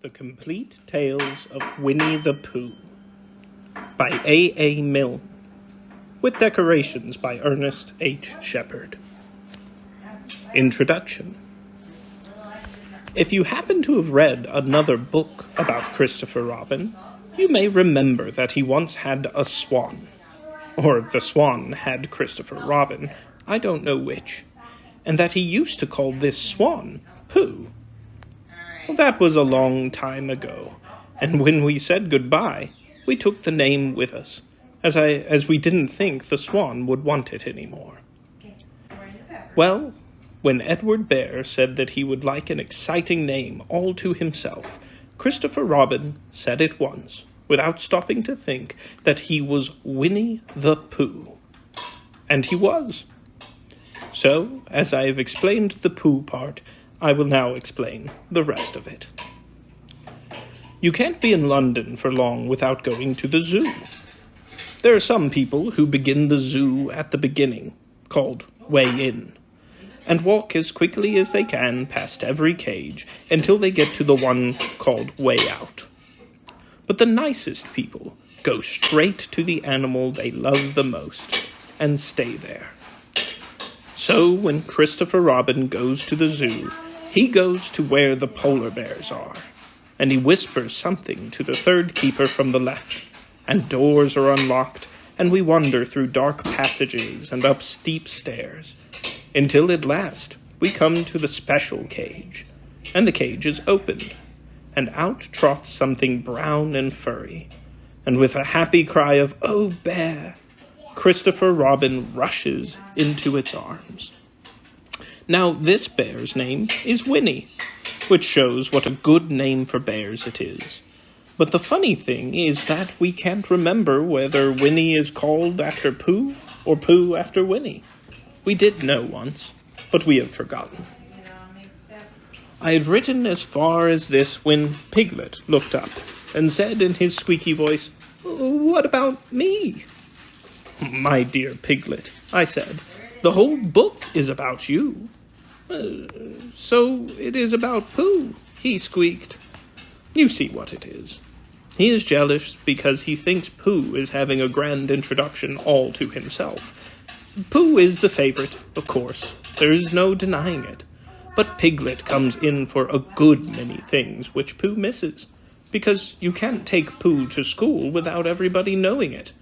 The Complete Tales of Winnie the Pooh by AA Milnes, with decorations by EH Shepard. Introduction. If you happen to have read another book about Christopher Robin, you may remember that he once had a swan. Or the swan had Christopher Robin, I don't know which, and that he used to call this swan Pooh. Well, that was a long time ago, and when we said goodbye, we took the name with us, as we didn't think the swan would want it anymore. Well, when Edward Bear said that he would like an exciting name all to himself, Christopher Robin said at once, without stopping to think, that he was Winnie the Pooh. And he was. So, as I have explained the Pooh part, I will now explain the rest of it. You can't be in London for long without going to the zoo. There are some people who begin the zoo at the beginning, called Way In, and walk as quickly as they can past every cage until they get to the one called Way Out. But the nicest people go straight to the animal they love the most and stay there. So when Christopher Robin goes to the zoo, he goes to where the polar bears are, and he whispers something to the third keeper from the left, and doors are unlocked, and we wander through dark passages and up steep stairs, until at last we come to the special cage, and the cage is opened, and out trots something brown and furry, and with a happy cry of, "Oh, bear!" Christopher Robin rushes into its arms. Now, this bear's name is Winnie, which shows what a good name for bears it is. But the funny thing is that we can't remember whether Winnie is called after Pooh or Pooh after Winnie. We did know once, but we have forgotten. I had written as far as this when Piglet looked up and said in his squeaky voice, "What about me?" "My dear Piglet," I said, "the whole book is about you." "So it is about Pooh," he squeaked. "You see what it is. He is jealous because he thinks Pooh is having a grand introduction all to himself. Pooh is the favorite, of course. There is no denying it. But Piglet comes in for a good many things which Pooh misses, because you can't take Pooh to school without everybody knowing it.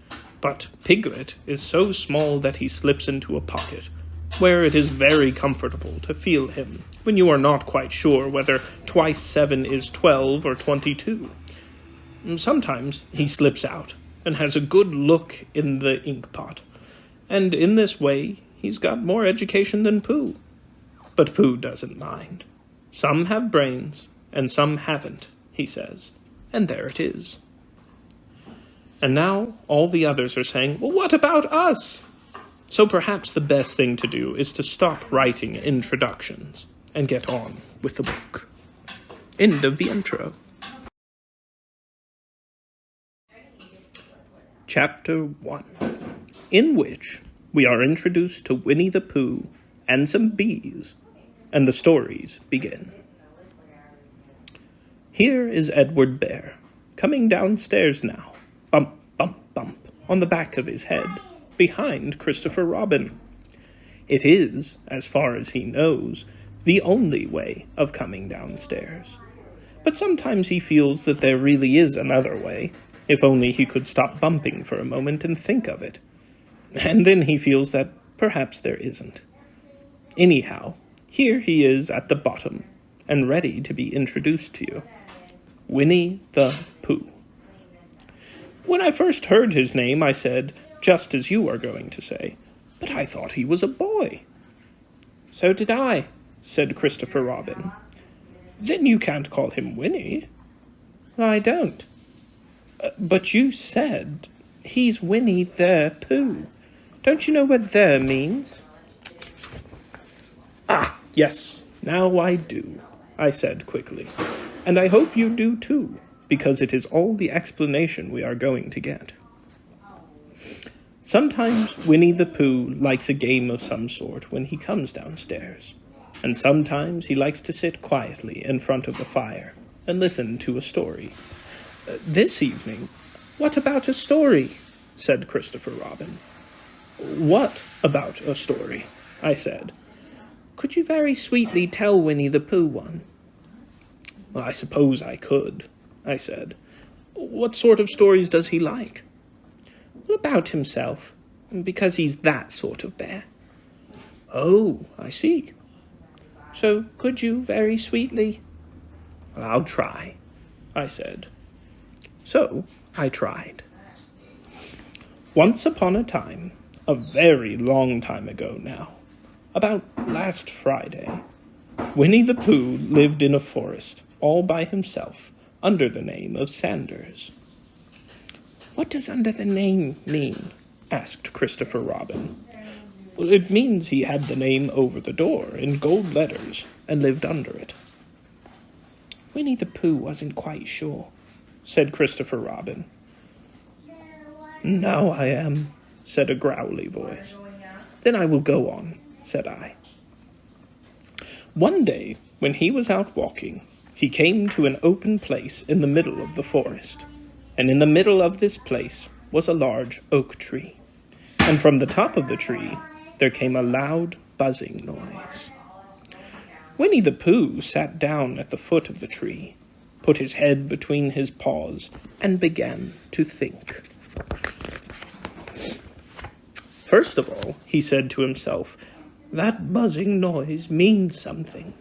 But Piglet is so small that he slips into a pocket, where it is very comfortable to feel him when you are not quite sure whether twice 7 is 12 or 22. Sometimes he slips out and has a good look in the ink pot, and in this way he's got more education than Pooh. But Pooh doesn't mind. Some have brains, and some haven't, he says, and there it is. And now all the others are saying, "Well, what about us?" So perhaps the best thing to do is to stop writing introductions and get on with the book. End of the intro. Chapter 1, in which we are introduced to Winnie the Pooh and some bees, and the stories begin. Here is Edward Bear, coming downstairs now, bump, bump, bump, on the back of his head, behind Christopher Robin. It is, as far as he knows, the only way of coming downstairs. But sometimes he feels that there really is another way, if only he could stop bumping for a moment and think of it. And then he feels that perhaps there isn't. Anyhow, here he is at the bottom, and ready to be introduced to you. Winnie the Pooh. When I first heard his name, I said, just as you are going to say, "But I thought he was a boy." "So did I," said Christopher Robin. "Then you can't call him Winnie." "I don't." "But you said he's Winnie the Pooh. Don't you know what the means?" "Ah, yes, now I do," I said quickly. "And I hope you do too, because it is all the explanation we are going to get." Sometimes Winnie the Pooh likes a game of some sort when he comes downstairs, and sometimes he likes to sit quietly in front of the fire and listened to a story. "This evening? What about a story?" said Christopher Robin. "What about a story?" I said. "Could you very sweetly tell Winnie the Pooh one?" "Well, I suppose I could," I said. "What sort of stories does he like?" "About himself, because he's that sort of bear." "Oh, I see. So could you very sweetly?" "Well, I'll try," I said. So I tried. Once upon a time, a very long time ago now, about last Friday, Winnie the Pooh lived in a forest all by himself under the name of Sanders. "What does under the name mean?" asked Christopher Robin. "Well, it means he had the name over the door in gold letters and lived under it." "Winnie the Pooh wasn't quite sure," said Christopher Robin. "Now I am," said a growly voice. "Then I will go on," said I. One day, when he was out walking, he came to an open place in the middle of the forest, and in the middle of this place was a large oak tree, and from the top of the tree there came a loud buzzing noise. Winnie the Pooh sat down at the foot of the tree, put his head between his paws, and began to think. First of all, he said to himself, "That buzzing noise means something.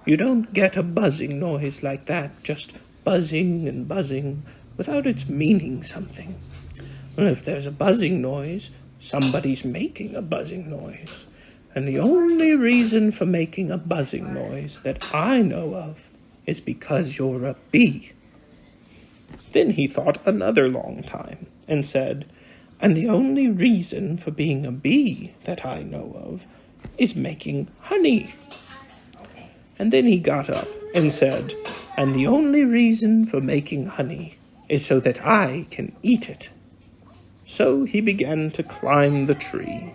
You don't get a buzzing noise like that, just buzzing and buzzing, without its meaning something. Well, if there's a buzzing noise, somebody's making a buzzing noise. And the only reason for making a buzzing noise that I know of is because you're a bee." Then he thought another long time and said, "And the only reason for being a bee that I know of is making honey." And then he got up and said, "And the only reason for making honey is so that I can eat it." So he began to climb the tree.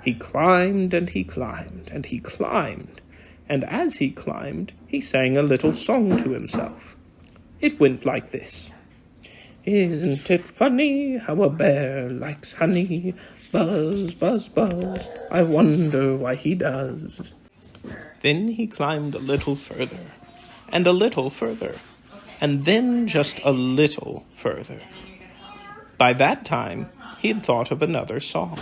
He climbed and he climbed and he climbed, and as he climbed, he sang a little song to himself. It went like this. "Isn't it funny how a bear likes honey? Buzz, buzz, buzz, I wonder why he does." Then he climbed a little further, and a little further, and then just a little further. By that time, he'd thought of another song.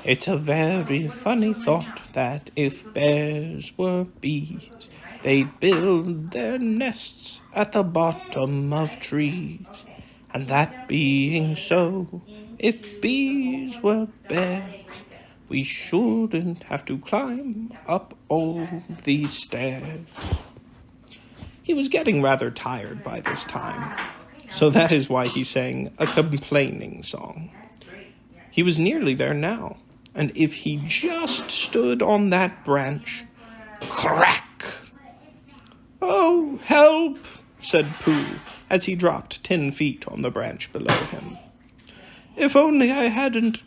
"It's a very funny thought that if bears were bees, they'd build their nests at the bottom of trees. And that being so, if bees were bears, we shouldn't have to climb up all these stairs." He was getting rather tired by this time, so that is why he sang a complaining song. He was nearly there now, and if he just stood on that branch, crack! "Oh, help!" said Pooh, as he dropped 10 feet on the branch below him. "If only I hadn't,"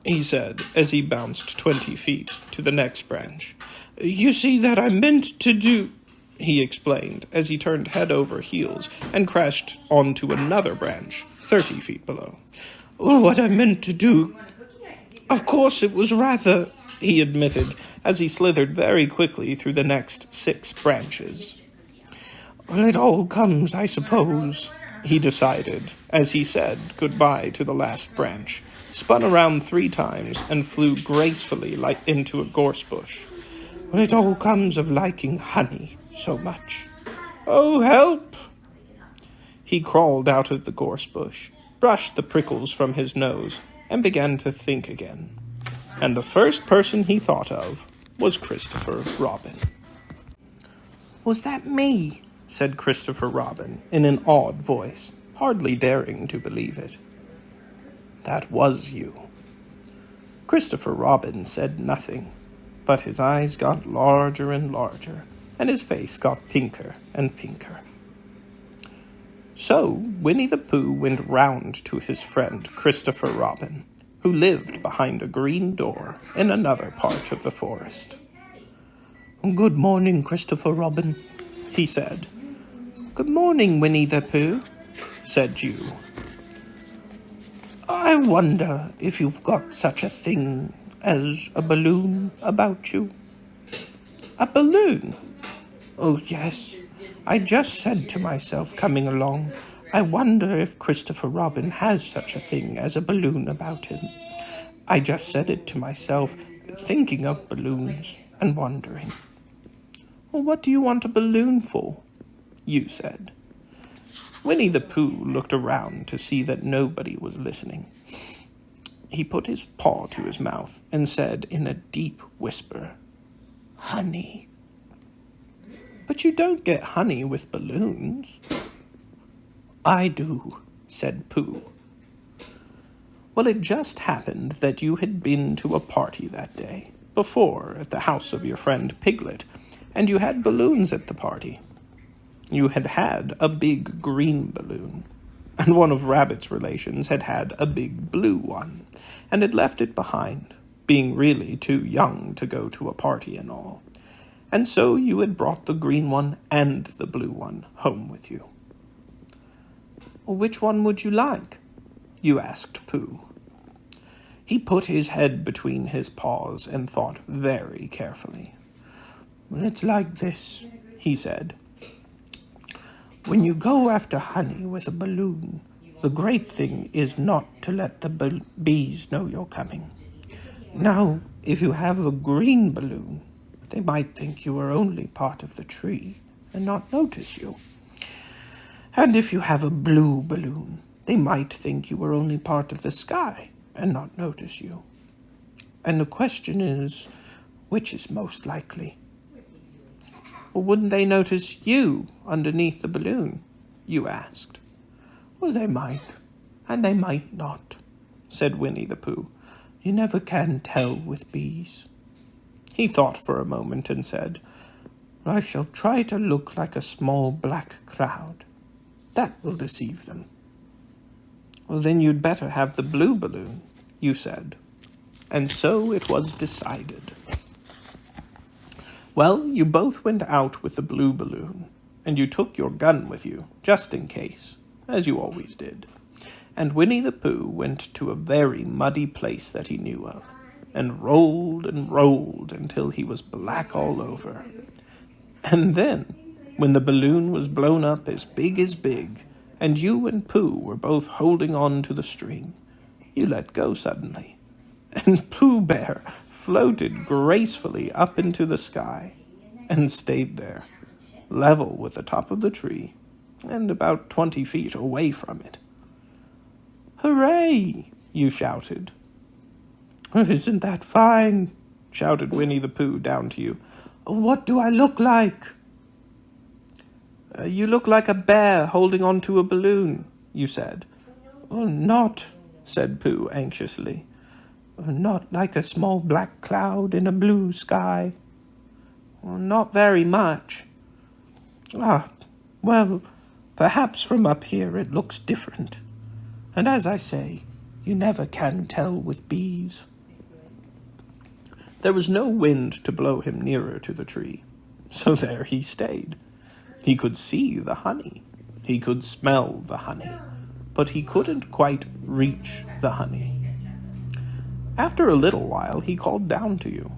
he said, as he bounced 20 feet to the next branch. "You see that I meant to do," he explained, as he turned head over heels and crashed onto another branch 30 feet below. "Well, what I meant to do, of course it was rather," he admitted, as he slithered very quickly through the next 6 branches. "Well, it all comes, I suppose," he decided, as he said goodbye to the last branch, spun around 3 times, and flew gracefully like into a gorse bush. "Well, it all comes of liking honey so much. Oh, help!" He crawled out of the gorse bush, brushed the prickles from his nose, and began to think again. And the first person he thought of was Christopher Robin. "Was that me?" said Christopher Robin in an awed voice, hardly daring to believe it. "That was you." Christopher Robin said nothing, but his eyes got larger and larger, and his face got pinker and pinker. So Winnie the Pooh went round to his friend Christopher Robin, who lived behind a green door in another part of the forest. "Good morning, Christopher Robin," he said. "Good morning, Winnie the Pooh," said you. "I wonder if you've got such a thing as a balloon about you." "A balloon? Oh, yes. I just said to myself coming along, I wonder if Christopher Robin has such a thing as a balloon about him. I just said it to myself, thinking of balloons and wondering." "Well, what do you want a balloon for?" you said. Winnie the Pooh looked around to see that nobody was listening. He put his paw to his mouth and said in a deep whisper, "Honey." "But you don't get honey with balloons." "I do," said Pooh. Well, it just happened that you had been to a party that day, before, at the house of your friend Piglet, and you had balloons at the party. You had had a big green balloon, and one of Rabbit's relations had had a big blue one, and had left it behind, being really too young to go to a party and all. And so you had brought the green one and the blue one home with you. "Which one would you like?" you asked Pooh. He put his head between his paws and thought very carefully. "It's like this," he said. "When you go after honey with a balloon, the great thing is not to let the bees know you're coming. Now, if you have a green balloon, they might think you are only part of the tree and not notice you. And if you have a blue balloon, they might think you were only part of the sky and not notice you. And the question is, which is most likely?" "Well, wouldn't they notice you underneath the balloon?" you asked. "Well, they might, and they might not," said Winnie the Pooh. "You never can tell with bees." He thought for a moment and said, "I shall try to look like a small black cloud. That will deceive them." "Well, then you'd better have the blue balloon," you said. And so it was decided. Well, you both went out with the blue balloon, and you took your gun with you, just in case, as you always did. And Winnie the Pooh went to a very muddy place that he knew of, and rolled until he was black all over. And then, when the balloon was blown up as big, and you and Pooh were both holding on to the string, you let go suddenly, and Pooh Bear floated gracefully up into the sky and stayed there, level with the top of the tree, and about 20 feet away from it. "Hooray!" you shouted. "Isn't that fine?" shouted Winnie the Pooh down to you. "What do I look like?" You look like a bear holding on to a balloon," you said. "Oh, not," said Pooh anxiously. "Not like a small black cloud in a blue sky." "Not very much." Well, perhaps from up here it looks different. And as I say, you never can tell with bees." There was no wind to blow him nearer to the tree, so there he stayed. He could see the honey. He could smell the honey, but he couldn't quite reach the honey. After a little while, he called down to you.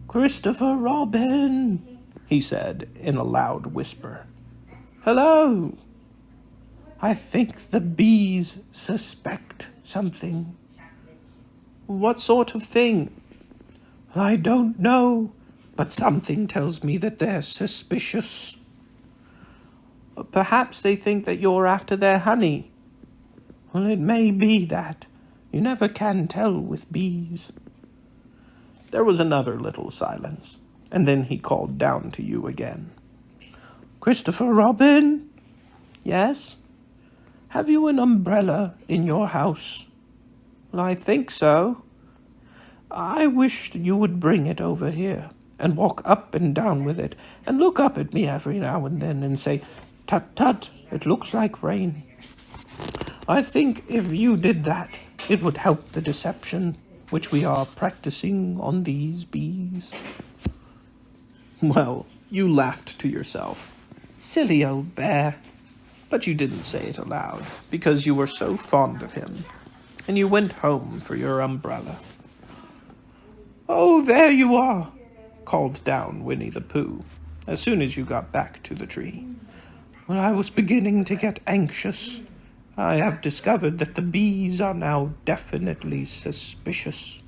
"Christopher Robin," he said in a loud whisper. "Hello." "I think the bees suspect something." "What sort of thing?" "I don't know, but something tells me that they're suspicious." "Perhaps they think that you're after their honey." "Well, it may be that. You never can tell with bees." There was another little silence, and then he called down to you again. "Christopher Robin?" "Yes?" "Have you an umbrella in your house?" "Well, I think so." "I wish you would bring it over here, and walk up and down with it, and look up at me every now and then and say, 'Tut, tut, it looks like rain.' I think if you did that, it would help the deception which we are practicing on these bees." Well, You laughed to yourself. Silly old bear. But you didn't say it aloud, because you were so fond of him, and you went home for your umbrella. "Oh, there you are," called down Winnie the Pooh, as soon as you got back to the tree. "Well, I was beginning to get anxious. I have discovered that the bees are now definitely suspicious."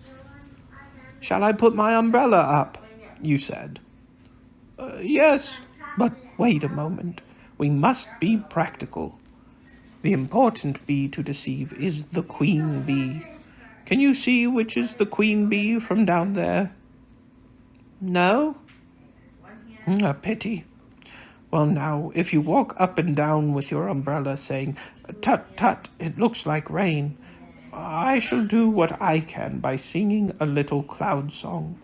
"Shall I put my umbrella up?" you said. Yes, but wait a moment. We must be practical. The important bee to deceive is the queen bee. Can you see which is the queen bee from down there?" "No." "A pity. Well, now, if you walk up and down with your umbrella saying, 'Tut, tut, it looks like rain,' I shall do what I can by singing a little cloud song,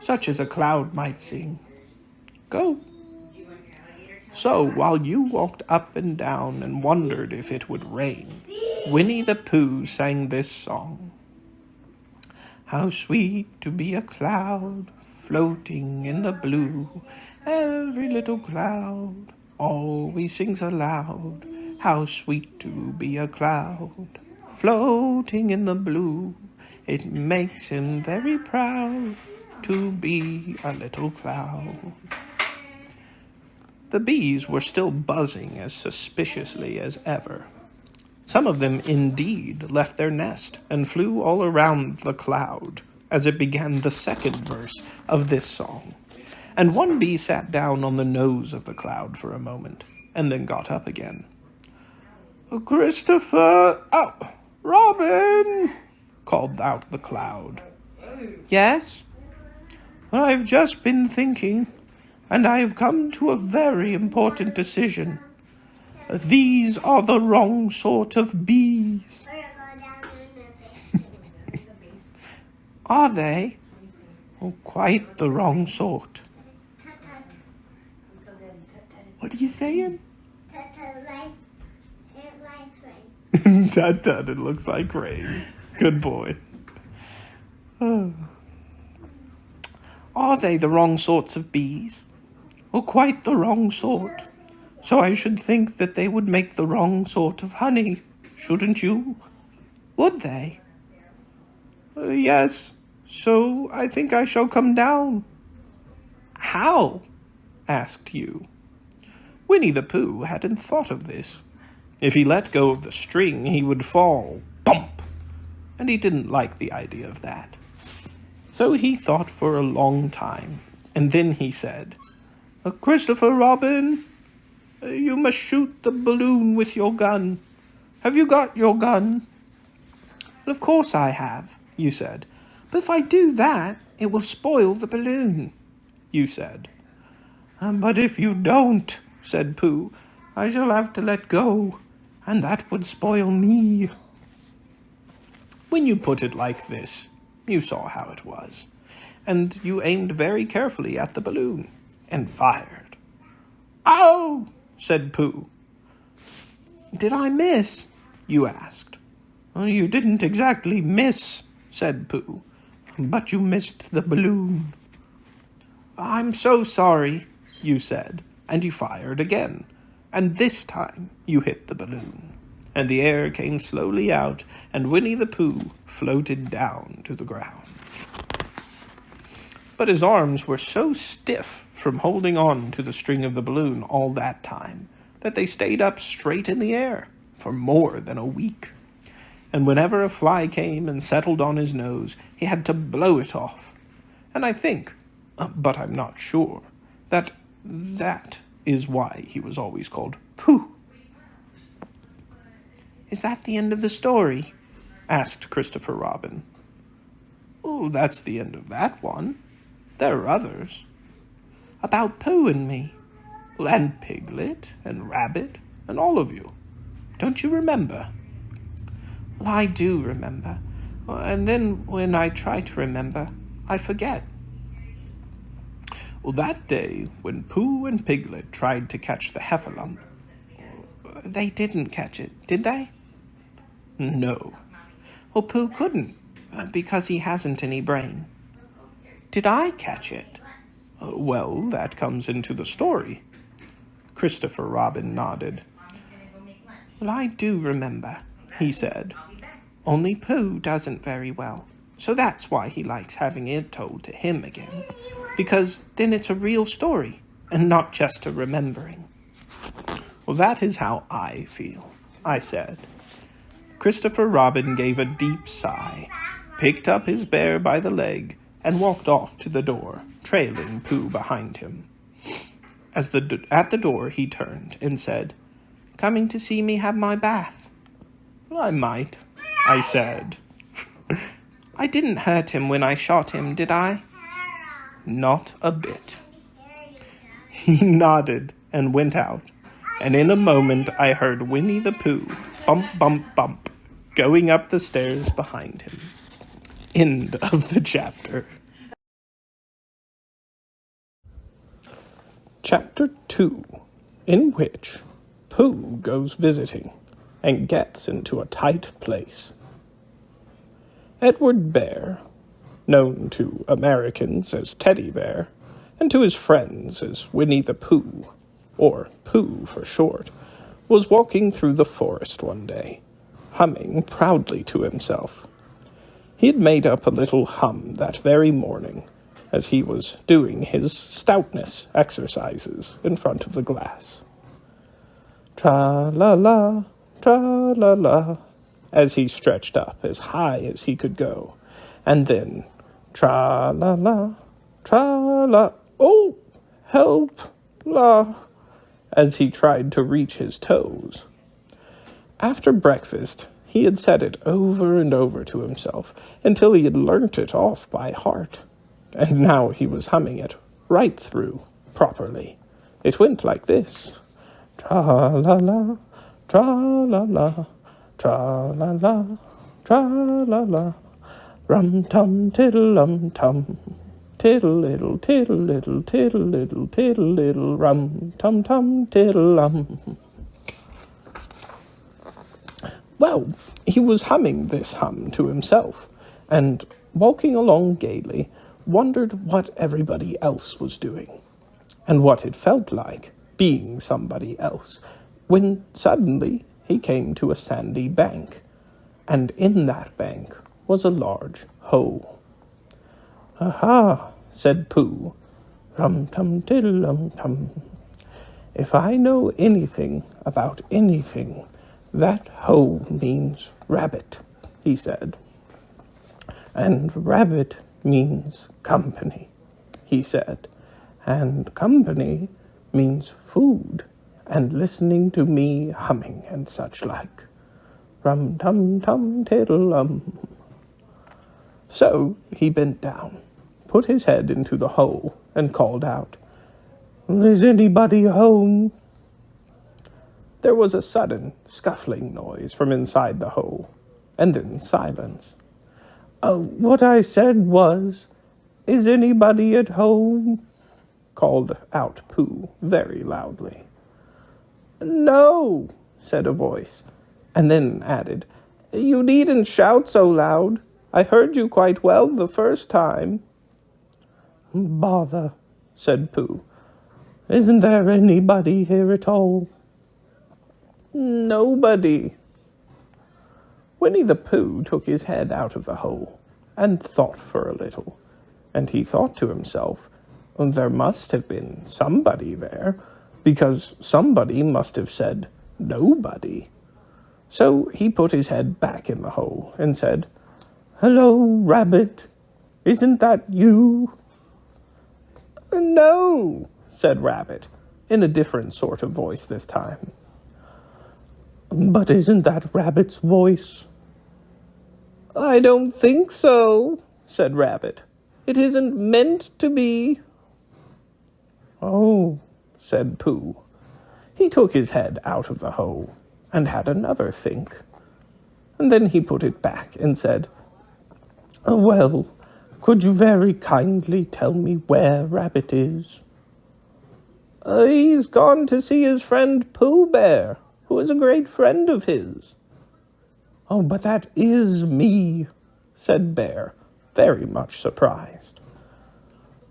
such as a cloud might sing. Go." So, while you walked up and down and wondered if it would rain, Winnie the Pooh sang this song. "How sweet to be a cloud floating in the blue. Every little cloud always sings aloud. How sweet to be a cloud floating in the blue. It makes him very proud to be a little cloud." The bees were still buzzing as suspiciously as ever. Some of them indeed left their nest and flew all around the cloud as it began the second verse of this song. And one bee sat down on the nose of the cloud for a moment and then got up again. "Christopher, oh, Robin," called out the cloud. "Yes?" "Well, I've just been thinking, and I have come to a very important decision. These are the wrong sort of bees." "Are they?" "Oh, quite the wrong sort." "What are you saying?" "Tut, tut, it looks like rain." Good boy. "Are they the wrong sorts of bees?" "Oh, quite the wrong sort. So I should think that they would make the wrong sort of honey, shouldn't you?" "Would they?" "Yes, so I think I shall come down." "How?" asked you. Winnie the Pooh hadn't thought of this. If he let go of the string, he would fall, bump, and he didn't like the idea of that. So he thought for a long time, and then he said, "Christopher Robin, you must shoot the balloon with your gun. Have you got your gun?" "Of course I have," you said. "But if I do that, it will spoil the balloon," you said. "But if you don't," said Pooh, "I shall have to let go, and that would spoil me." When you put it like this, you saw how it was, and you aimed very carefully at the balloon and fired. "Ow!" said Pooh. "Did I miss?" you asked. "You didn't exactly miss," said Pooh, "but you missed the balloon." "I'm so sorry," you said, and you fired again, and this time you hit the balloon, and the air came slowly out, and Winnie the Pooh floated down to the ground. But his arms were so stiff from holding on to the string of the balloon all that time that they stayed up straight in the air for more than a week. And whenever a fly came and settled on his nose, he had to blow it off. And I think, but I'm not sure, that is why he was always called Pooh. "Is that the end of the story?" asked Christopher Robin. "Oh, that's the end of that one. There are others. About Pooh and me, and Piglet, and Rabbit, and all of you. Don't you remember?" "Well, I do remember. And then when I try to remember, I forget." "Well, that day when Pooh and Piglet tried to catch the Heffalump, they didn't catch it, did they?" "No." "Well, Pooh couldn't, because he hasn't any brain." "Did I catch it?" Well, that comes into the story. Christopher Robin nodded. Well, I do remember, he said. Only Pooh doesn't very well, so that's why he likes having it told to him again, because then it's a real story, and not just a remembering. Well, that is how I feel, I said. Christopher Robin gave a deep sigh, picked up his bear by the leg, and walked off to the door, trailing Pooh behind him. At the door he turned and said, Coming to see me have my bath? Well, I might, I said. I didn't hurt him when I shot him, did I? Not a bit. He nodded and went out, and in a moment I heard Winnie the Pooh, bump, bump, bump, going up the stairs behind him. End of the chapter. Chapter 2, in which Pooh goes visiting and gets into a tight place. Edward Bear, known to Americans as Teddy Bear, and to his friends as Winnie the Pooh, or Pooh for short, was walking through the forest one day, humming proudly to himself. He had made up a little hum that very morning, as he was doing his stoutness exercises in front of the glass. Tra-la-la, tra-la-la, as he stretched up as high as he could go, and then tra-la-la, tra-la, oh, help, la, as he tried to reach his toes. After breakfast, he had said it over and over to himself until he had learnt it off by heart, and now he was humming it right through, properly. It went like this. Tra-la-la, tra-la-la, tra-la-la, tra-la-la, rum-tum, tiddle-lum-tum, tiddle-liddle, tiddle-liddle, tiddle-liddle, tiddle-liddle, rum-tum-tum, tiddle-lum. Well, he was humming this hum to himself, and, walking along gaily, wondered what everybody else was doing, and what it felt like, being somebody else, when suddenly he came to a sandy bank, and in that bank was a large hole. Aha, said Pooh, rum-tum-tiddle-lum-tum. If I know anything about anything, that hole means rabbit, he said. And rabbit means company, he said. And company means food, and listening to me humming and such like. Rum-tum-tum-tiddle-lum. So he bent down, put his head into the hole, and called out, Is anybody home? There was a sudden scuffling noise from inside the hole, and then silence. What I said was, Is anybody at home? Called out Pooh very loudly. No, said a voice, and then added, You needn't shout so loud. I heard you quite well the first time. Bother, said Pooh. Isn't there anybody here at all? Nobody. Winnie the Pooh took his head out of the hole and thought for a little, and he thought to himself, There must have been somebody there, because somebody must have said nobody. So he put his head back in the hole and said, Hello, Rabbit. Isn't that you? No, said Rabbit, in a different sort of voice this time. But isn't that Rabbit's voice? I don't think so, said Rabbit. It isn't meant to be. Oh, said Pooh. He took his head out of the hole and had another think. And then he put it back and said, Well, could you very kindly tell me where Rabbit is? He's gone to see his friend Pooh Bear, who is a great friend of his. Oh, but that is me, said Bear, very much surprised.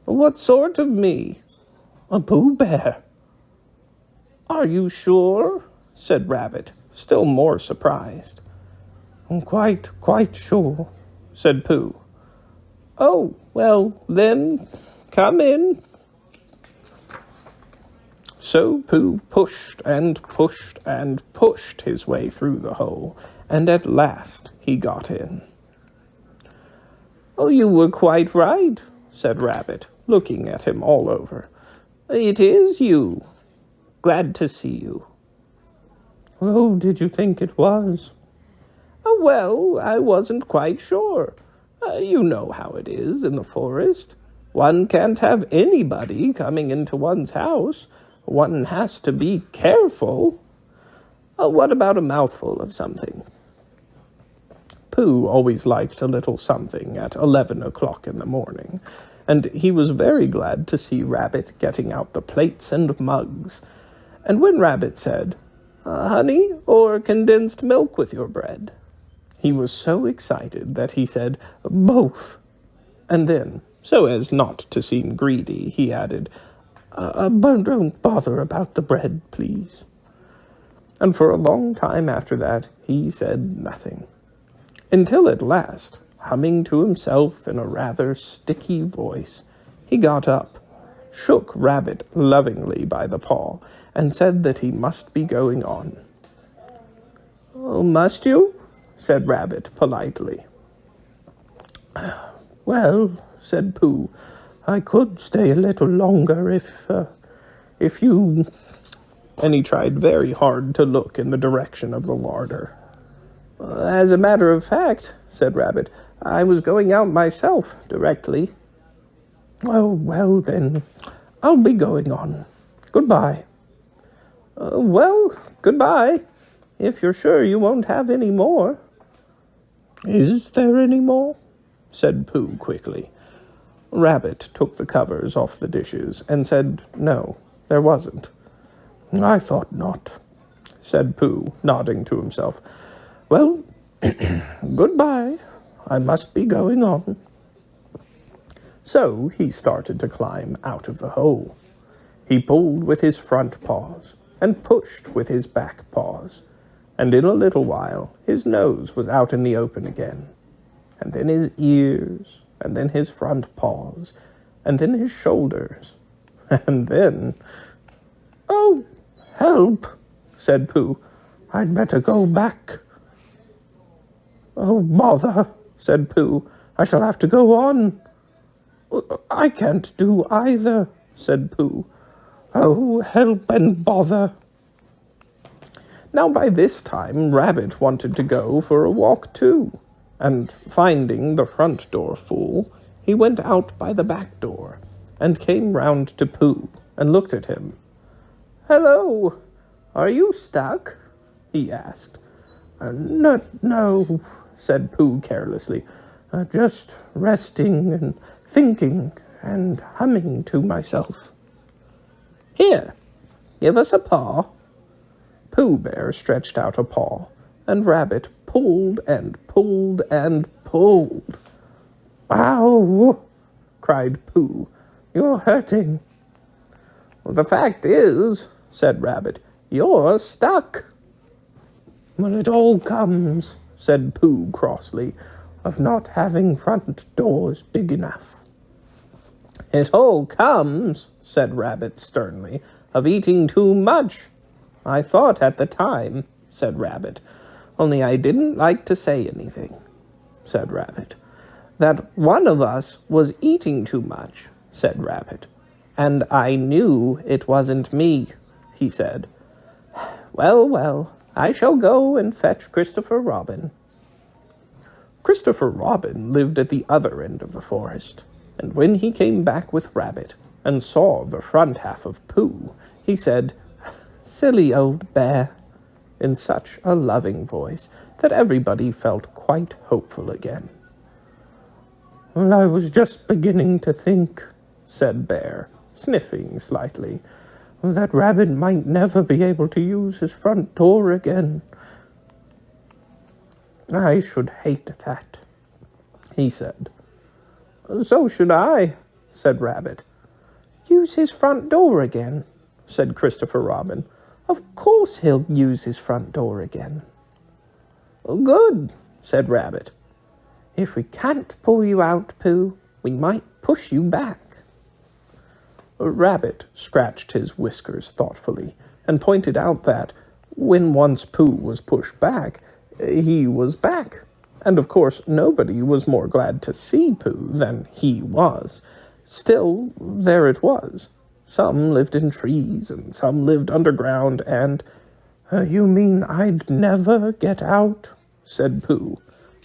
What sort of me? A Pooh Bear. Are you sure? Said Rabbit, still more surprised. Quite sure, said Pooh. Oh, well, then, come in. So Pooh pushed and pushed and pushed his way through the hole, and at last he got in. Oh, you were quite right, said Rabbit, looking at him all over. It is you. Glad to see you. Oh, did you think it was? Well, I wasn't quite sure. You know how it is in the forest. One can't have anybody coming into one's house. One has to be careful. What about a mouthful of something? Pooh always liked a little something at 11 o'clock in the morning, and he was very glad to see Rabbit getting out the plates and mugs. And when Rabbit said, honey or condensed milk with your bread, he was so excited that he said, both. And then, so as not to seem greedy, he added, but don't bother about the bread, please. And for a long time after that, he said nothing. Until at last, humming to himself in a rather sticky voice, he got up, shook Rabbit lovingly by the paw, and said that he must be going on. Oh, must you? Said Rabbit politely. Well, said Pooh, I could stay a little longer if you... And he tried very hard to look in the direction of the larder. As a matter of fact, said Rabbit, I was going out myself directly. Oh, well then, I'll be going on. Goodbye. Well, goodbye, if you're sure you won't have any more. Is there any more? Said Pooh quickly. Rabbit took the covers off the dishes and said no, there wasn't. I thought not, said Pooh, nodding to himself. Well, goodbye. I must be going on. So he started to climb out of the hole. He pulled with his front paws and pushed with his back paws, and in a little while his nose was out in the open again, and then his ears, and then his front paws, and then his shoulders, and then... Oh, help, said Pooh. I'd better go back. Oh, bother, said Pooh. I shall have to go on. I can't do either, said Pooh. Oh, help and bother. Now by this time Rabbit wanted to go for a walk too, and finding the front door full, he went out by the back door, and came round to Pooh, and looked at him. Hello, are you stuck? He asked. No, said Pooh carelessly. Just resting and thinking and humming to myself. Here, give us a paw. Pooh Bear stretched out a paw, and Rabbit pulled and pulled and pulled. Ow! Cried Pooh. You're hurting. The fact is, said Rabbit, you're stuck. Well, it all comes, said Pooh crossly, of not having front doors big enough. It all comes, said Rabbit sternly, of eating too much. I thought at the time, said Rabbit, only I didn't like to say anything, said Rabbit. That one of us was eating too much, said Rabbit. And I knew it wasn't me, he said. Well, I shall go and fetch Christopher Robin. Christopher Robin lived at the other end of the forest, and when he came back with Rabbit and saw the front half of Pooh, he said, Silly old bear, in such a loving voice that everybody felt quite hopeful again. Well, I was just beginning to think, said Bear, sniffing slightly, that Rabbit might never be able to use his front door again. I should hate that, he said. So should I, said Rabbit. "Use his front door again," said Christopher Robin. "Of course he'll use his front door again." "Good," said Rabbit. "If we can't pull you out, Pooh, we might push you back." Rabbit scratched his whiskers thoughtfully and pointed out that, when once Pooh was pushed back, he was back. And of course nobody was more glad to see Pooh than he was. Still, there it was. Some lived in trees, and some lived underground, and... "You mean I'd never get out?" said Pooh.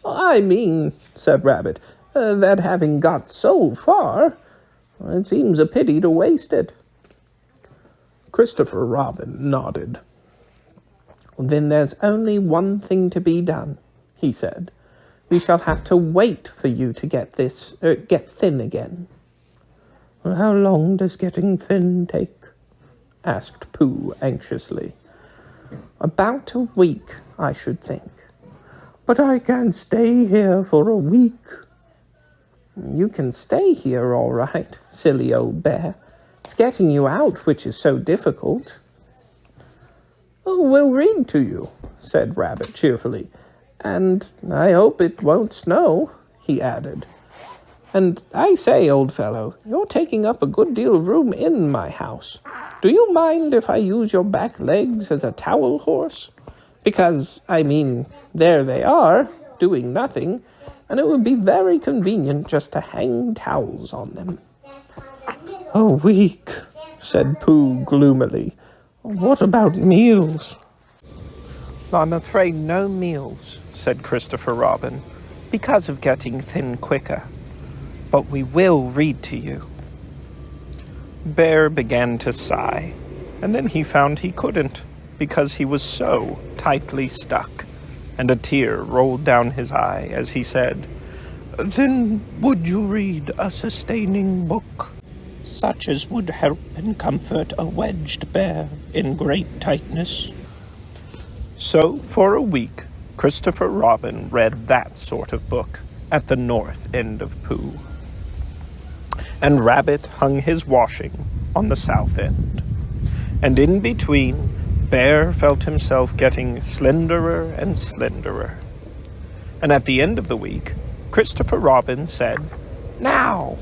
"I mean," said Rabbit, "that having got so far, it seems a pity to waste it." Christopher Robin nodded. "Then there's only one thing to be done," he said. "We shall have to wait for you to get thin again." "How long does getting thin take?" asked Pooh anxiously. "About a week, I should think." "But I can't stay here for a week." "You can stay here all right, silly old bear. It's getting you out which is so difficult." "Oh, we'll read to you," said Rabbit cheerfully. "And I hope it won't snow," he added. "And I say, old fellow, you're taking up a good deal of room in my house. Do you mind if I use your back legs as a towel horse? Because, I mean, there they are, doing nothing, and it would be very convenient just to hang towels on them." "A week," said Pooh gloomily. "What about meals?" "I'm afraid no meals," said Christopher Robin, "because of getting thin quicker. But we will read to you." Bear began to sigh, and then he found he couldn't, because he was so tightly stuck, and a tear rolled down his eye as he said, "Then would you read a sustaining book, such as would help and comfort a wedged bear in great tightness?" So for a week, Christopher Robin read that sort of book at the north end of Pooh. And Rabbit hung his washing on the south end. And in between, Bear felt himself getting slenderer and slenderer. And at the end of the week, Christopher Robin said, "Now!"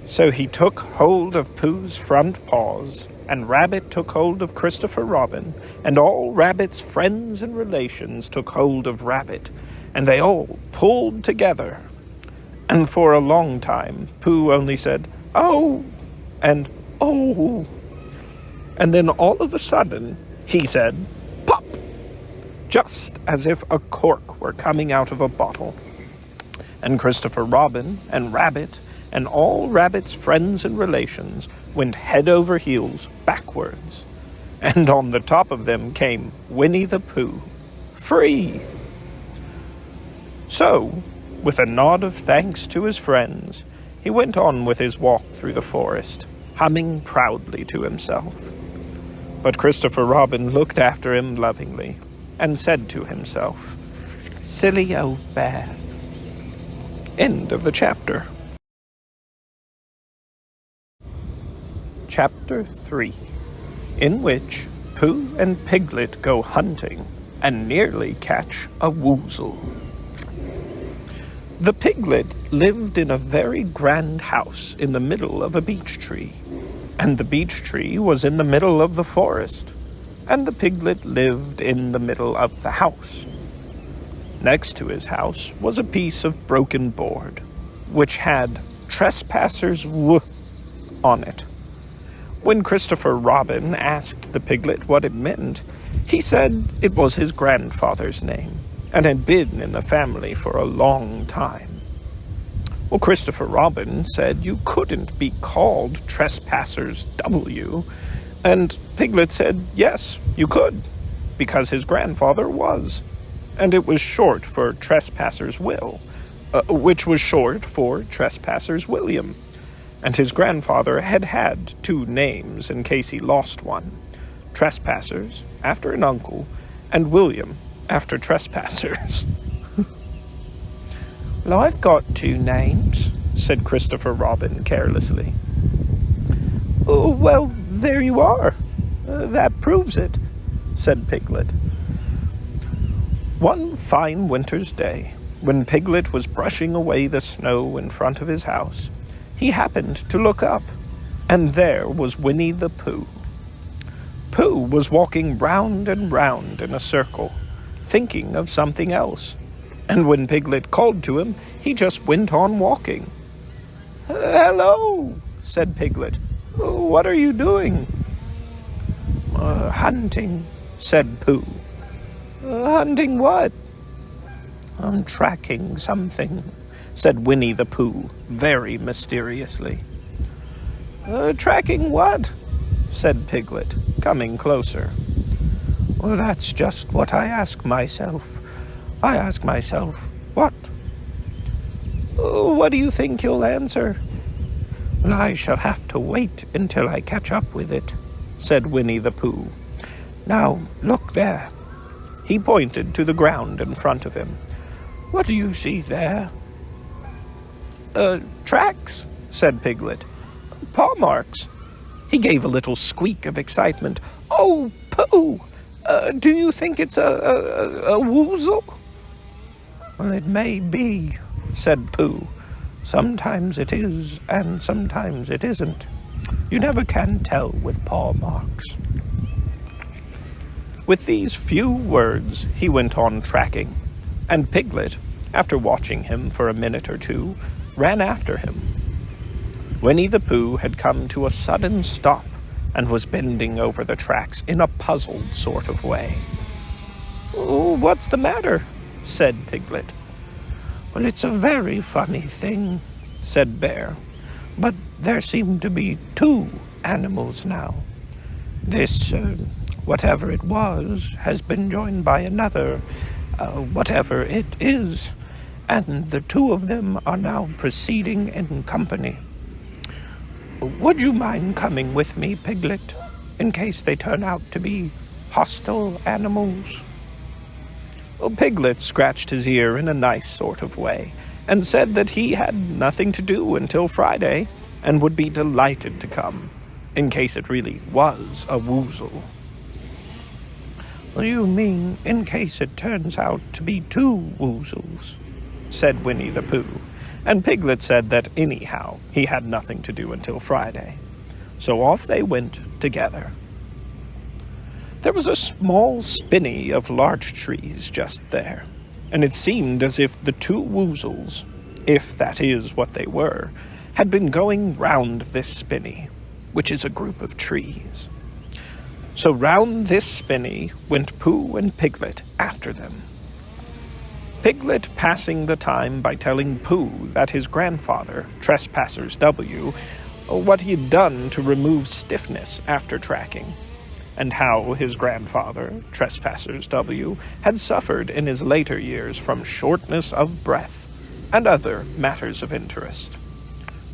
So he took hold of Pooh's front paws, and Rabbit took hold of Christopher Robin, and all Rabbit's friends and relations took hold of Rabbit, and they all pulled together. And for a long time, Pooh only said, "Oh!" and "Oh!" And then all of a sudden, he said, "Pop!" just as if a cork were coming out of a bottle. And Christopher Robin and Rabbit and all Rabbit's friends and relations went head over heels backwards. And on the top of them came Winnie the Pooh, free. So, with a nod of thanks to his friends, he went on with his walk through the forest, humming proudly to himself. But Christopher Robin looked after him lovingly and said to himself, "Silly old bear." End of the chapter. Chapter 3, in which Pooh and Piglet go hunting and nearly catch a Woozle. The Piglet lived in a very grand house in the middle of a beech tree, and the beech tree was in the middle of the forest, and the Piglet lived in the middle of the house. Next to his house was a piece of broken board, which had "Trespassers on it. When Christopher Robin asked the Piglet what it meant, he said it was his grandfather's name, and had been in the family for a long time. Well, Christopher Robin said you couldn't be called Trespassers W, and Piglet said yes, you could, because his grandfather was, and it was short for Trespassers Will, which was short for Trespassers William, and his grandfather had had two names in case he lost one, Trespassers, after an uncle, and William, after Trespassers. "Well, I've got two names," said Christopher Robin carelessly. "Oh, well, there you are. That proves it," said Piglet. One fine winter's day, when Piglet was brushing away the snow in front of his house, he happened to look up, and there was Winnie the Pooh. Pooh was walking round and round in a circle, thinking of something else, and when Piglet called to him, he just went on walking. "Hello," said Piglet. "What are you doing?" Hunting," said Pooh. "Hunting what?" "I'm tracking something," said Winnie the Pooh, very mysteriously. "Tracking what?" said Piglet, coming closer. "Well, that's just what I ask myself. I ask myself, what? What do you think you'll answer?" "Well, I shall have to wait until I catch up with it," said Winnie the Pooh. "Now, look there." He pointed to the ground in front of him. "What do you see there?" Tracks," said Piglet. "Paw marks." He gave a little squeak of excitement. "Oh, Pooh! Do you think it's a woozle?" "Well, it may be," said Pooh. "Sometimes it is, and sometimes it isn't. You never can tell with paw marks." With these few words, he went on tracking, and Piglet, after watching him for a minute or two, ran after him. Winnie the Pooh had come to a sudden stop and was bending over the tracks in a puzzled sort of way. "Oh, what's the matter?" said Piglet. "Well, it's a very funny thing," said Bear, "but there seem to be two animals now. This, whatever it was, has been joined by another, whatever it is, and the two of them are now proceeding in company. Would you mind coming with me, Piglet, in case they turn out to be hostile animals?" Piglet scratched his ear in a nice sort of way, and said that he had nothing to do until Friday, and would be delighted to come, in case it really was a woozle. "You mean in case it turns out to be two woozles?" said Winnie the Pooh, and Piglet said that anyhow he had nothing to do until Friday. So off they went together. There was a small spinney of larch trees just there, and it seemed as if the two woozles, if that is what they were, had been going round this spinney, which is a group of trees. So round this spinney went Pooh and Piglet after them. Piglet passing the time by telling Pooh that his grandfather, Trespassers W, what he had done to remove stiffness after tracking, and how his grandfather, Trespassers W, had suffered in his later years from shortness of breath and other matters of interest.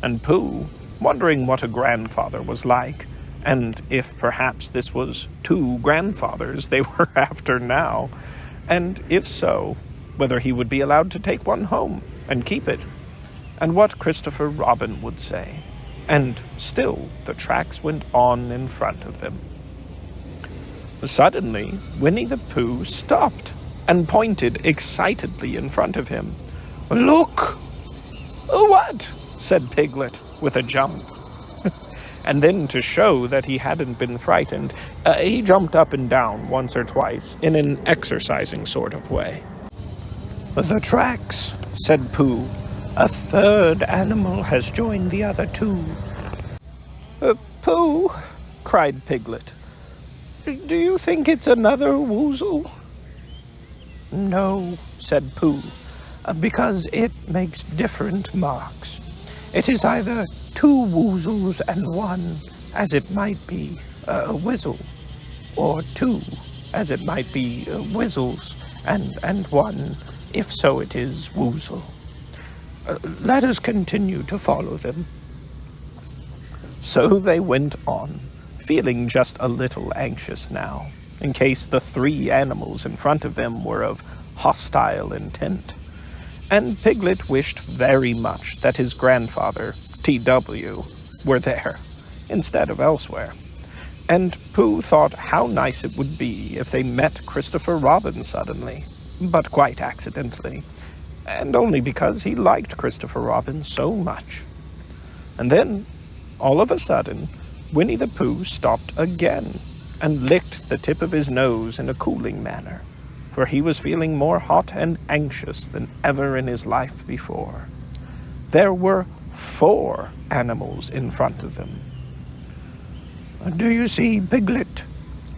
And Pooh, wondering what a grandfather was like, and if perhaps this was two grandfathers they were after now, and if so, whether he would be allowed to take one home and keep it, and what Christopher Robin would say. And still the tracks went on in front of them. Suddenly, Winnie the Pooh stopped and pointed excitedly in front of him. "Look!" "What?" said Piglet with a jump. And then, to show that he hadn't been frightened, he jumped up and down once or twice in an exercising sort of way. "The tracks," said Pooh. "A third animal has joined the other two." "Pooh," cried Piglet, "do you think it's another woozle?" "No," said Pooh, "because it makes different marks. It is either two woozles and one, as it might be a whizzle, or two, as it might be whizzles, and one, if so it is woozle. Let us continue to follow them." So they went on, feeling just a little anxious now, in case the three animals in front of them were of hostile intent. and Piglet wished very much that his grandfather, T.W., were there, instead of elsewhere. And Pooh thought how nice it would be if they met Christopher Robin suddenly, but quite accidentally, and only because he liked Christopher Robin so much. And then, all of a sudden, Winnie the Pooh stopped again and licked the tip of his nose in a cooling manner, for he was feeling more hot and anxious than ever in his life before. There were 4 animals in front of them. "Do you see, Piglet?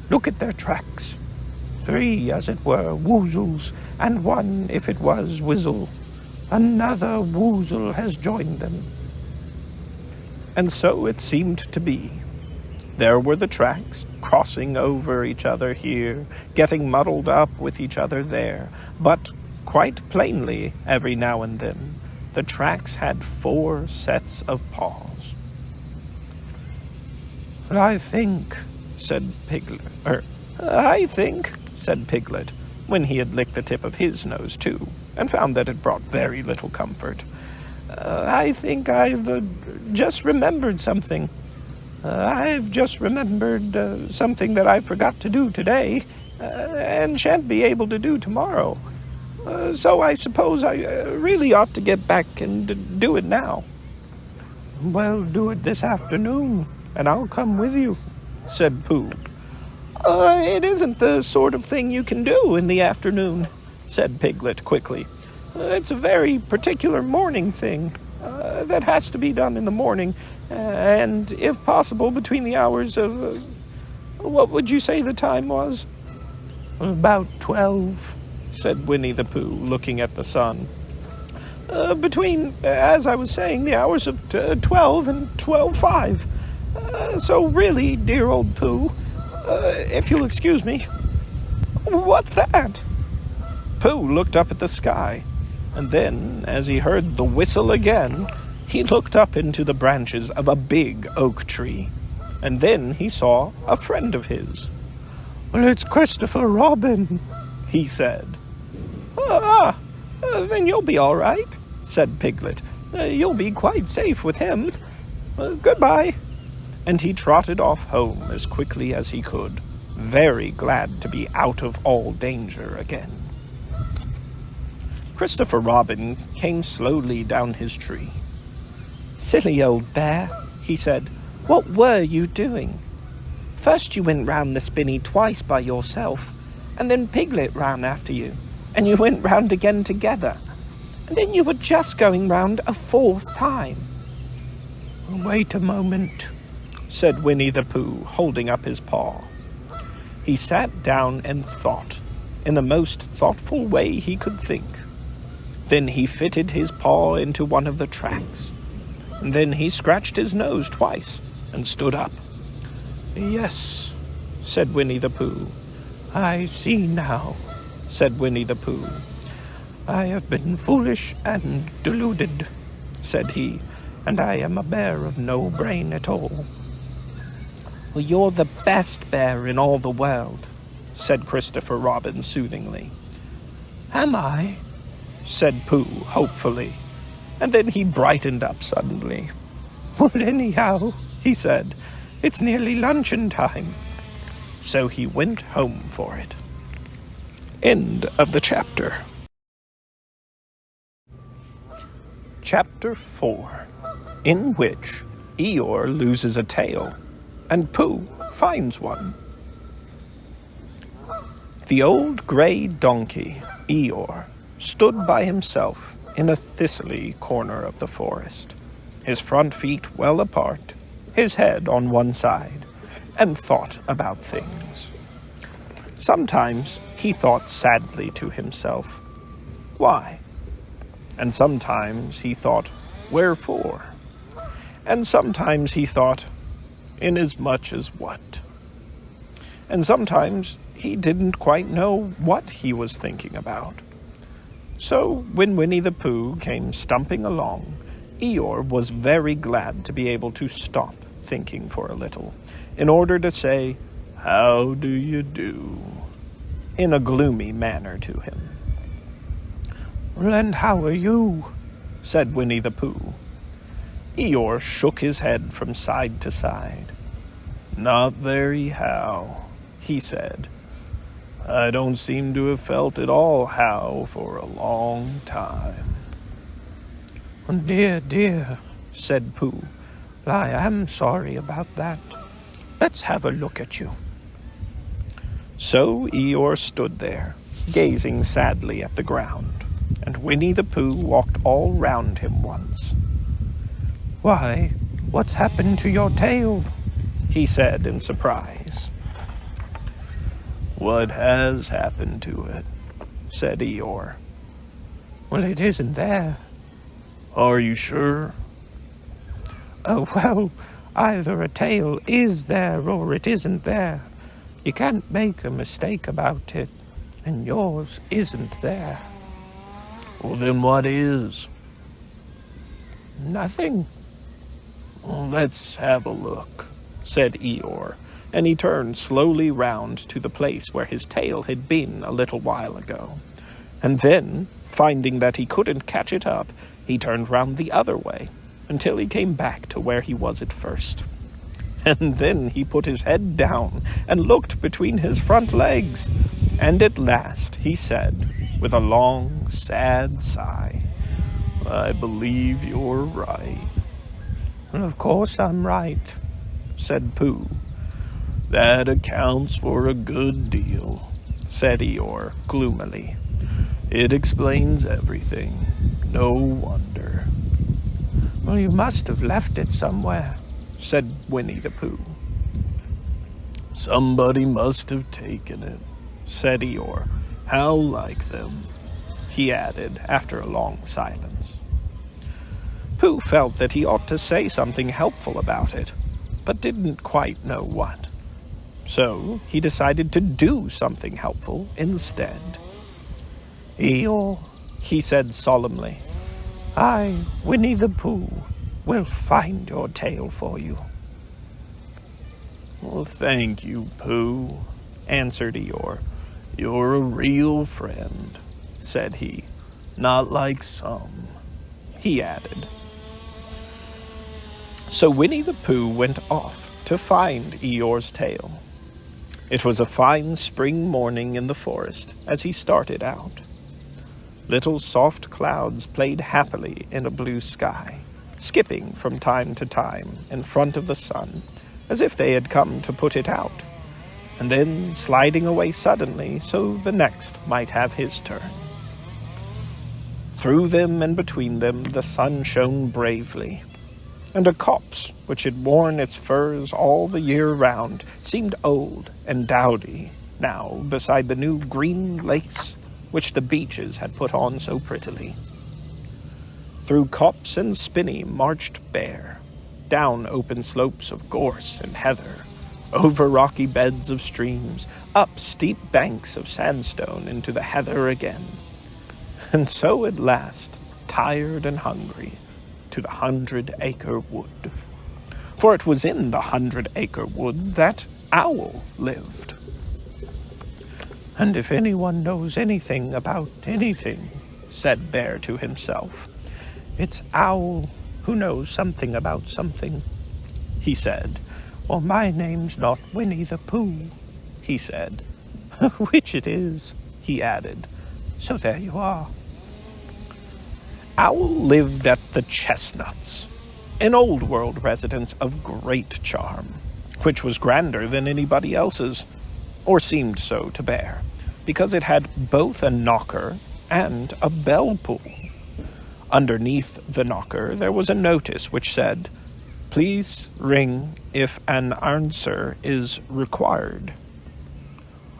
Look at their tracks. 3, as it were, Woozles, and 1, if it was, Woozle. Another Woozle has joined them." And so it seemed to be. There were the tracks, crossing over each other here, getting muddled up with each other there, but quite plainly, every now and then, the tracks had 4 sets of paws. "I think," said Piglet, when he had licked the tip of his nose too, and found that it brought very little comfort. "I think I've just remembered something. I've just remembered something that I forgot to do today, and shan't be able to do tomorrow. So I suppose I really ought to get back and do it now." "Well, do it this afternoon, and I'll come with you," said Pooh. "It isn't the sort of thing you can do in the afternoon," said Piglet quickly. "It's a very particular morning thing that has to be done in the morning, and if possible between the hours of... what would you say the time was?" "About 12, said Winnie the Pooh, looking at the sun. Between, as I was saying, the hours of 12 and 12:05. So really, dear old Pooh, if you'll excuse me..." "What's that?" Pooh looked up at the sky, and then, as he heard the whistle again, he looked up into the branches of a big oak tree, and then he saw a friend of his. "Well, it's Christopher Robin," he said. Then you'll be all right," said Piglet. "You'll be quite safe with him. Goodbye." And he trotted off home as quickly as he could, very glad to be out of all danger again. Christopher Robin came slowly down his tree. "Silly old bear," he said, "what were you doing? First you went round the spinney twice by yourself, and then Piglet ran after you, and you went round again together, and then you were just going round a 4th time." "Wait a moment," said Winnie the Pooh, holding up his paw. He sat down and thought, in the most thoughtful way he could think. Then he fitted his paw into one of the tracks, and then he scratched his nose twice and stood up. "Yes," said Winnie the Pooh. "I see now," said Winnie the Pooh. "I have been foolish and deluded," said he, "and I am a bear of no brain at all." "Well, you're the best bear in all the world," said Christopher Robin soothingly. "Am I?" said Pooh hopefully, and then he brightened up suddenly. "Well, anyhow," he said, "it's nearly luncheon time." So he went home for it. End of the chapter. Chapter 4, in which Eeyore loses a tail, and Pooh finds one. The old grey donkey, Eeyore, stood by himself in a thistly corner of the forest, his front feet well apart, his head on one side, and thought about things. Sometimes he thought sadly to himself, "Why?" And sometimes he thought, "Wherefore?" And sometimes he thought, "Inasmuch as what?" And sometimes he didn't quite know what he was thinking about. So when Winnie the Pooh came stumping along, Eeyore was very glad to be able to stop thinking for a little, in order to say, "How do you do?" in a gloomy manner to him. "And how are you?" said Winnie the Pooh. Eeyore shook his head from side to side. "Not very how," he said. "I don't seem to have felt at all how for a long time." "Dear, dear," said Pooh. "I am sorry about that. Let's have a look at you." So Eeyore stood there, gazing sadly at the ground, and Winnie the Pooh walked all round him once. "Why, what's happened to your tail?" he said in surprise. "What has happened to it?" said Eeyore. "Well, it isn't there." "Are you sure?" "Oh, well, either a tail is there or it isn't there. You can't make a mistake about it, and yours isn't there." "Well, then what is?" "Nothing." "Well, let's have a look," said Eeyore, and he turned slowly round to the place where his tail had been a little while ago. And then, finding that he couldn't catch it up, he turned round the other way, until he came back to where he was at first. And then he put his head down and looked between his front legs, and at last he said, with a long, sad sigh, "I believe you're right." "Of course I'm right," said Pooh. "That accounts for a good deal," said Eeyore gloomily. "It explains everything. No wonder." "Well, you must have left it somewhere," said Winnie the Pooh. "Somebody must have taken it," said Eeyore. "How like them," he added after a long silence. Pooh felt that he ought to say something helpful about it, but didn't quite know what. So he decided to do something helpful instead. "Eeyore," he said solemnly, "I, Winnie the Pooh, will find your tail for you." "Well, thank you, Pooh," answered Eeyore. "You're a real friend," said he. "Not like some," he added. So Winnie the Pooh went off to find Eeyore's tail. It was a fine spring morning in the forest as he started out. Little soft clouds played happily in a blue sky, skipping from time to time in front of the sun, as if they had come to put it out, and then sliding away suddenly so the next might have his turn. Through them and between them the sun shone bravely, and a copse which had worn its furs all the year round seemed old and dowdy now beside the new green lace which the beeches had put on so prettily. Through copse and spinney marched Bear, down open slopes of gorse and heather, over rocky beds of streams, up steep banks of sandstone into the heather again, and so at last, tired and hungry, to the 100-acre wood. For it was in the 100-acre wood that Owl lived. "And if anyone knows anything about anything," said Bear to himself, "it's Owl who knows something about something," he said. "Or my name's not Winnie the Pooh," he said. "Which it is," he added. "So there you are." Owl lived at the Chestnuts, an old-world residence of great charm, which was grander than anybody else's, or seemed so to Bear, because it had both a knocker and a bell pull. Underneath the knocker there was a notice which said, "Please ring if an answer is required."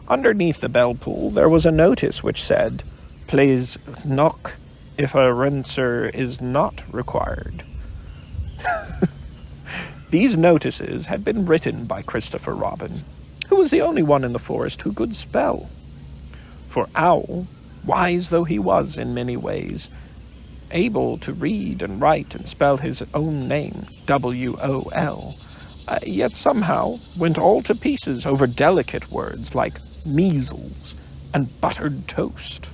Underneath the bell pull there was a notice which said, "Please knock if a answer is not required." These notices had been written by Christopher Robin, who was the only one in the forest who could spell. For Owl, wise though he was in many ways, able to read and write and spell his own name, W-O-L, yet somehow went all to pieces over delicate words like measles and buttered toast.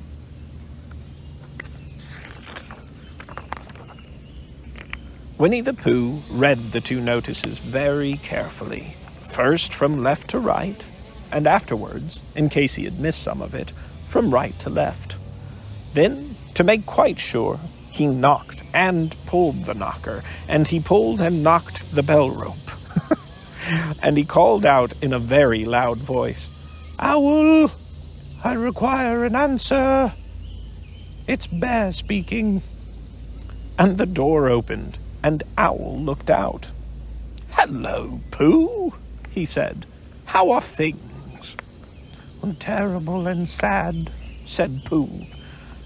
Winnie the Pooh read the two notices very carefully, first from left to right, and afterwards, in case he had missed some of it, from right to left. Then, to make quite sure, he knocked and pulled the knocker, and he pulled and knocked the bell rope. And he called out in a very loud voice, "Owl, I require an answer. It's Bear speaking." And the door opened, and Owl looked out. "Hello, Pooh," he said. "How are things?" "Terrible and sad," said Pooh,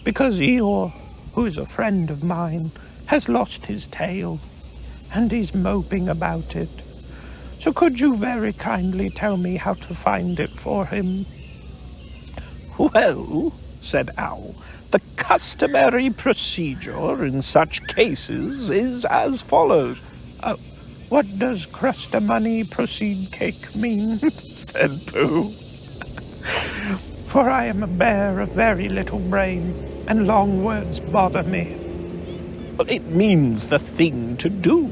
"because Eeyore, who is a friend of mine, has lost his tail, and he's moping about it. So could you very kindly tell me how to find it for him?" "Well," said Owl, "the customary procedure in such cases is as follows." "What does crust-a-money proceed cake mean?" said Pooh. "For I am a bear of very little brain, and long words bother me." "Well, it means the thing to do."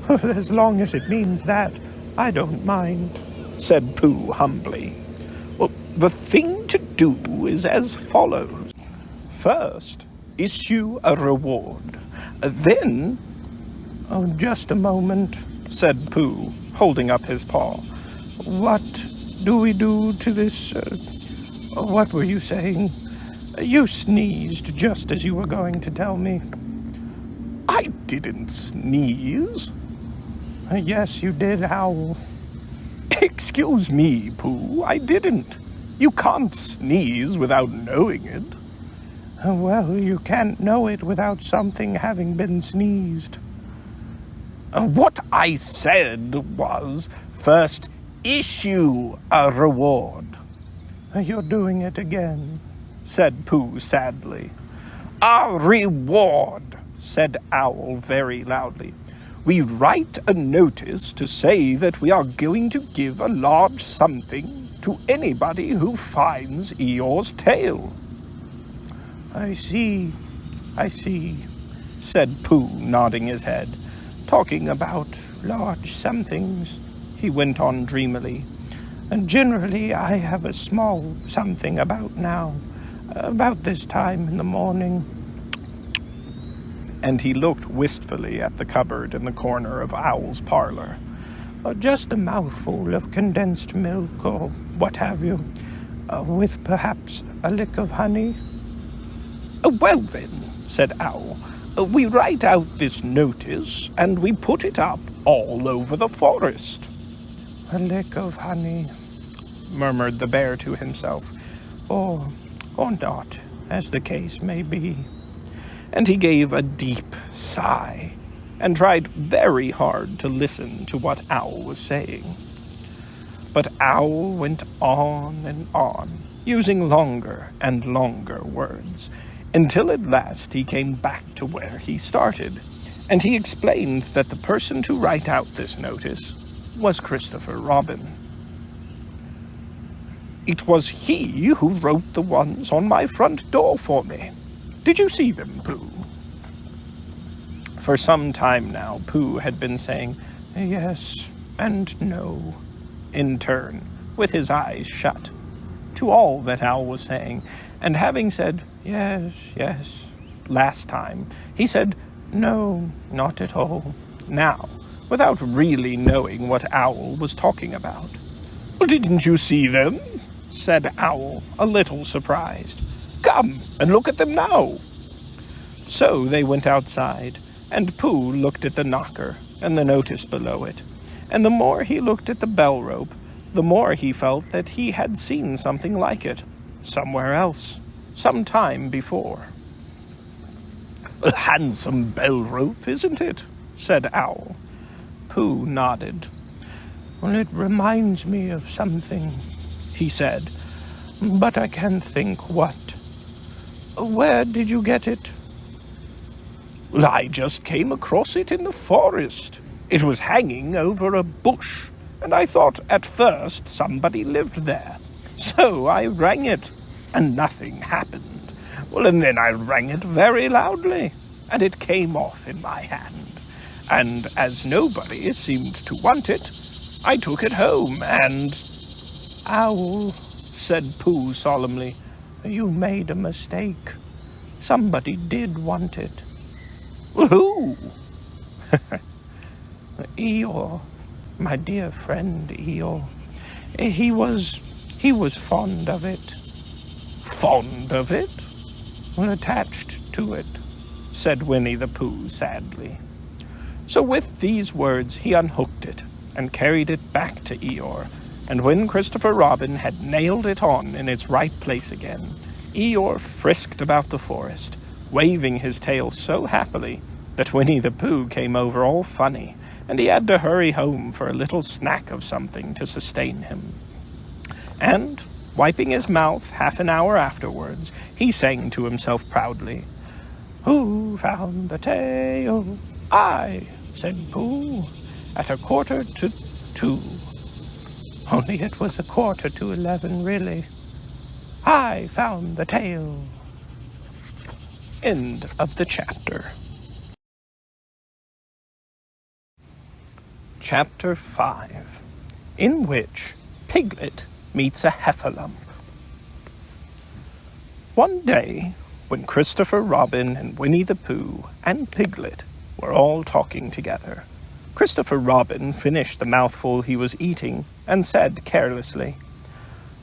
"As long as it means that, I don't mind," said Pooh humbly. "Well, the thing to do is as follows. First, issue a reward. Then—" "Oh, just a moment," said Pooh, holding up his paw. "What do we do to this, what were you saying? You sneezed just as you were going to tell me." "I didn't sneeze." "Yes, you did, Owl." "Excuse me, Pooh, I didn't. You can't sneeze without knowing it." "Well, you can't know it without something having been sneezed." "What I said was, first issue a reward." "You're doing it again," said Pooh sadly. "A reward," said Owl very loudly. "We write a notice to say that we are going to give a large something to anybody who finds Eeyore's tail." I see, said Pooh, nodding his head. "Talking about large somethings," he went on dreamily. "And generally I have a small something about now, about this time in the morning." And he looked wistfully at the cupboard in the corner of Owl's parlor. "Just a mouthful of condensed milk, or what have you, with perhaps a lick of honey." "Well then," said Owl, "we write out this notice, and we put it up all over the forest." "A lick of honey," murmured the bear to himself, or not, as the case may be." And he gave a deep sigh, and tried very hard to listen to what Owl was saying. But Owl went on and on, using longer and longer words, until at last he came back to where he started, and he explained that the person to write out this notice was Christopher Robin. "It was he who wrote the ones on my front door for me. Did you see them, Pooh?" For some time now, Pooh had been saying yes and no in turn, with his eyes shut, to all that Owl was saying, and having said yes last time, he said no, not at all, now, without really knowing what Owl was talking about. "Well, didn't you see them?" said Owl, a little surprised. "Come and look at them now." So they went outside, and Pooh looked at the knocker and the notice below it, and the more he looked at the bell rope, the more he felt that he had seen something like it, somewhere else, some time before. "A handsome bell rope, isn't it?" said Owl. Pooh nodded. "Well, it reminds me of something," he said, "but I can't think what. Where did you get it?" "Well, I just came across it in the forest. It was hanging over a bush, and I thought at first somebody lived there. So I rang it, and nothing happened. Well, and then I rang it very loudly, and it came off in my hand. and as nobody seemed to want it, I took it home and—" "Owl," said Pooh solemnly, "you made a mistake. Somebody did want it." "Who?" "Eeyore, my dear friend Eeyore. He was fond of it." "Fond of it?" "Well, attached to it," said Winnie the Pooh sadly. So with these words he unhooked it and carried it back to Eeyore, and when Christopher Robin had nailed it on in its right place again, Eeyore frisked about the forest, waving his tail so happily that Winnie the Pooh came over all funny, and he had to hurry home for a little snack of something to sustain him. And, wiping his mouth half an hour afterwards, he sang to himself proudly, "Who found the tail? I," said Pooh, "at 2:45. Only it was 11:15, really. I found the tail." End of the chapter. Chapter 5, in which Piglet meets a Heffalump. One day, when Christopher Robin and Winnie the Pooh and Piglet were all talking together, Christopher Robin finished the mouthful he was eating and said carelessly,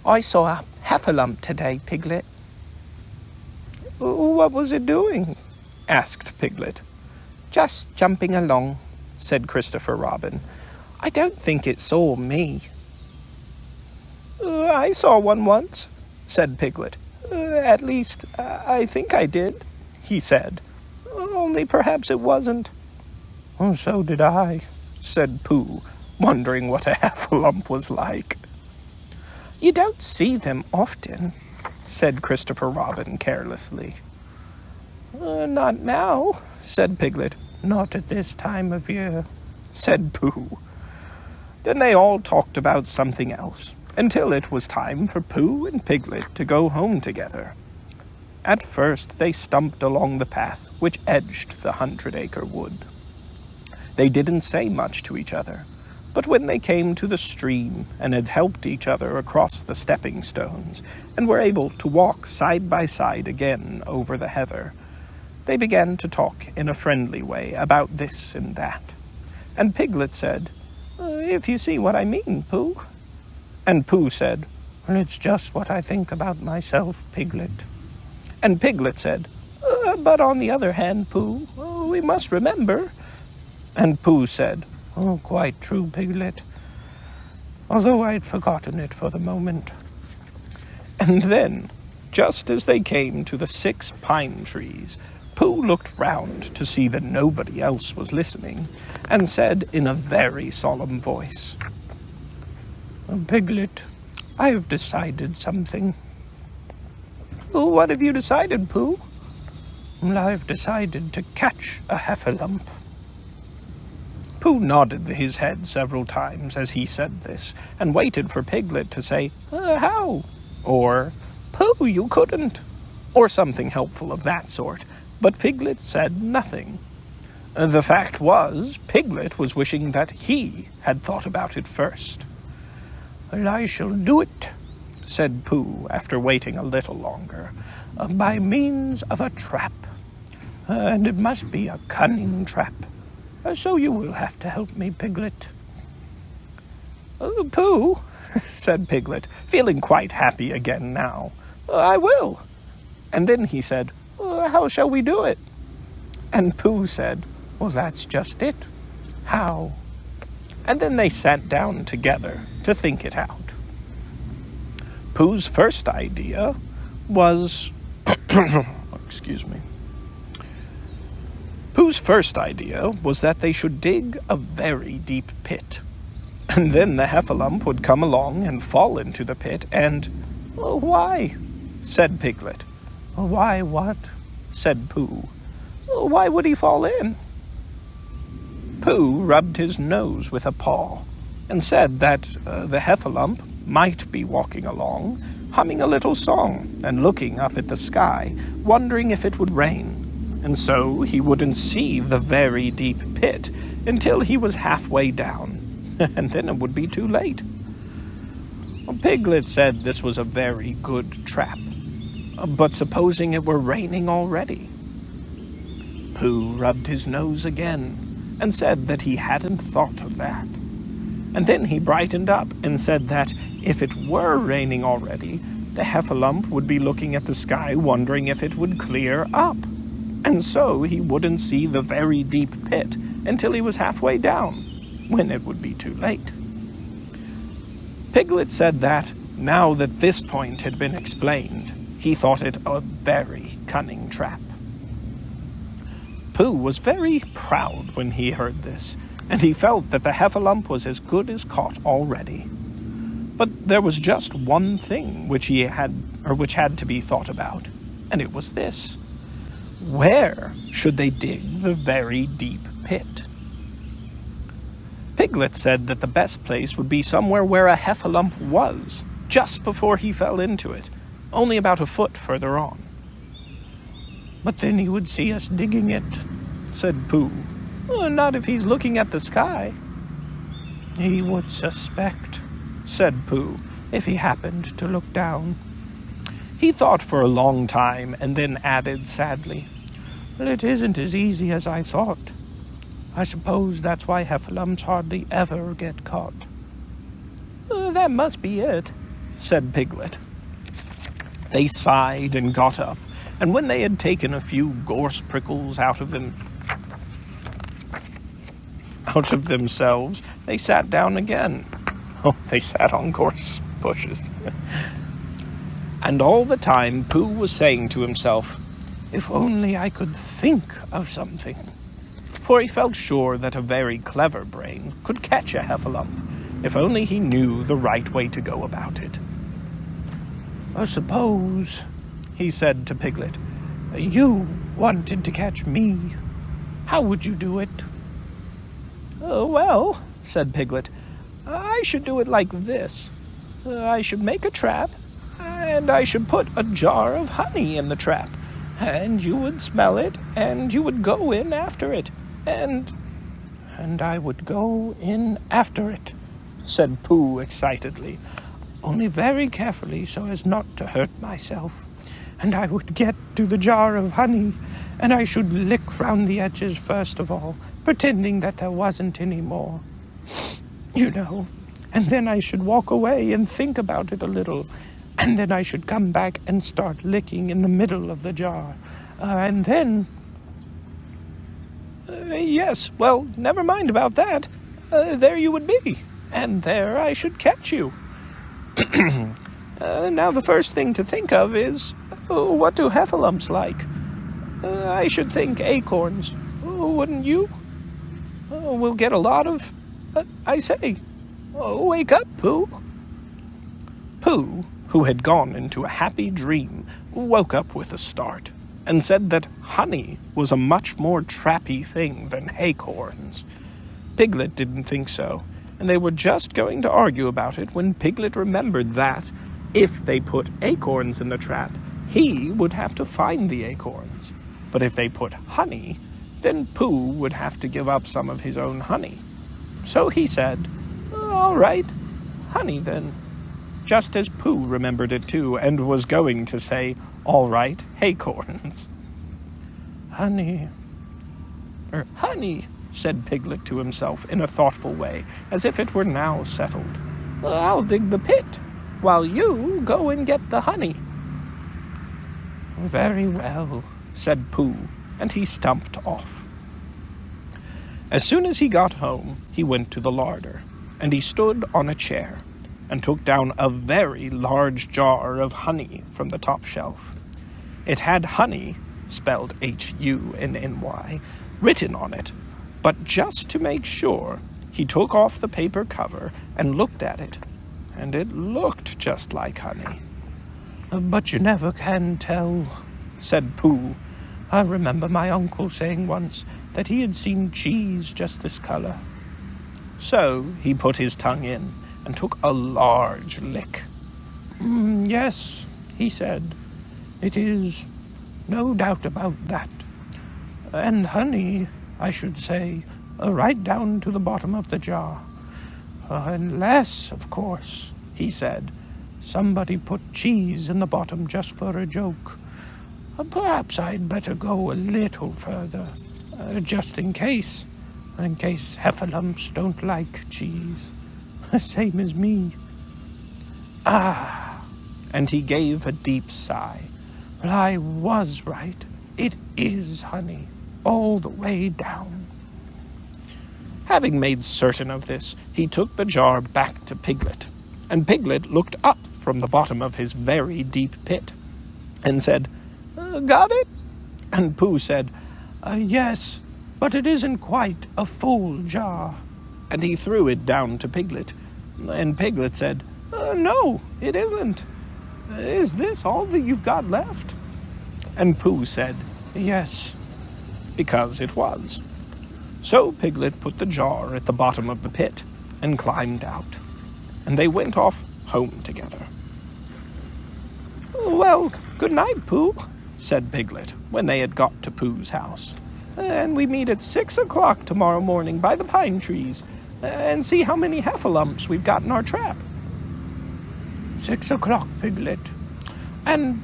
"I saw a Heffalump today, Piglet." "What was it doing?" asked Piglet. "Just jumping along," said Christopher Robin. "I don't think it saw me." "I saw one once," said Piglet. "At least, I think I did," he said. "Only perhaps it wasn't." "So did I," said Pooh, wondering what a Heffalump was like. "You don't see them often," said Christopher Robin carelessly. "Not now," said Piglet. "Not at this time of year," said Pooh. Then they all talked about something else, until it was time for Pooh and Piglet to go home together. At first they stumped along the path which edged the 100-acre wood. They didn't say much to each other, but when they came to the stream and had helped each other across the stepping stones and were able to walk side by side again over the heather, they began to talk in a friendly way about this and that. And Piglet said, "If you see what I mean, Pooh." And Pooh said, "Well, it's just what I think about myself, Piglet." And Piglet said, "But on the other hand, Pooh, we must remember." And Pooh said, "Quite true, Piglet, although I'd forgotten it for the moment." And then, just as they came to the 6 pine trees, Pooh looked round to see that nobody else was listening, and said in a very solemn voice, "Piglet, I have decided something." "What have you decided, Pooh?" "Well, I've decided to catch a Heffalump." Pooh nodded his head several times as he said this, and waited for Piglet to say, "How?" or, "Pooh, you couldn't," or something helpful of that sort, but Piglet said nothing. The fact was, Piglet was wishing that he had thought about it first. "Well, I shall do it," said Pooh, after waiting a little longer, "by means of a trap. And it must be a cunning trap. So you will have to help me, Piglet." "Pooh," said Piglet, feeling quite happy again now, "I will." And then he said, "How shall we do it?" And Pooh said, "Well, that's just it. How?" And then they sat down together to think it out. Pooh's first idea was... Excuse me. Pooh's first idea was that they should dig a very deep pit. And then the Heffalump would come along and fall into the pit and... "Why?" said Piglet. "Why what?" said Pooh. "Why would he fall in?" Pooh rubbed his nose with a paw and said that the Heffalump might be walking along, humming a little song and looking up at the sky, wondering if it would rain, and so he wouldn't see the very deep pit until he was halfway down, and then it would be too late. Piglet said this was a very good trap, but supposing it were raining already? Pooh rubbed his nose again and said that he hadn't thought of that. And then he brightened up and said that if it were raining already, the Heffalump would be looking at the sky wondering if it would clear up, and so he wouldn't see the very deep pit until he was halfway down, when it would be too late. Piglet said that, now that this point had been explained, he thought it a very cunning trap. Pooh was very proud when he heard this, and he felt that the Heffalump was as good as caught already. But there was just one thing which had to be thought about, and it was this. Where should they dig the very deep pit? Piglet said that the best place would be somewhere where a Heffalump was, just before he fell into it, only about a foot further on. But then he would see us digging it, said Pooh. Not if he's looking at the sky. He would suspect, said Pooh, if he happened to look down. He thought for a long time and then added sadly, "Well, it isn't as easy as I thought. I suppose that's why Heffalumps hardly ever get caught." That must be it, said Piglet. They sighed and got up, and when they had taken a few gorse prickles out of themselves, they sat down again. Oh, they sat on gorse bushes. And all the time Pooh was saying to himself, "If only I could think of something." For he felt sure that a very clever brain could catch a Heffalump, if only he knew the right way to go about it. "Suppose," he said to Piglet, "you wanted to catch me. How would you do it?" "Well," said Piglet, "I should do it like this. I should make a trap, and I should put a jar of honey in the trap, and you would smell it, and you would go in after it, and I would go in after it," said Pooh excitedly, "only very carefully so as not to hurt myself. And I would get to the jar of honey, and I should lick round the edges first of all, pretending that there wasn't any more, you know, and then I should walk away and think about it a little, and then I should come back and start licking in the middle of the jar, and then..." "Yes, well, never mind about that. There you would be, and there I should catch you. Now the first thing to think of is, what do Heffalumps like? I should think acorns, wouldn't you? We'll get a lot of... I say, wake up, Pooh." Pooh, who had gone into a happy dream, woke up with a start, and said that honey was a much more trappy thing than acorns. Piglet didn't think so, and they were just going to argue about it when Piglet remembered that, if they put acorns in the trap, he would have to find the acorns. But if they put honey, then Pooh would have to give up some of his own honey. So he said, "All right, honey then," just as Pooh remembered it too, and was going to say, "All right, acorns." Honey, said Piglet to himself in a thoughtful way, as if it were now settled. "I'll dig the pit, while you go and get the honey." "Very well," said Pooh, and he stumped off. As soon as he got home, he went to the larder, and he stood on a chair, and took down a very large jar of honey from the top shelf. It had honey, spelled H-U-N-N-Y, written on it, but just to make sure, he took off the paper cover and looked at it, and it looked just like honey. "But you never can tell," said Pooh. "I remember my uncle saying once that he had seen cheese just this color." So he put his tongue in and took a large lick. "Yes," he said, "it is, no doubt about that. And honey, I should say, right down to the bottom of the jar. Unless, of course, he said, somebody put cheese in the bottom just for a joke. Perhaps I'd better go a little further, just in case heffalumps don't like cheese. Same as me. And he gave a deep sigh. Well, I was right. It is honey, all the way down. Having made certain of this, he took the jar back to Piglet, and Piglet looked up from the bottom of his very deep pit, and said, Got it? And Pooh said, Yes, but it isn't quite a full jar. And he threw it down to Piglet, and Piglet said, No, it isn't. Is this all that you've got left? And Pooh said, Yes, because it was. So Piglet put the jar at the bottom of the pit and climbed out, and they went off home together. Well, good night, Pooh, said Piglet when they had got to Pooh's house. And we meet at 6 o'clock tomorrow morning by the pine trees and see how many heffalumps we've got in our trap. 6 o'clock, Piglet. And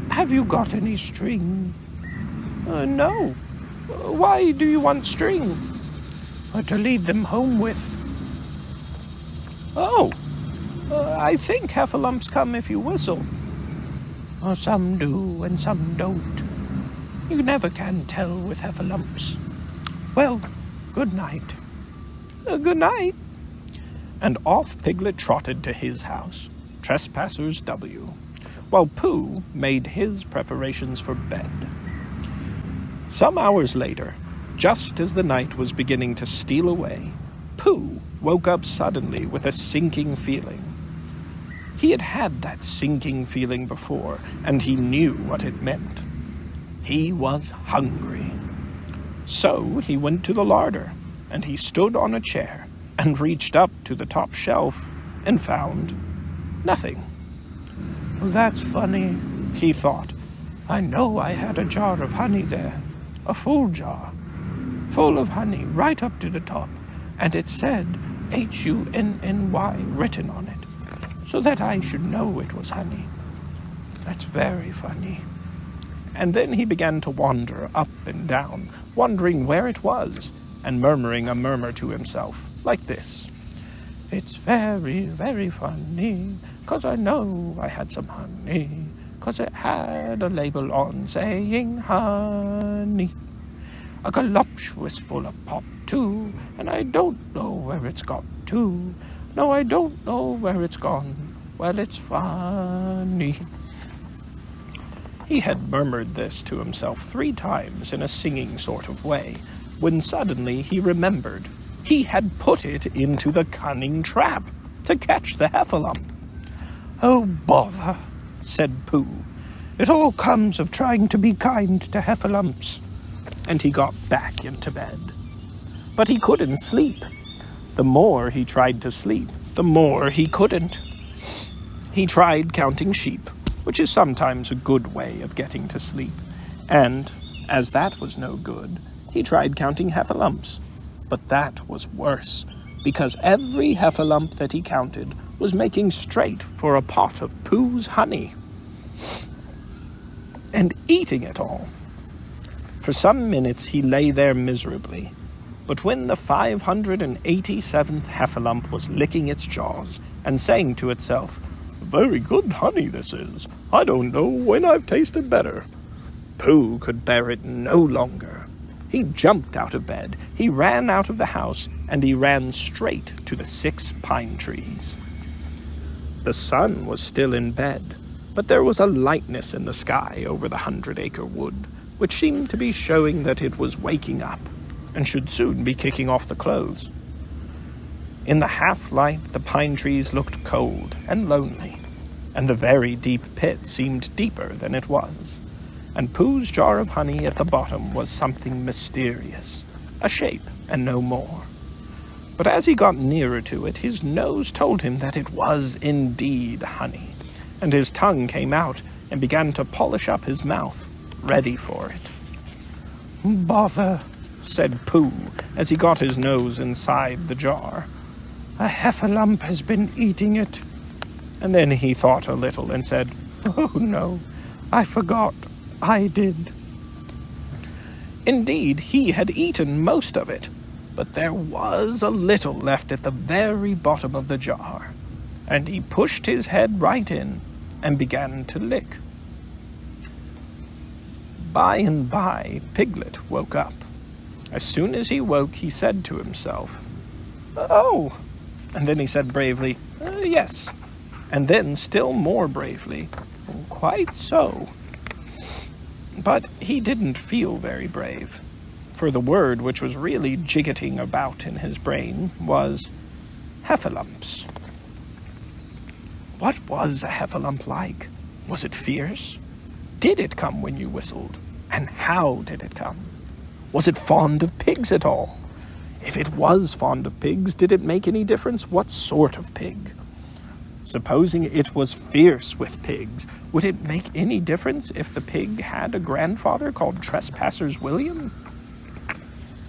have you got any string? No. Why do you want string? To lead them home with. Oh, I think heffalumps come if you whistle. Some do and some don't. You never can tell with heffalumps. Well, good night. Good night. And off Piglet trotted to his house, Trespassers W, while Pooh made his preparations for bed. Some hours later, just as the night was beginning to steal away, Pooh woke up suddenly with a sinking feeling. He had had that sinking feeling before, and he knew what it meant. He was hungry. So he went to the larder, and he stood on a chair and reached up to the top shelf and found nothing. That's funny, he thought. I know I had a jar of honey there, a full jar, full of honey right up to the top, and it said Hunny written on it, so that I should know it was honey. That's very funny. And then he began to wander up and down, wondering where it was, and murmuring a murmur to himself, like this. It's very, very funny, 'cause I know I had some honey, 'cause it had a label on saying honey. A galuptuous full of pop, too, and I don't know where it's got to. No, I don't know where it's gone. Well, it's funny. He had murmured this to himself 3 times in a singing sort of way, when suddenly he remembered he had put it into the cunning trap to catch the heffalump. Oh, bother, said Pooh. It all comes of trying to be kind to heffalumps. And he got back into bed. But he couldn't sleep. The more he tried to sleep, the more he couldn't. He tried counting sheep, which is sometimes a good way of getting to sleep, and, as that was no good, he tried counting heffalumps. But that was worse, because every heffalump that he counted was making straight for a pot of Pooh's honey, and eating it all. For some minutes he lay there miserably, but when the 587th heffalump was licking its jaws and saying to itself, Very good honey this is. I don't know when I've tasted better, Pooh could bear it no longer. He jumped out of bed, he ran out of the house, and he ran straight to the 6 pine trees. The sun was still in bed, but there was a lightness in the sky over the 100-acre wood, which seemed to be showing that it was waking up, and should soon be kicking off the clothes. In the half-light, the pine trees looked cold and lonely, and the very deep pit seemed deeper than it was, and Pooh's jar of honey at the bottom was something mysterious, a shape and no more. But as he got nearer to it, his nose told him that it was indeed honey, and his tongue came out and began to polish up his mouth, ready for it. Bother, said Pooh, as he got his nose inside the jar. "A heffalump has been eating it." And then he thought a little and said, "Oh no, I forgot. I did." Indeed, he had eaten most of it, but there was a little left at the very bottom of the jar, and he pushed his head right in and began to lick. By and by, Piglet woke up. As soon as he woke, he said to himself, "Oh," and then he said bravely, "Yes," and then still more bravely, "Quite so." But he didn't feel very brave, for the word which was really jiggeting about in his brain was heffalumps. What was a heffalump like? Was it fierce? Did it come when you whistled? And how did it come? Was it fond of pigs at all? If it was fond of pigs, did it make any difference what sort of pig? Supposing it was fierce with pigs, would it make any difference if the pig had a grandfather called Trespassers William?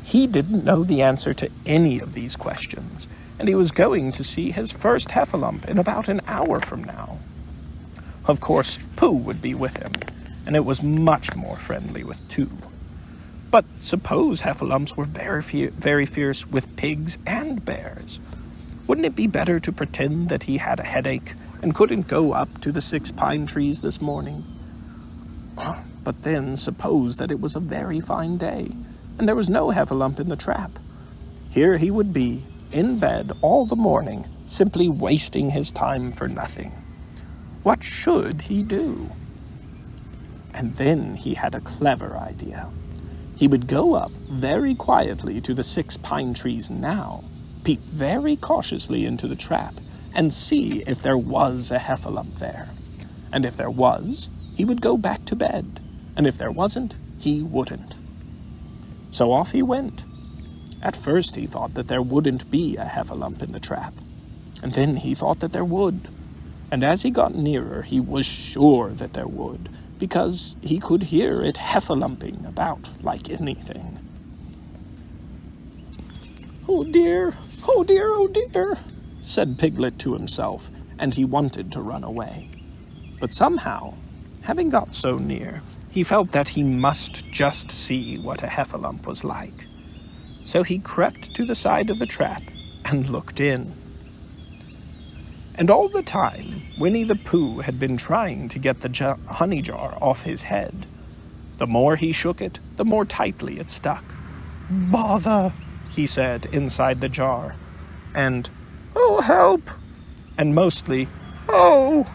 He didn't know the answer to any of these questions, and he was going to see his first heffalump in about an hour from now. Of course, Pooh would be with him, and it was much more friendly with two. But suppose heffalumps were very fierce with pigs and bears. Wouldn't it be better to pretend that he had a headache and couldn't go up to the 6 pine trees this morning? But then suppose that it was a very fine day, and there was no heffalump in the trap. Here he would be, in bed all the morning, simply wasting his time for nothing. What should he do? And then he had a clever idea. He would go up very quietly to the 6 pine trees now, peep very cautiously into the trap, and see if there was a heffalump there. And if there was, he would go back to bed, and if there wasn't, he wouldn't. So off he went. At first he thought that there wouldn't be a heffalump in the trap, and then he thought that there would. And as he got nearer, he was sure that there would, because he could hear it heffalumping about like anything. "Oh dear, oh dear, oh dear," said Piglet to himself, and he wanted to run away. But somehow, having got so near, he felt that he must just see what a heffalump was like. So he crept to the side of the trap and looked in. And all the time, Winnie the Pooh had been trying to get the honey jar off his head. The more he shook it, the more tightly it stuck. "Bother," he said inside the jar, and "Oh, help," and mostly, "Oh."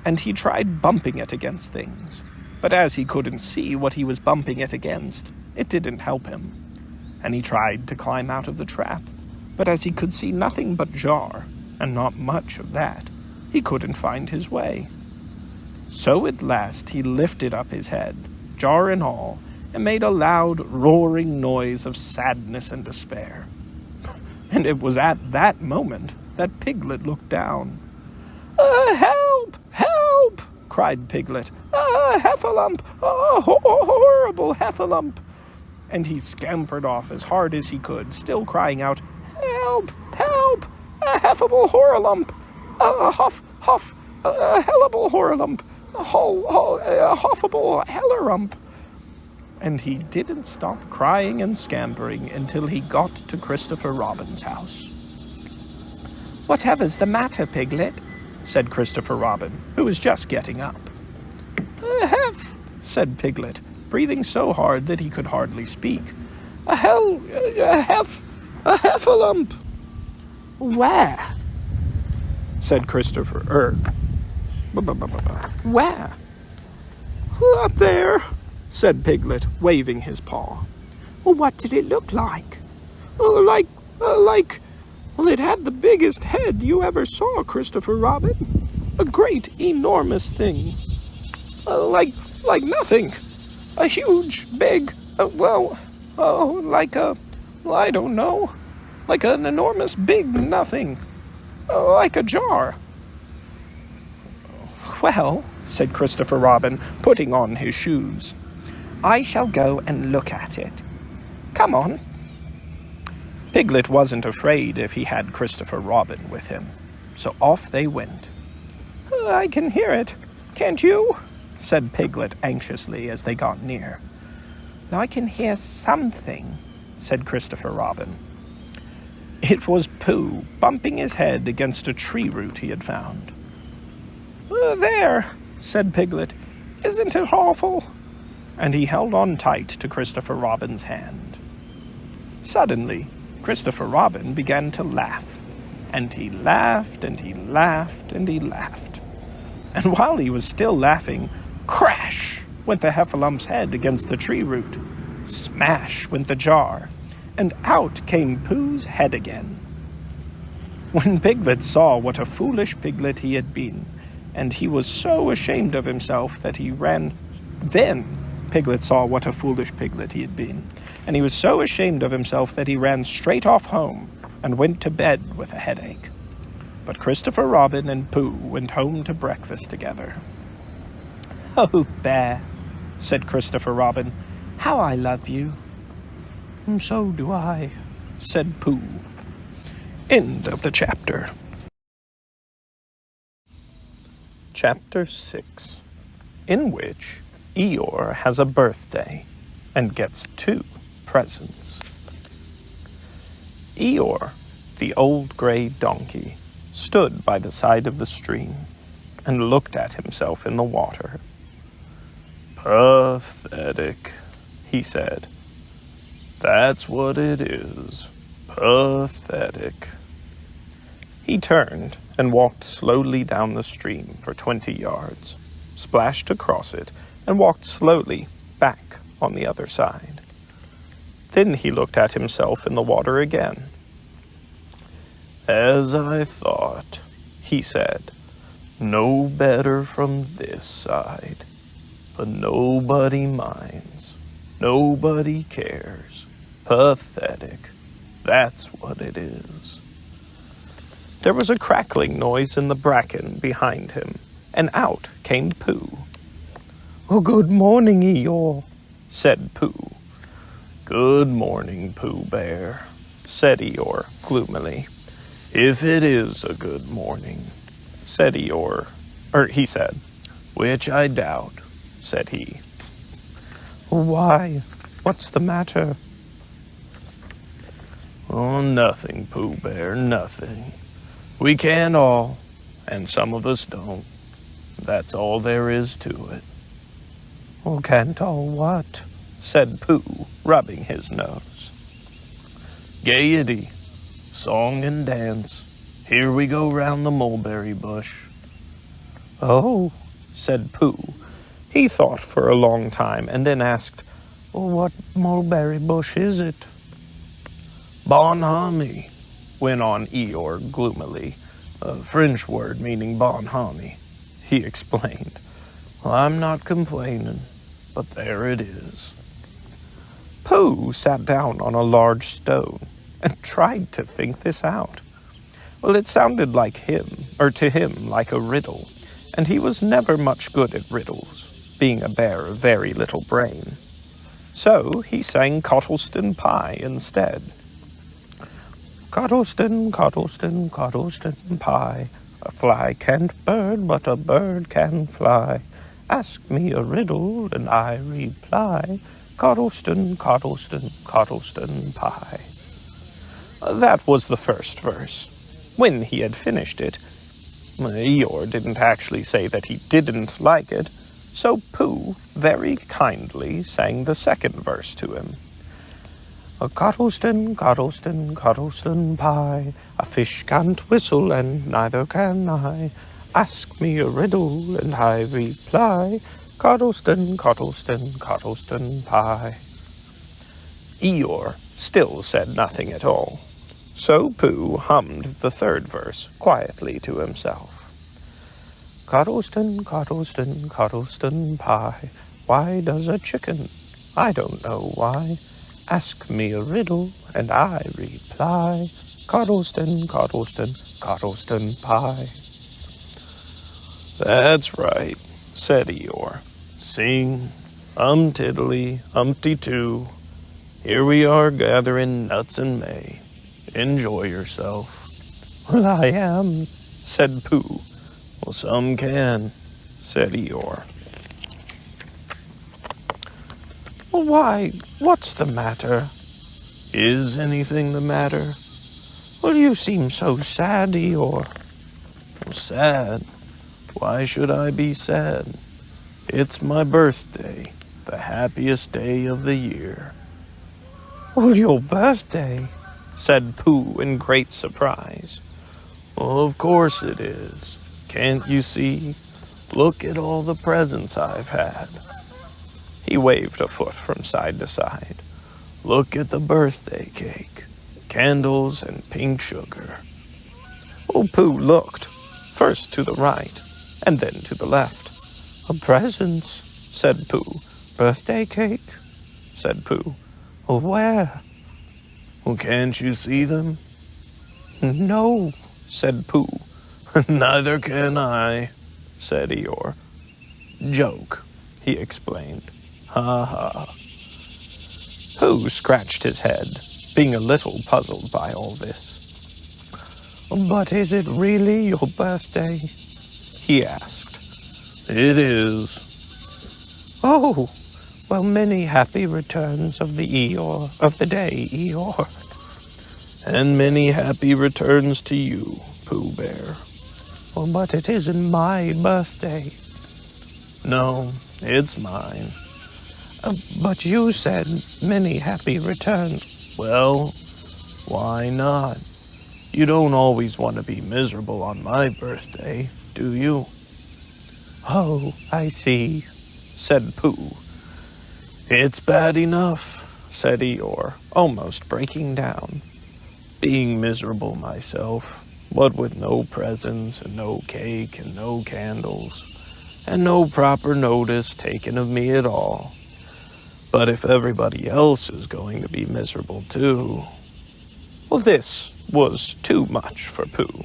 And he tried bumping it against things, but as he couldn't see what he was bumping it against, it didn't help him. And he tried to climb out of the trap, but as he could see nothing but jar, and not much of that, he couldn't find his way. So at last he lifted up his head, jar and all, and made a loud, roaring noise of sadness and despair. And it was at that moment that Piglet looked down. "Help! Help!" cried Piglet. "Heffalump! Horrible heffalump!" And he scampered off as hard as he could, still crying out, "Help! Help! A heffable horralump! Huff! Huff! Hellable horralump! Hoffable hellerump!" And he didn't stop crying and scampering until he got to Christopher Robin's house. "Whatever's the matter, Piglet?" said Christopher Robin, who was just getting up. "Heff," said Piglet, breathing so hard that he could hardly speak. "A heffalump." "Where?" said Christopher. Where? "Up there," said Piglet, waving his paw. "Well, what did it look like?" Well, it had the biggest head you ever saw, Christopher Robin. A great, enormous thing. Like nothing. A huge, big, I don't know. Like an enormous big nothing. Like a jar." "Well," said Christopher Robin, putting on his shoes, "I shall go and look at it." Come on." Piglet wasn't afraid if he had Christopher Robin with him, so off they went. "I can hear it, can't you?" said Piglet anxiously as they got near. "I can hear something," said Christopher Robin. It was Pooh, bumping his head against a tree root he had found. "There," said Piglet. "Isn't it awful?" And he held on tight to Christopher Robin's hand. Suddenly, Christopher Robin began to laugh, and he laughed, and he laughed, and he laughed. And while he was still laughing, crash went the Heffalump's head against the tree root. Smash went the jar, and out came Pooh's head again. When Piglet saw what a foolish piglet he had been, and he was so ashamed of himself that he ran... Then Piglet saw what a foolish piglet he had been, and he was so ashamed of himself that he ran straight off home and went to bed with a headache. But Christopher Robin and Pooh went home to breakfast together. "Oh, Bear," said Christopher Robin, "how I love you." "So do I," said Pooh. End of the chapter. Chapter 6, in which Eeyore has a birthday and gets 2 presents. Eeyore, the old gray donkey, stood by the side of the stream and looked at himself in the water. "Pathetic," he said. "That's what it is. Pathetic." He turned and walked slowly down the stream for 20 yards, splashed across it, and walked slowly back on the other side. Then he looked at himself in the water again. "As I thought," he said. "No better from this side. But nobody minds. Nobody cares. Pathetic. That's what it is." There was a crackling noise in the bracken behind him, and out came Pooh. "Good morning, Eeyore," said Pooh. "Good morning, Pooh Bear," said Eeyore gloomily. "If it is a good morning," said Eeyore, he said, "which I doubt," said he. "Why? What's the matter?" "Oh, nothing, Pooh Bear, nothing. We can't all, and some of us don't. That's all there is to it." "Oh, can't all what?" said Pooh, rubbing his nose. "Gaiety, song and dance. Here we go round the mulberry bush." "Oh," said Pooh. He thought for a long time and then asked, "What mulberry bush is it?" "Bonhomie," went on Eeyore gloomily. "A French word meaning bonhomie," he explained. "I'm not complaining, but there it is." Pooh sat down on a large stone and tried to think this out. Well, it sounded to him like a riddle, and he was never much good at riddles, being a bear of very little brain. So he sang Cottleston Pie instead. "Cottleston, Cottleston, Cottleston Pie, a fly can't bird, but a bird can fly. Ask me a riddle, and I reply, Cottleston, Cottleston, Cottleston Pie." That was the first verse. When he had finished it, Eeyore didn't actually say that he didn't like it, so Pooh very kindly sang the second verse to him. "A Cottleston, Cottleston, Cottleston Pie, a fish can't whistle and neither can I. Ask me a riddle and I reply, Cottleston, Cottleston, Cottleston Pie." Eeyore still said nothing at all, so Pooh hummed the third verse quietly to himself. "Cottleston, Cottleston, Cottleston Pie, why does a chicken? I don't know why. Ask me a riddle and I reply, Cottleston, Cottleston, Cottleston Pie." "That's right," said Eeyore. "Sing, tiddly, umpty-too. Here we are gathering nuts in May. Enjoy yourself. Well, I am, said Pooh. Well, some can, said Eeyore. Well, why, what's the matter? Is anything the matter? Well, you seem so sad, Eeyore. Well, sad? Why should I be sad? It's my birthday, the happiest day of the year. Well, your birthday, said Pooh in great surprise. Well, of course it is. Can't you see? Look at all the presents I've had. He waved a foot from side to side. Look at the birthday cake, candles and pink sugar. Oh, Pooh looked, first to the right, and then to the left. Presents, said Pooh. Birthday cake, said Pooh. Where? Well, can't you see them? No, said Pooh. Neither can I, said Eeyore. Joke, he explained. Ha ha. Pooh scratched his head, being a little puzzled by all this. But is it really your birthday? He asked. It is. Oh, well, many happy returns of the day, Eeyore. And many happy returns to you, Pooh Bear. Well, but it isn't my birthday. No, it's mine. But you said many happy returns. Well, why not? You don't always want to be miserable on my birthday, do you? Oh, I see, said Pooh. It's bad enough, said Eeyore, almost breaking down. Being miserable myself, what with no presents and no cake and no candles, and no proper notice taken of me at all. But if everybody else is going to be miserable too... Well, this was too much for Pooh.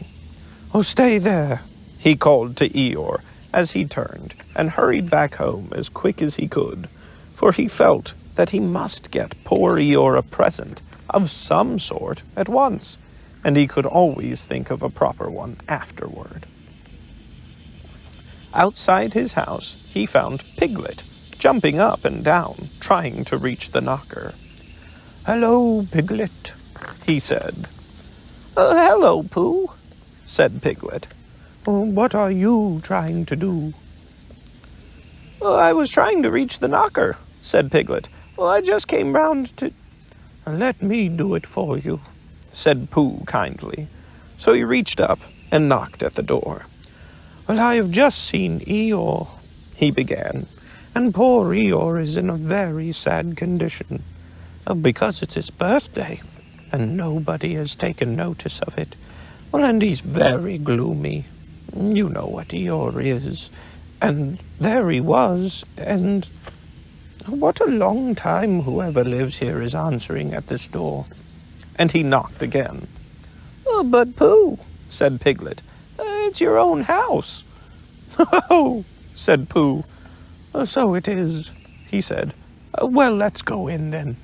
Oh, stay there, he called to Eeyore as he turned and hurried back home as quick as he could, for he felt that he must get poor Eeyore a present of some sort at once, and he could always think of a proper one afterward. Outside his house, he found Piglet, jumping up and down, trying to reach the knocker. Hello, Piglet, he said. Hello, Pooh, said Piglet. What are you trying to do? I was trying to reach the knocker, said Piglet. Well, I just came round to... Let me do it for you, said Pooh kindly. So he reached up and knocked at the door. Well, I have just seen Eeyore, he began, and poor Eeyore is in a very sad condition, because it's his birthday, and nobody has taken notice of it. Well, and he's very gloomy. You know what Eeyore is. And there he was, and what a long time whoever lives here is answering at this door. And he knocked again. But Pooh, said Piglet, it's your own house. Oh, said Pooh. So it is, he said. Well, let's go in then.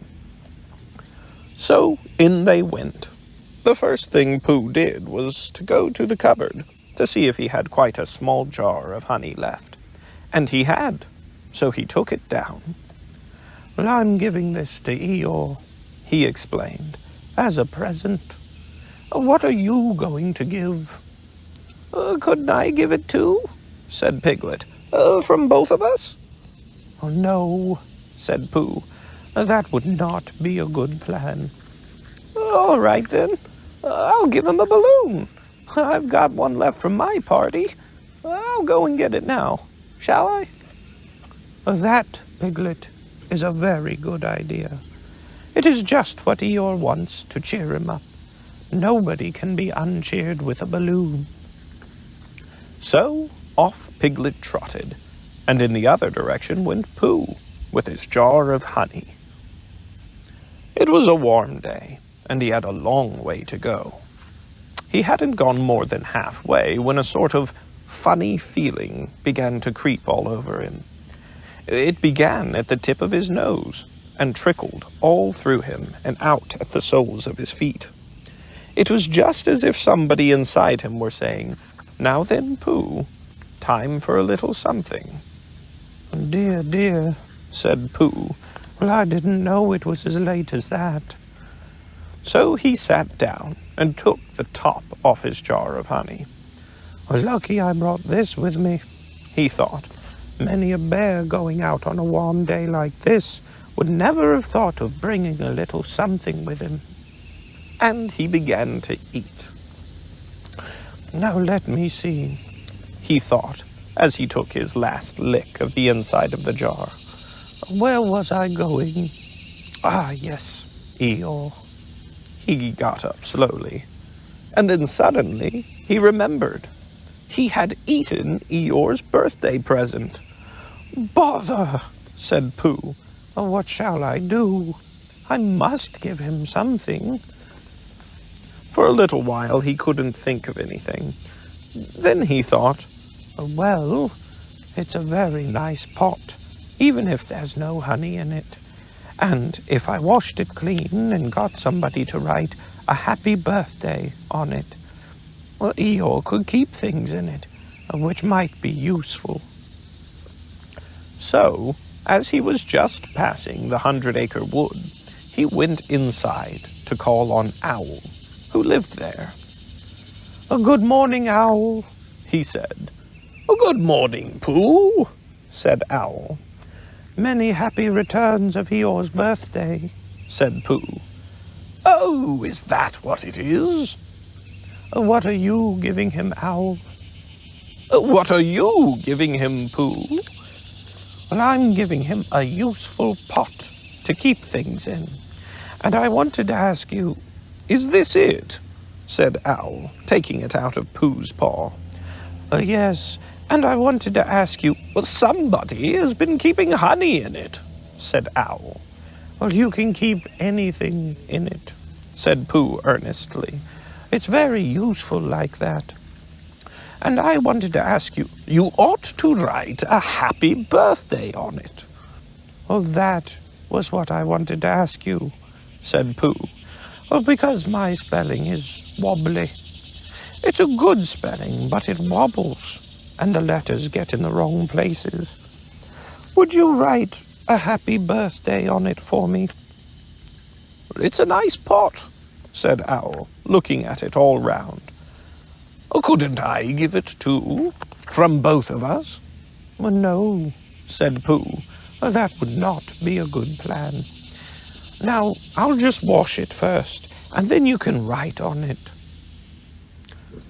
So in they went. The first thing Pooh did was to go to the cupboard to see if he had quite a small jar of honey left. And he had, so he took it down. Well, I'm giving this to Eeyore, he explained, as a present. What are you going to give? Couldn't I give it too? Said Piglet. From both of us? Oh, no, said Pooh. That would not be a good plan. All right, then. I'll give him a balloon. I've got one left from my party. I'll go and get it now. Shall I? That, Piglet, is a very good idea. It is just what Eeyore wants to cheer him up. Nobody can be uncheered with a balloon. So off Piglet trotted, and in the other direction went Pooh with his jar of honey. It was a warm day, and he had a long way to go. He hadn't gone more than halfway when a sort of funny feeling began to creep all over him. It began at the tip of his nose, and trickled all through him and out at the soles of his feet. It was just as if somebody inside him were saying, "Now then, Pooh, time for a little something." "Dear, dear," said Pooh. "Well, I didn't know it was as late as that." So he sat down and took the top off his jar of honey. "Well, lucky I brought this with me," he thought. "Many a bear going out on a warm day like this would never have thought of bringing a little something with him." And he began to eat. "Now let me see," he thought, as he took his last lick of the inside of the jar. "Where was I going? Ah, yes, Eeyore." He got up slowly, and then suddenly he remembered. He had eaten Eeyore's birthday present. "Bother," said Pooh. "What shall I do? I must give him something." For a little while he couldn't think of anything. Then he thought, "Well, it's a very nice pot, even if there's no honey in it. And if I washed it clean and got somebody to write a happy birthday on it, well, Eeyore could keep things in it, which might be useful." So, as he was just passing the 100-acre wood, he went inside to call on Owl, who lived there. "Good morning, Owl," he said. "Good morning, Pooh," said Owl. "Many happy returns of Eeyore's birthday," said Pooh. "Oh, is that what it is?" "What are you giving him, Owl?" "What are you giving him, Pooh?" "Well, I'm giving him a useful pot to keep things in. And I wanted to ask you—" "Is this it?" said Owl, taking it out of Pooh's paw. "Yes, and I wanted to ask you—" "Well, somebody has been keeping honey in it," said Owl. "Well, you can keep anything in it," said Pooh earnestly. "It's very useful like that. And I wanted to ask you—" "You ought to write a happy birthday on it." "Well, that was what I wanted to ask you," said Pooh. "Well, because my spelling is wobbly. It's a good spelling, but it wobbles, and the letters get in the wrong places. Would you write a happy birthday on it for me?" "It's a nice pot," said Owl, looking at it all round. "Couldn't I give it too, from both of us?" "Well, no," said Pooh. "That would not be a good plan. Now, I'll just wash it first, and then you can write on it."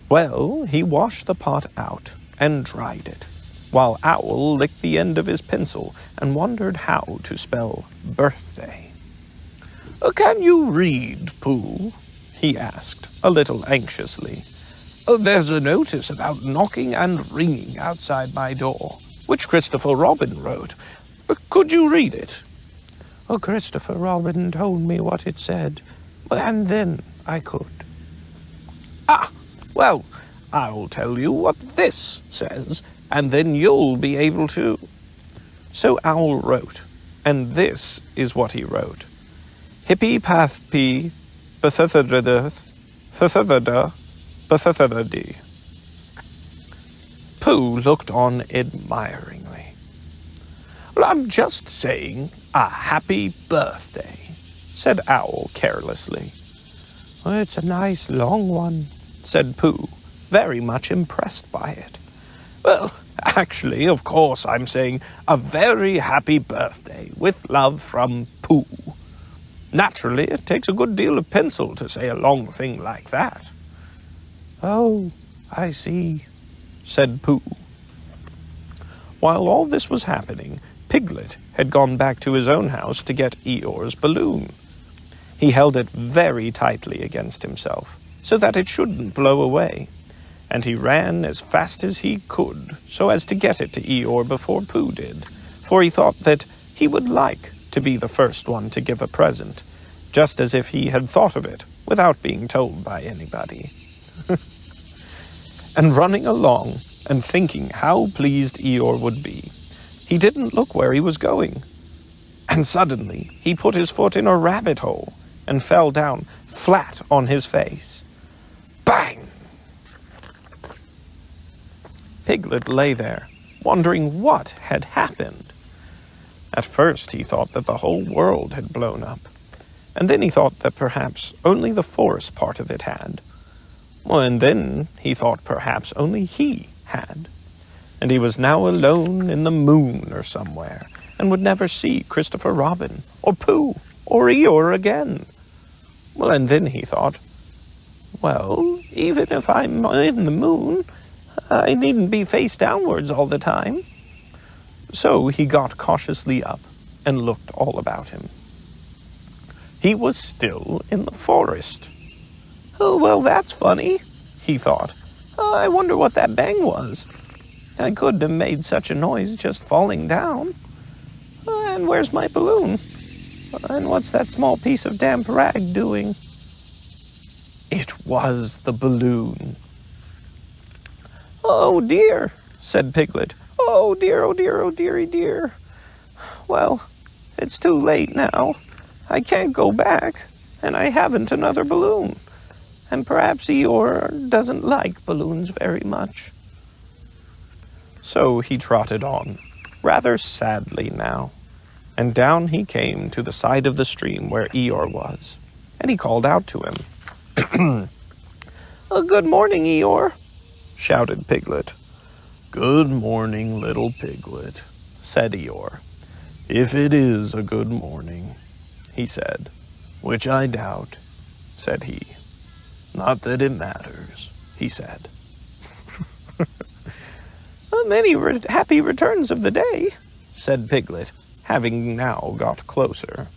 Well, he washed the pot out and dried it, while Owl licked the end of his pencil and wondered how to spell birthday. "Can you read, Pooh?" he asked, a little anxiously. "There's a notice about knocking and ringing outside my door, which Christopher Robin wrote. Could you read it?" Christopher Robin told me what it said, and then I could." "Ah, well, I'll tell you what this says, and then you'll be able to—" So Owl wrote, and this is what he wrote. "Hippy path p pathathadadth thathathada pathathadadi." Pooh looked on admiringly. "Well, I'm just saying a happy birthday," said Owl carelessly. "Well, it's a nice long one," said Pooh, very much impressed by it. "Well, actually, of course, I'm saying a very happy birthday, with love from Pooh. Naturally, it takes a good deal of pencil to say a long thing like that." "Oh, I see," said Pooh. While all this was happening, Piglet had gone back to his own house to get Eeyore's balloon. He held it very tightly against himself, so that it shouldn't blow away, and he ran as fast as he could so as to get it to Eeyore before Pooh did, for he thought that he would like to be the first one to give a present, just as if he had thought of it without being told by anybody. And running along and thinking how pleased Eeyore would be, he didn't look where he was going. And suddenly he put his foot in a rabbit hole and fell down flat on his face. Bang! Piglet lay there, wondering what had happened. At first he thought that the whole world had blown up, and then he thought that perhaps only the forest part of it had. And then he thought perhaps only he had. And he was now alone in the moon or somewhere, and would never see Christopher Robin, or Pooh, or Eeyore again. And then he thought, well, even if I'm in the moon, I needn't be face downwards all the time. So he got cautiously up and looked all about him. He was still in the forest. Oh, well, that's funny, he thought. I wonder what that bang was. I couldn't have made such a noise just falling down. And where's my balloon? And what's that small piece of damp rag doing? It was the balloon. Oh, dear, said Piglet. Oh, dear, oh, dear, oh, dearie, dear. Well, it's too late now. I can't go back, and I haven't another balloon. And perhaps Eeyore doesn't like balloons very much. So he trotted on, rather sadly now, and down he came to the side of the stream where Eeyore was, and he called out to him. Good morning, Eeyore, shouted Piglet. Good morning, little Piglet, said Eeyore. If it is a good morning, he said, which I doubt, said he. Not that it matters, he said. Many happy returns of the day, said Piglet, having now got closer.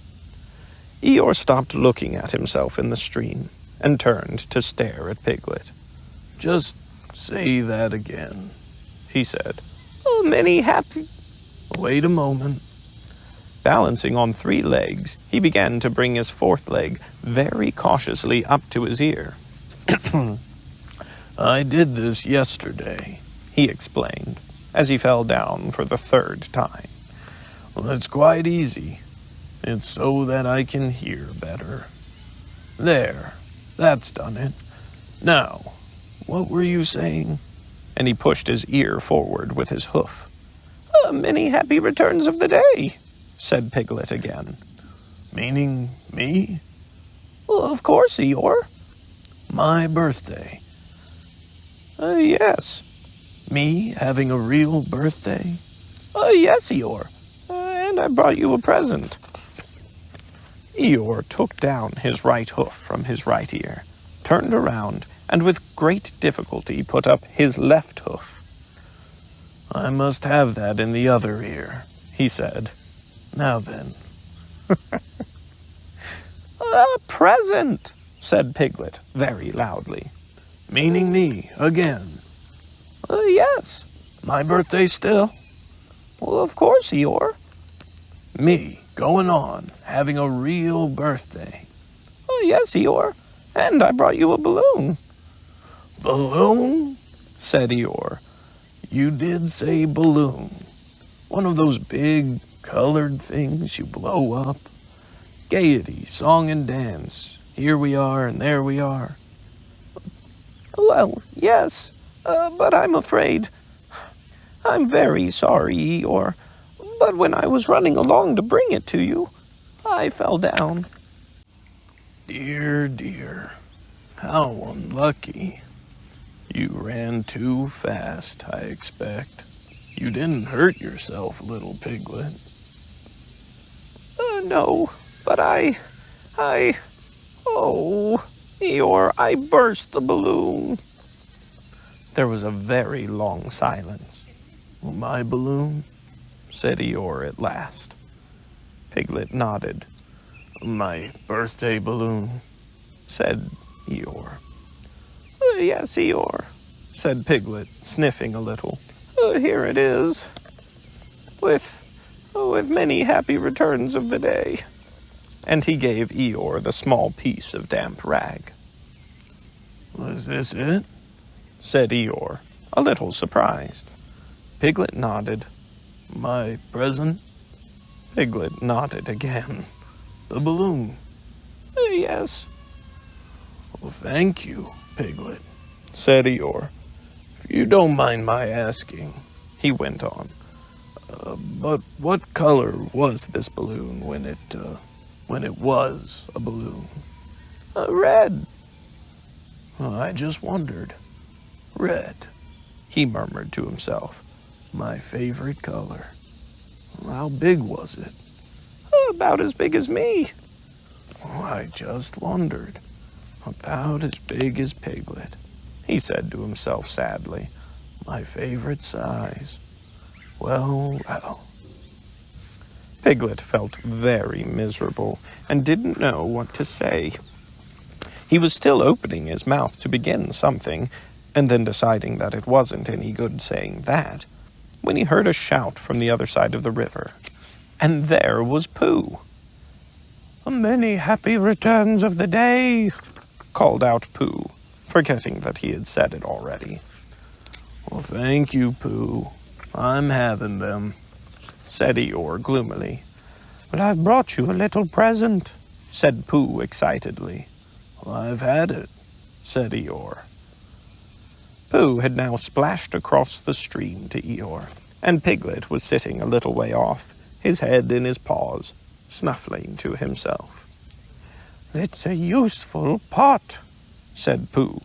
Eeyore stopped looking at himself in the stream and turned to stare at Piglet. Just say that again, he said. Many happy... Wait a moment. Balancing on 3 legs, he began to bring his 4th leg very cautiously up to his ear. I did this yesterday, he explained, as he fell down for the 3rd time. Well, it's quite easy. It's so that I can hear better. There, that's done it. Now, what were you saying? And he pushed his ear forward with his hoof. Many happy returns of the day, said Piglet again. Meaning me? Well, of course, Eeyore. My birthday. Yes. Me having a real birthday? Yes, Eeyore. And I brought you a present. Eeyore took down his right hoof from his right ear, turned around, and with great difficulty put up his left hoof. I must have that in the other ear, he said. Now then. A present, said Piglet very loudly. Meaning me, again? Yes. My birthday still? Well, of course, Eeyore. Me, going on, having a real birthday. Yes, Eeyore. And I brought you a balloon. Balloon? Said Eeyore. You did say balloon. One of those big, colored things you blow up. Gaiety, song and dance. Here we are and there we are. Well, yes, but I'm afraid... I'm very sorry, Eeyore, but when I was running along to bring it to you, I fell down. Dear, dear, how unlucky. You ran too fast, I expect. You didn't hurt yourself, little Piglet. No, but Oh, Eeyore, I burst the balloon. There was a very long silence. My balloon? Said Eeyore at last. Piglet nodded. My birthday balloon? Said Eeyore. Yes, Eeyore, said Piglet, sniffing a little. Here it is. With many happy returns of the day. And he gave Eeyore the small piece of damp rag. Was this it? Said Eeyore, a little surprised. Piglet nodded. My present? Piglet nodded again. The balloon. Yes. Well, thank you, Piglet, said Eeyore. If you don't mind my asking, he went on. But what color was this balloon when it was a balloon? Red. Well, I just wondered. Red, he murmured to himself. My favorite color. How big was it? About as big as me. Oh, I just wondered. About as big as Piglet, he said to himself sadly. My favorite size. Well, well. Piglet felt very miserable and didn't know what to say. He was still opening his mouth to begin something, and then deciding that it wasn't any good saying that, when he heard a shout from the other side of the river. And there was Pooh. Many happy returns of the day, called out Pooh, forgetting that he had said it already. Well, thank you, Pooh. I'm having them, said Eeyore gloomily. But I've brought you a little present, said Pooh excitedly. Well, I've had it, said Eeyore. Pooh had now splashed across the stream to Eeyore, and Piglet was sitting a little way off, his head in his paws, snuffling to himself. It's a useful pot, said Pooh.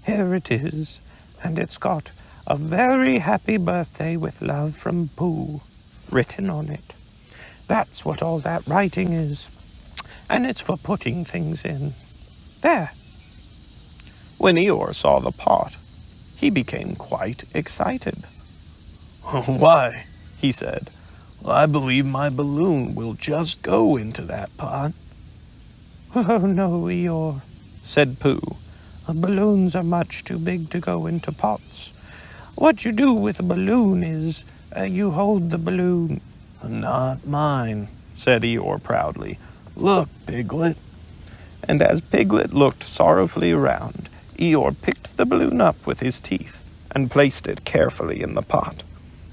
Here it is, and it's got a very happy birthday with love from Pooh written on it. That's what all that writing is. And it's for putting things in. There. When Eeyore saw the pot, he became quite excited. Why, he said, well, I believe my balloon will just go into that pot. Oh, no, Eeyore, said Pooh. Balloons are much too big to go into pots. What you do with a balloon is, you hold the balloon. Not mine, said Eeyore proudly. Look, Piglet. And as Piglet looked sorrowfully around, Eeyore picked the balloon up with his teeth and placed it carefully in the pot,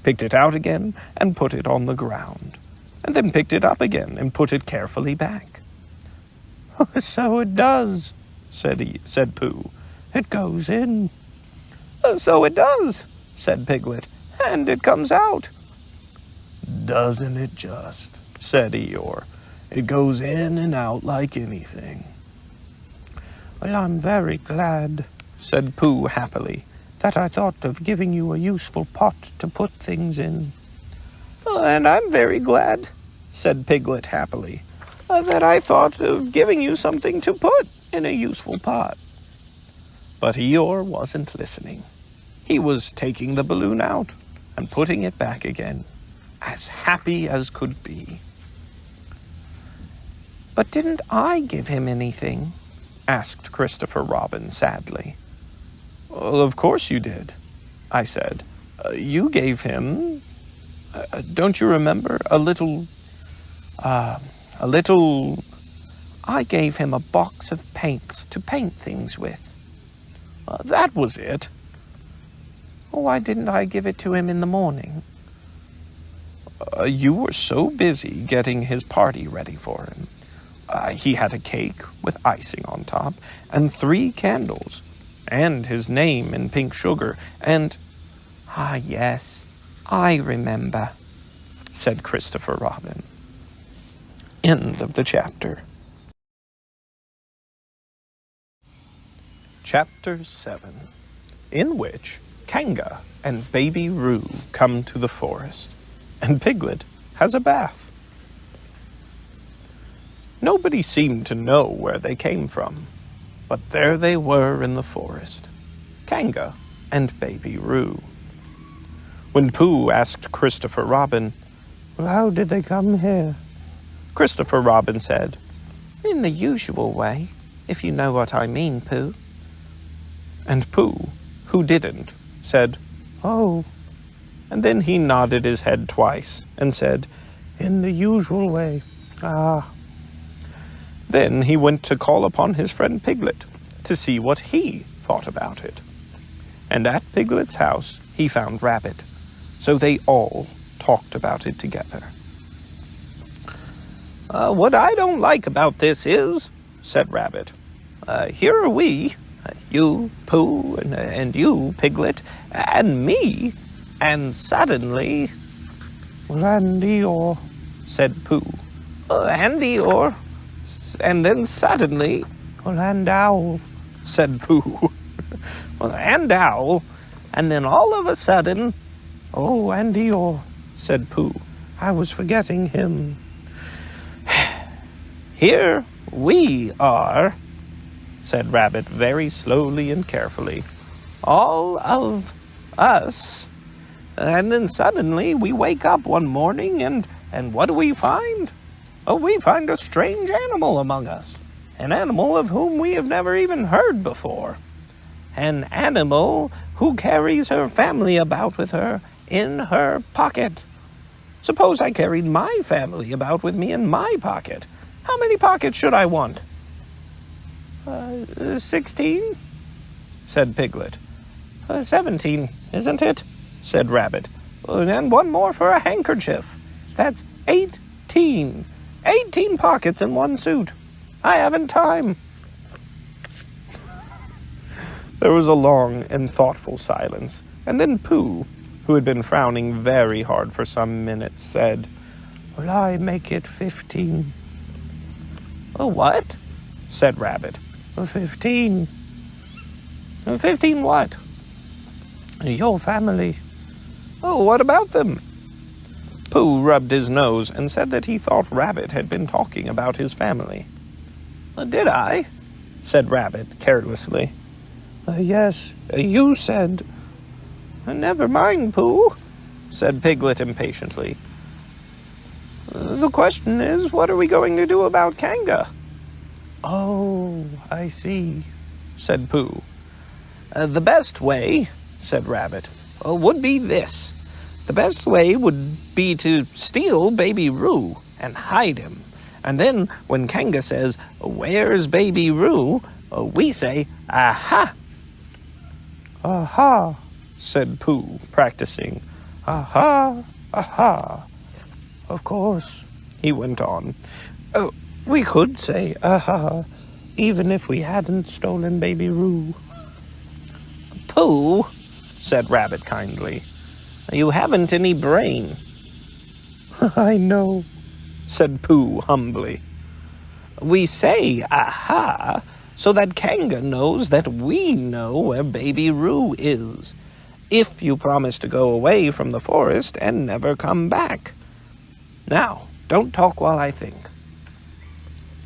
picked it out again and put it on the ground, and then picked it up again and put it carefully back. So it does, said Pooh. It goes in. So it does, said Piglet, and it comes out. Doesn't it just, said Eeyore. It goes in and out like anything. Well, I'm very glad, said Pooh happily, that I thought of giving you a useful pot to put things in. And I'm very glad, said Piglet happily, that I thought of giving you something to put in a useful pot. But Eeyore wasn't listening. He was taking the balloon out and putting it back again, as happy as could be. But didn't I give him anything? Asked Christopher Robin sadly. Well, of course you did, I said. You gave him, don't you remember, a little... I gave him a box of paints to paint things with. That was it. Why didn't I give it to him in the morning? You were so busy getting his party ready for him. He had a cake with icing on top, and 3 candles, and his name in pink sugar, and... Ah, yes, I remember, said Christopher Robin. End of the chapter. Chapter 7, in which Kanga and Baby Roo come to the forest, and Piglet has a bath. Nobody seemed to know where they came from, but there they were in the forest, Kanga and Baby Roo. When Pooh asked Christopher Robin, "Well, how did they come here?" Christopher Robin said, "In the usual way, if you know what I mean, Pooh." And Pooh, who didn't, said, "Oh." And then he nodded his head twice and said, "In the usual way. Ah." Then he went to call upon his friend Piglet to see what he thought about it. And at Piglet's house he found Rabbit, so they all talked about it together. What I don't like about this is, said Rabbit, here are we, you, Pooh, and you, Piglet, and me, and suddenly... Well, and Eeyore, said Pooh. And Eeyore, and then suddenly... Well, and Owl, said Pooh. And Owl, and then all of a sudden... Oh, and Eeyore, said Pooh. I was forgetting him. Here we are, said Rabbit very slowly and carefully. All of us. And then suddenly we wake up one morning and what do we find? Oh, we find a strange animal among us. An animal of whom we have never even heard before. An animal who carries her family about with her in her pocket. Suppose I carried my family about with me in my pocket. How many pockets should I want? 16, said Piglet. 17, isn't it? Said Rabbit. And one more for a handkerchief. That's 18. 18 pockets in one suit. I haven't time. There was a long and thoughtful silence, and then Pooh, who had been frowning very hard for some minutes, said, Well, I make it 15. Oh, what? Said Rabbit. 15. 15 what? Your family. Oh, what about them? Pooh rubbed his nose and said that he thought Rabbit had been talking about his family. Did I? Said Rabbit carelessly. Yes, you said. Never mind, Pooh, said Piglet impatiently. The question is, what are we going to do about Kanga? Oh, I see, said Pooh. The best way, said Rabbit, would be this. The best way would be to steal Baby Roo and hide him. And then when Kanga says, Where's Baby Roo? We say, Aha! Aha, said Pooh, practicing. Aha, aha. Of course, he went on. We could say aha, even if we hadn't stolen Baby Roo. Pooh, said Rabbit kindly, you haven't any brain. I know, said Pooh humbly. We say aha so that Kanga knows that we know where Baby Roo is, if you promise to go away from the forest and never come back. Now, don't talk while I think.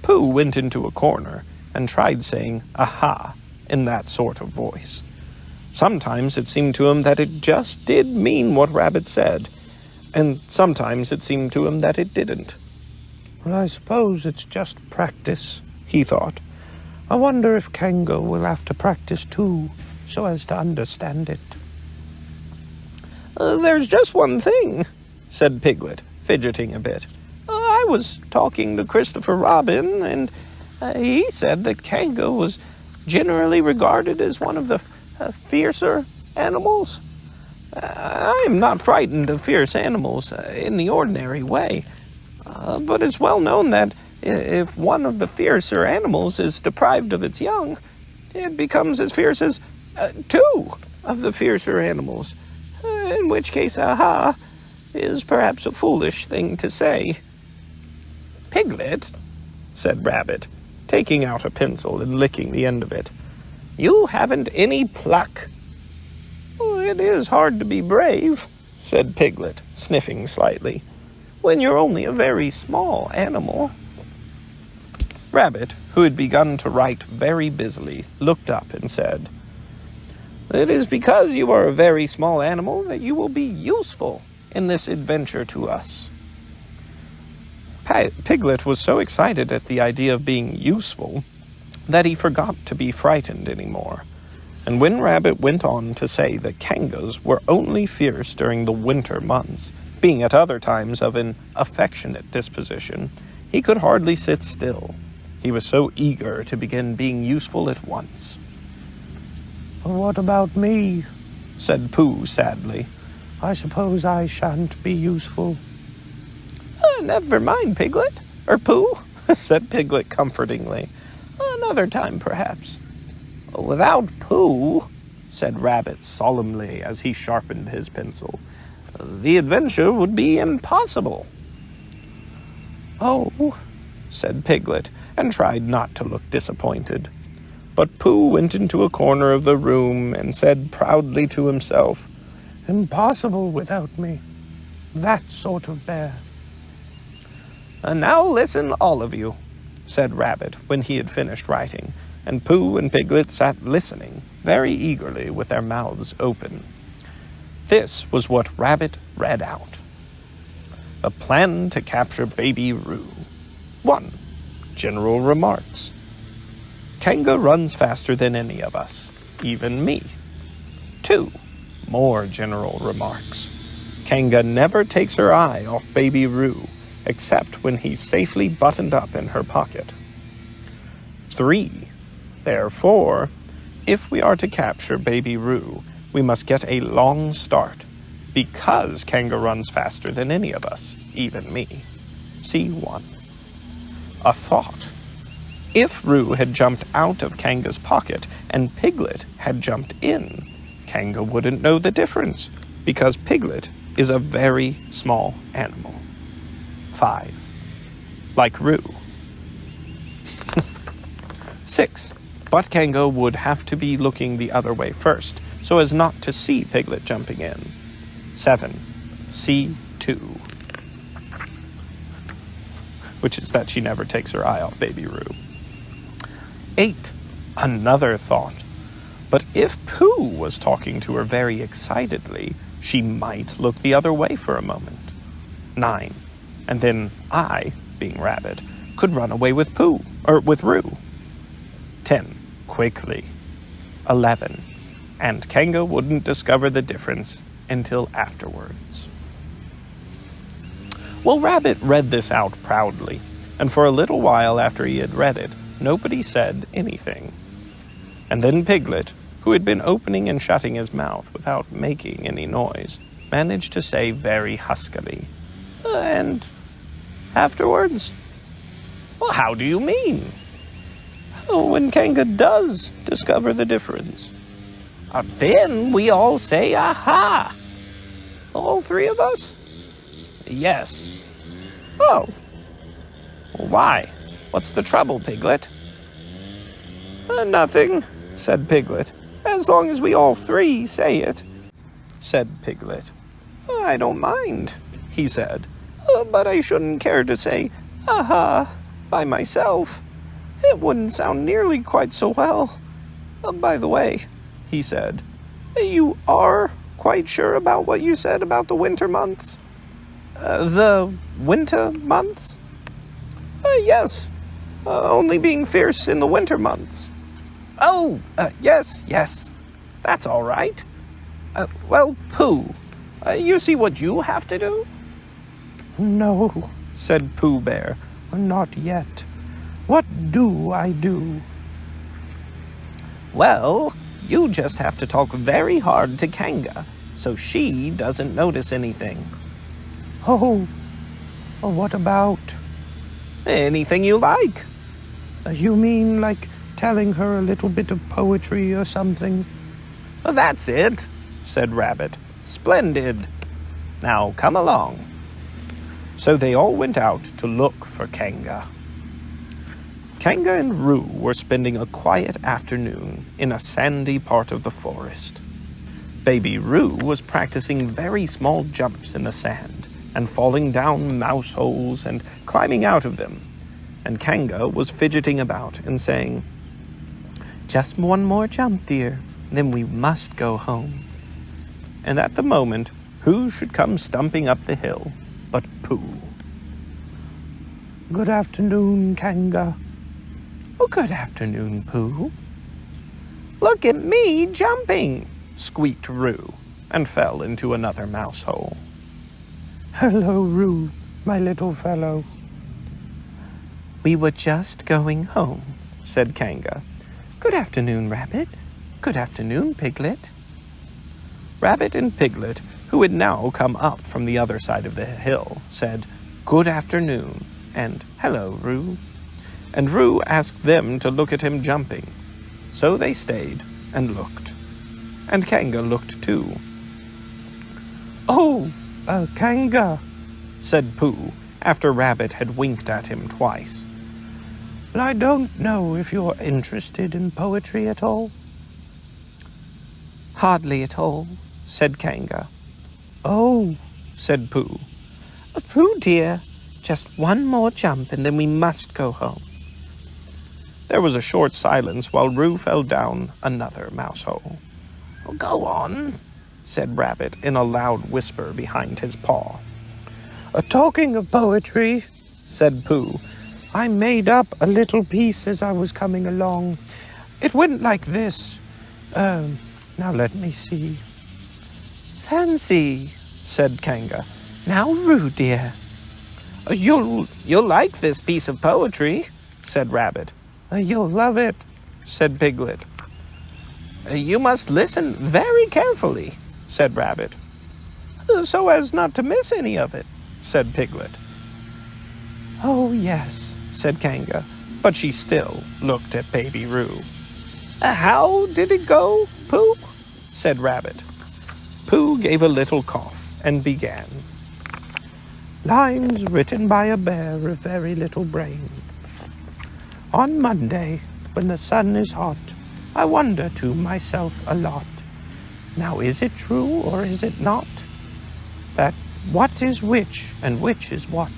Pooh went into a corner and tried saying aha in that sort of voice. Sometimes it seemed to him that it just did mean what Rabbit said, and sometimes it seemed to him that it didn't. Well, I suppose it's just practice, he thought. I wonder if Kanga will have to practice too, so as to understand it. There's just one thing, said Piglet, fidgeting a bit. I was talking to Christopher Robin, and he said that Kanga was generally regarded as one of the fiercer animals. I am not frightened of fierce animals in the ordinary way, but it's well known that if one of the fiercer animals is deprived of its young, it becomes as fierce as two of the fiercer animals, in which case, aha, is perhaps a foolish thing to say. Piglet, said Rabbit, taking out a pencil and licking the end of it, you haven't any pluck. It is hard to be brave, said Piglet, sniffing slightly, when you're only a very small animal. Rabbit, who had begun to write very busily, looked up and said, It is because you are a very small animal that you will be useful in this adventure to us. Piglet was so excited at the idea of being useful that he forgot to be frightened anymore. And when Rabbit went on to say that Kangas were only fierce during the winter months, being at other times of an affectionate disposition, he could hardly sit still. He was so eager to begin being useful at once. What about me? Said Pooh sadly. I suppose I shan't be useful. Never mind, Piglet, Pooh?" said Piglet comfortingly. "Another time, perhaps." "Without Pooh," said Rabbit solemnly as he sharpened his pencil, "the adventure would be impossible." "Oh," said Piglet, and tried not to look disappointed. But Pooh went into a corner of the room and said proudly to himself, "Impossible without me. That sort of bear." "And now listen, all of you," said Rabbit when he had finished writing, and Pooh and Piglet sat listening very eagerly with their mouths open. This was what Rabbit read out. A plan to capture Baby Roo. 1. General remarks. Kanga runs faster than any of us, even me. 2. More general remarks. Kanga never takes her eye off Baby Roo, except when he's safely buttoned up in her pocket. 3. Therefore, if we are to capture Baby Roo, we must get a long start, because Kanga runs faster than any of us, even me. C1. A thought. If Roo had jumped out of Kanga's pocket and Piglet had jumped in, Kanga wouldn't know the difference, because Piglet is a very small animal. 5. Like Roo. 6. But Kanga would have to be looking the other way first, so as not to see Piglet jumping in. 7. C2. Which is that she never takes her eye off Baby Roo. 8. Another thought. But if Pooh was talking to her very excitedly, she might look the other way for a moment. 9. And then I, being Rabbit, could run away with Pooh, or with Roo. 10. Quickly. 11. And Kanga wouldn't discover the difference until afterwards. Well, Rabbit read this out proudly, and for a little while after he had read it, nobody said anything. And then Piglet, who had been opening and shutting his mouth without making any noise, managed to say very huskily, "And afterwards?" "Well, how do you mean?" "Oh, when Kanga does discover the difference. Then we all say, 'Aha!' All three of us?" "Yes." "Oh. Why? What's the trouble, Piglet?" "Nothing," said Piglet. "As long as we all three say it," said Piglet. "I don't mind," he said. "But I shouldn't care to say, 'Aha!' by myself. It wouldn't sound nearly quite so well. By the way," he said, "you are quite sure about what you said about the winter months?" "The winter months?" "Yes. Only being fierce in the winter months." "Oh, yes. That's all right. Well, Pooh, you see what you have to do?" "No," said Pooh Bear, "not yet. What do I do?" "Well, you just have to talk very hard to Kanga, so she doesn't notice anything." "Oh, what about?" "Anything you like." "You mean like telling her a little bit of poetry or something?" "That's it," said Rabbit. "Splendid. Now come along." So they all went out to look for Kanga. Kanga and Roo were spending a quiet afternoon in a sandy part of the forest. Baby Roo was practicing very small jumps in the sand and falling down mouse holes and climbing out of them, and Kanga was fidgeting about and saying, "Just one more jump, dear, then we must go home." And at the moment, who should come stumping up the hill but Pooh. "Good afternoon, Kanga." "Oh, good afternoon, Pooh." "Look at me jumping," squeaked Roo, and fell into another mouse hole. "Hello, Roo, my little fellow." "We were just going home," said Kanga. "Good afternoon, Rabbit. Good afternoon, Piglet." Rabbit and Piglet, who had now come up from the other side of the hill, said, "Good afternoon," and "Hello, Roo." And Roo asked them to look at him jumping. So they stayed and looked. And Kanga looked too. "Oh, Kanga," said Pooh, after Rabbit had winked at him twice. "I don't know if you're interested in poetry at all." "Hardly at all," said Kanga. "Oh," said Pooh. "Pooh dear, just one more jump and then we must go home." There was a short silence while Roo fell down another mouse hole. "Go on," said Rabbit in a loud whisper behind his paw. "Talking of poetry," said Pooh, "I made up a little piece as I was coming along. It went like this. Now let me see." "Fancy," said Kanga. "Now, Roo dear." You'll like this piece of poetry," said Rabbit. "You'll love it," said Piglet. "You must listen very carefully," said Rabbit. "So as not to miss any of it," said Piglet. "Oh, yes," said Kanga, but she still looked at Baby Roo. "How did it go, Pooh?" said Rabbit. Pooh gave a little cough and began. "Lines written by a bear of very little brain. On Monday, when the sun is hot, I wonder to myself a lot. Now is it true or is it not, that what is which and which is what?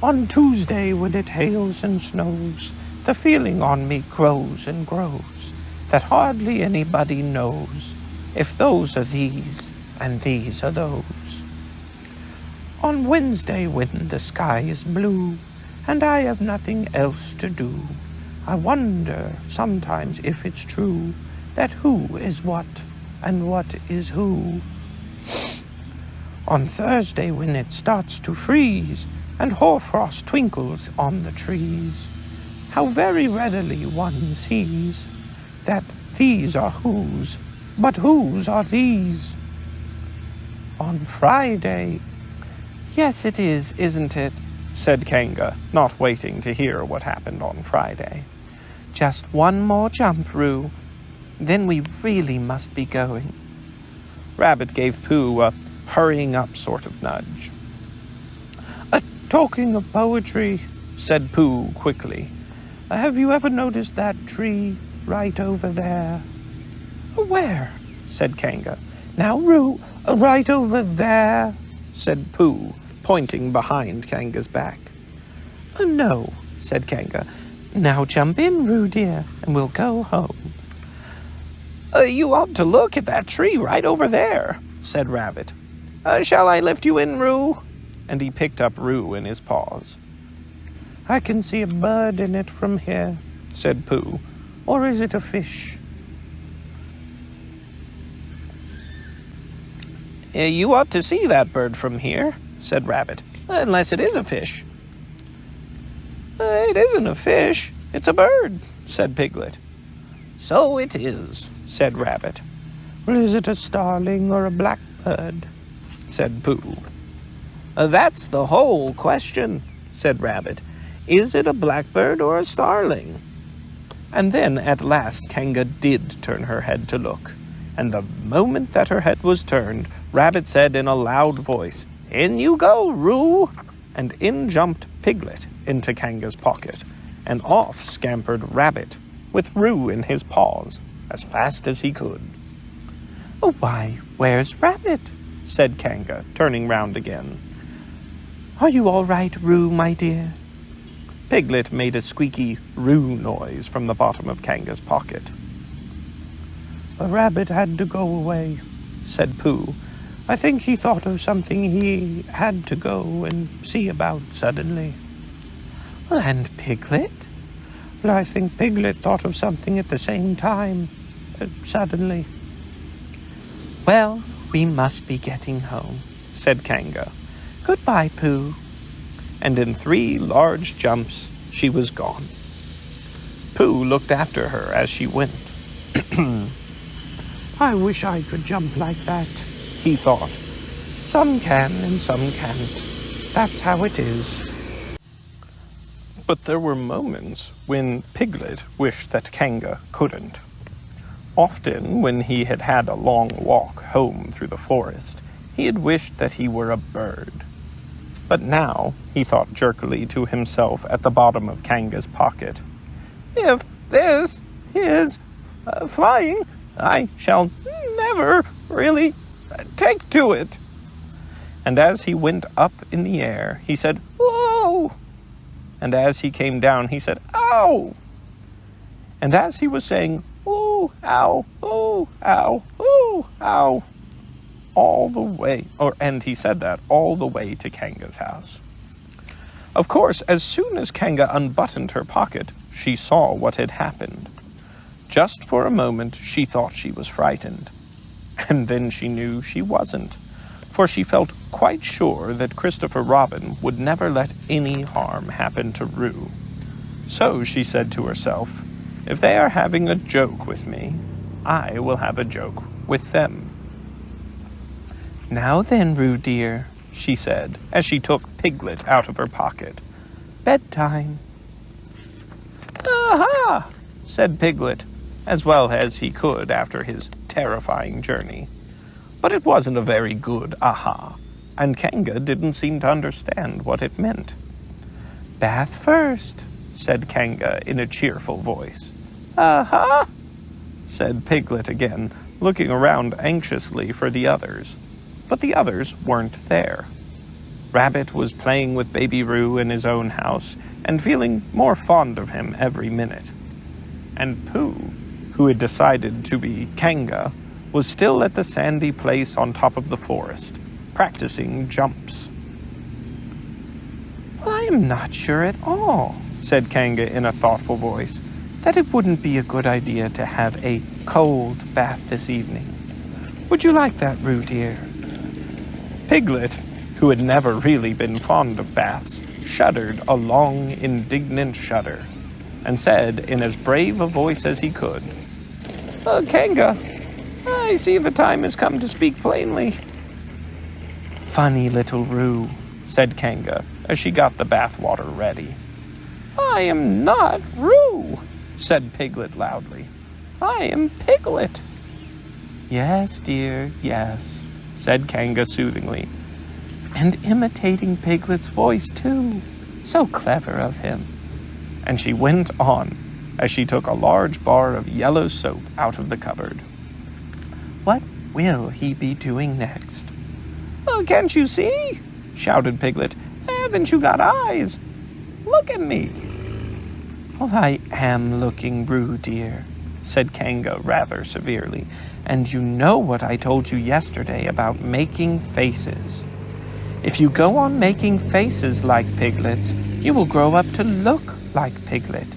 On Tuesday, when it hails and snows, the feeling on me grows and grows, that hardly anybody knows if those are these and these are those. On Wednesday, when the sky is blue, and I have nothing else to do, I wonder sometimes if it's true that who is what and what is who. On Thursday, when it starts to freeze and hoarfrost twinkles on the trees, how very readily one sees that these are whose, but whose are these. On Friday—" "Yes, it is, isn't it?" said Kanga, not waiting to hear what happened on Friday. "Just one more jump, Roo. Then we really must be going." Rabbit gave Pooh a hurrying up sort of nudge. "Talking of poetry," said Pooh quickly, "have you ever noticed that tree right over there?" "Where?" said Kanga. "Now, Roo, right over there," said Pooh, pointing behind Kanga's back. "No," said Kanga. "Now jump in, Roo dear, and we'll go home." You ought to look at that tree right over there," said Rabbit. "Shall I lift you in, Roo?" And he picked up Roo in his paws. "I can see a bird in it from here," said Pooh. "Or is it a fish?" You ought to see that bird from here," said Rabbit, "unless it is a fish." "It isn't a fish, it's a bird," said Piglet. "So it is," said Rabbit. "Well, is it a starling or a blackbird?" said Pooh. "That's the whole question," said Rabbit. "Is it a blackbird or a starling?" And then at last Kanga did turn her head to look, and the moment that her head was turned, Rabbit said in a loud voice, "In you go, Roo!" And in jumped Piglet into Kanga's pocket, and off scampered Rabbit, with Roo in his paws, as fast as he could. "Oh, why, where's Rabbit?" said Kanga, turning round again. "Are you all right, Roo, my dear?" Piglet made a squeaky Roo noise from the bottom of Kanga's pocket. "A rabbit had to go away," said Pooh. "I think he thought of something he had to go and see about suddenly." "And Piglet?" "Well, I think Piglet thought of something at the same time, suddenly." "Well, we must be getting home," said Kanga. "Goodbye, Pooh." And in 3 large jumps she was gone. Pooh looked after her as she went. "I wish I could jump like that," he thought. "Some can and some can't." That's how it is. But there were moments when Piglet wished that Kanga couldn't. Often, when he had had a long walk home through the forest, he had wished that he were a bird. But now, he thought jerkily to himself at the bottom of Kanga's pocket, "If this is flying, I shall never really take to it." And as he went up in the air, he said, "Whoa!" And as he came down, he said, "Ow!" And as he was saying, "Ooh, ow, ooh, ow, ooh, ow," and he said that all the way to Kanga's house. Of course, as soon as Kanga unbuttoned her pocket, she saw what had happened. Just for a moment, she thought she was frightened. And then she knew she wasn't, for she felt quite sure that Christopher Robin would never let any harm happen to Roo. So she said to herself, "If they are having a joke with me, I will have a joke with them." "Now then, Roo dear," she said, as she took Piglet out of her pocket. "Bedtime." "Aha!" said Piglet, as well as he could after his terrifying journey. But it wasn't a very good aha, and Kanga didn't seem to understand what it meant. "Bath first," said Kanga in a cheerful voice. "Aha!" said Piglet again, looking around anxiously for the others. But the others weren't there. Rabbit was playing with Baby Roo in his own house and feeling more fond of him every minute. And Pooh, who had decided to be Kanga, was still at the sandy place on top of the forest, practicing jumps. "I am not sure at all," said Kanga in a thoughtful voice, "that it wouldn't be a good idea to have a cold bath this evening. Would you like that, Roo dear?" Piglet, who had never really been fond of baths, shuddered a long, indignant shudder, and said in as brave a voice as he could, "Kanga, I see the time has come to speak plainly." "Funny little Roo," said Kanga, as she got the bath water ready. "I am not Roo," said Piglet loudly. "I am Piglet." "Yes, dear, yes," said Kanga soothingly, "and imitating Piglet's voice, too. So clever of him." And she went on, as she took a large bar of yellow soap out of the cupboard. "What will he be doing next?" "Oh, can't you see?" shouted Piglet. "Haven't you got eyes? Look at me." "Well, I am looking, Roo dear," said Kanga rather severely, "and you know what I told you yesterday about making faces. If you go on making faces like Piglet's, you will grow up to look like Piglet,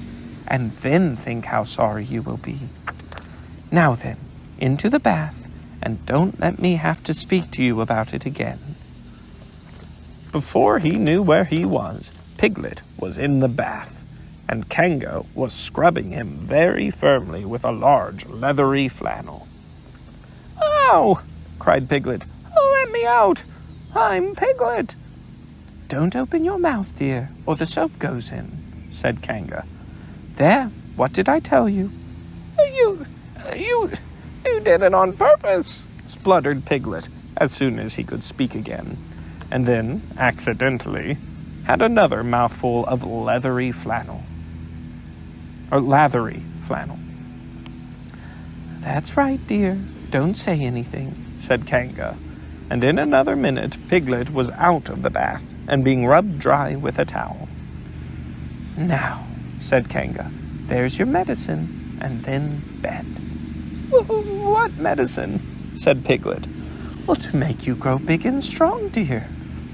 and then think how sorry you will be. Now then, into the bath, and don't let me have to speak to you about it again." Before he knew where he was, Piglet was in the bath, and Kanga was scrubbing him very firmly with a large leathery flannel. "Ow!" cried Piglet. "Oh, let me out! I'm Piglet!" "Don't open your mouth, dear, or the soap goes in," said Kanga. "There, what did I tell you?" You did it on purpose," spluttered Piglet, as soon as he could speak again, and then, accidentally, had another mouthful of lathery flannel. "That's right, dear. Don't say anything," said Kanga, and in another minute Piglet was out of the bath and being rubbed dry with a towel. "Now," said Kanga, "there's your medicine, and then bed." "What medicine?" said Piglet. "Well, to make you grow big and strong, dear.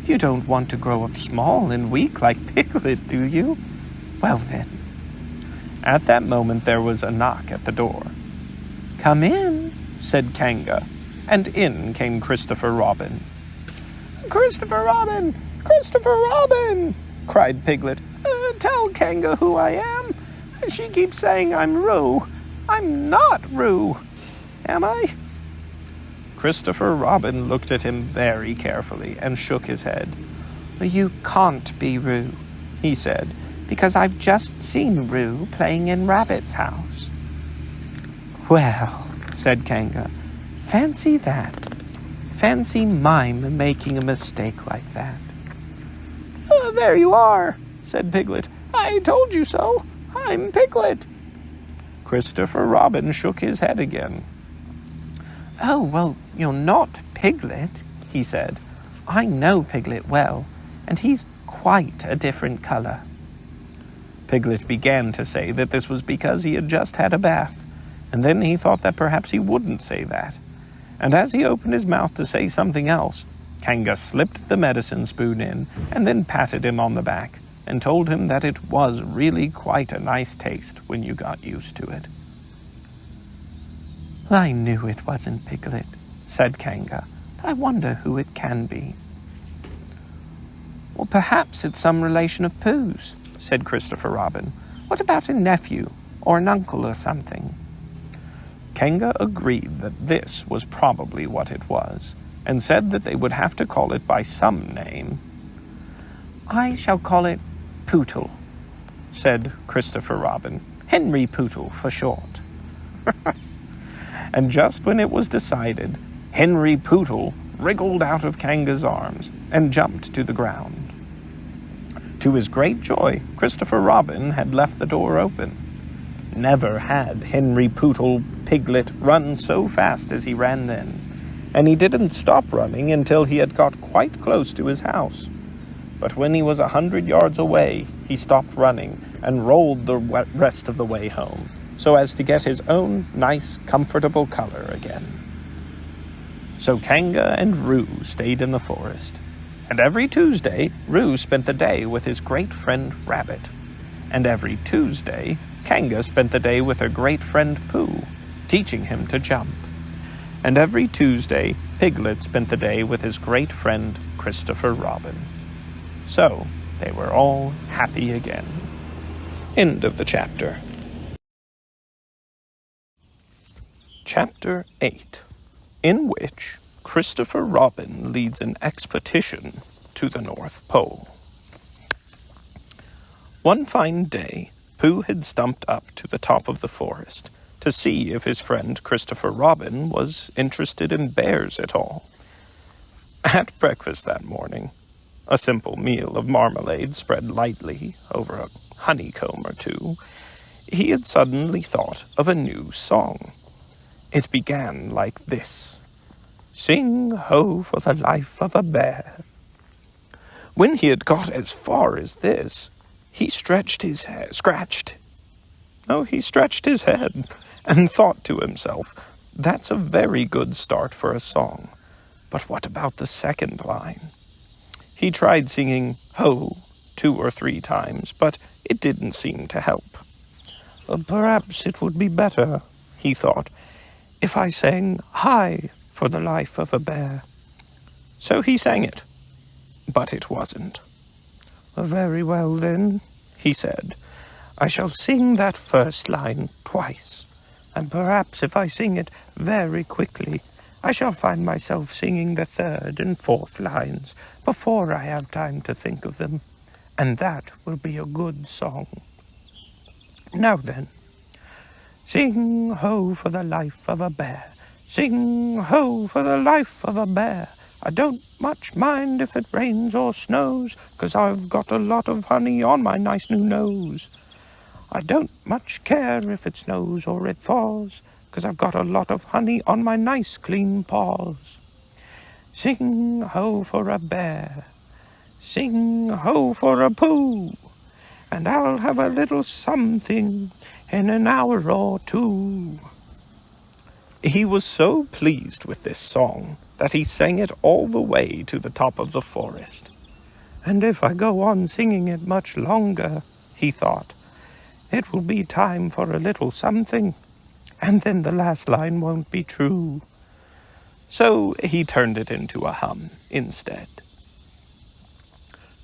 You don't want to grow up small and weak like Piglet, do you? Well then." At that moment there was a knock at the door. "Come in," said Kanga, and in came Christopher Robin. "Christopher Robin! Christopher Robin!" cried Piglet. "Tell Kanga who I am. She keeps saying I'm Roo. I'm not Roo, am I?" Christopher Robin looked at him very carefully and shook his head. "You can't be Roo," he said, "because I've just seen Roo playing in Rabbit's house." "Well," said Kanga, "fancy that. Fancy mime making a mistake like that." "Oh, there you are," said Piglet. "I told you so. I'm Piglet." Christopher Robin shook his head again. "Oh, well, you're not Piglet," he said. "I know Piglet well, and he's quite a different color." Piglet began to say that this was because he had just had a bath, and then he thought that perhaps he wouldn't say that. And as he opened his mouth to say something else, Kanga slipped the medicine spoon in and then patted him on the back and told him that it was really quite a nice taste when you got used to it. "I knew it wasn't Piglet," said Kanga. "I wonder who it can be." "Well, perhaps it's some relation of Pooh's," said Christopher Robin. "What about a nephew or an uncle or something?" Kanga agreed that this was probably what it was, and said that they would have to call it by some name. "I shall call it Pootle," said Christopher Robin. "Henry Pootle for short." And just when it was decided, Henry Pootle wriggled out of Kanga's arms and jumped to the ground. To his great joy, Christopher Robin had left the door open. Never had Henry Pootle Piglet run so fast as he ran then, and he didn't stop running until he had got quite close to his house. But when he was 100 yards away, he stopped running and rolled the rest of the way home, so as to get his own nice, comfortable color again. So Kanga and Roo stayed in the forest, and every Tuesday Roo spent the day with his great friend Rabbit, and every Tuesday Kanga spent the day with her great friend Pooh, teaching him to jump, and every Tuesday Piglet spent the day with his great friend Christopher Robin. So they were all happy again. End of the chapter. Chapter 8, in which Christopher Robin leads an expedition to the North Pole. One fine day, Pooh had stumped up to the top of the forest to see if his friend Christopher Robin was interested in bears at all. At breakfast that morning, a simple meal of marmalade spread lightly over a honeycomb or two, he had suddenly thought of a new song. It began like this: "Sing ho for the life of a bear." When he had got as far as this, he stretched his head and thought to himself, "That's a very good start for a song. But what about the second line?" He tried singing ho 2 or 3 times, but it didn't seem to help. "Perhaps it would be better," he thought, "if I sang hi for the life of a bear." So he sang it, but it wasn't. "Very well, then," he said, "I shall sing that first line twice, and perhaps if I sing it very quickly, I shall find myself singing the third and fourth lines before I have time to think of them, and that will be a good song. Now then, sing ho for the life of a bear, sing ho for the life of a bear. I don't much mind if it rains or snows, 'cause I've got a lot of honey on my nice new nose. I don't much care if it snows or it thaws, 'cause I've got a lot of honey on my nice clean paws. Sing ho for a bear, sing ho for a Pooh, and I'll have a little something in an hour or two." He was so pleased with this song that he sang it all the way to the top of the forest. "And if I go on singing it much longer," he thought, "it will be time for a little something, and then the last line won't be true." So he turned it into a hum instead.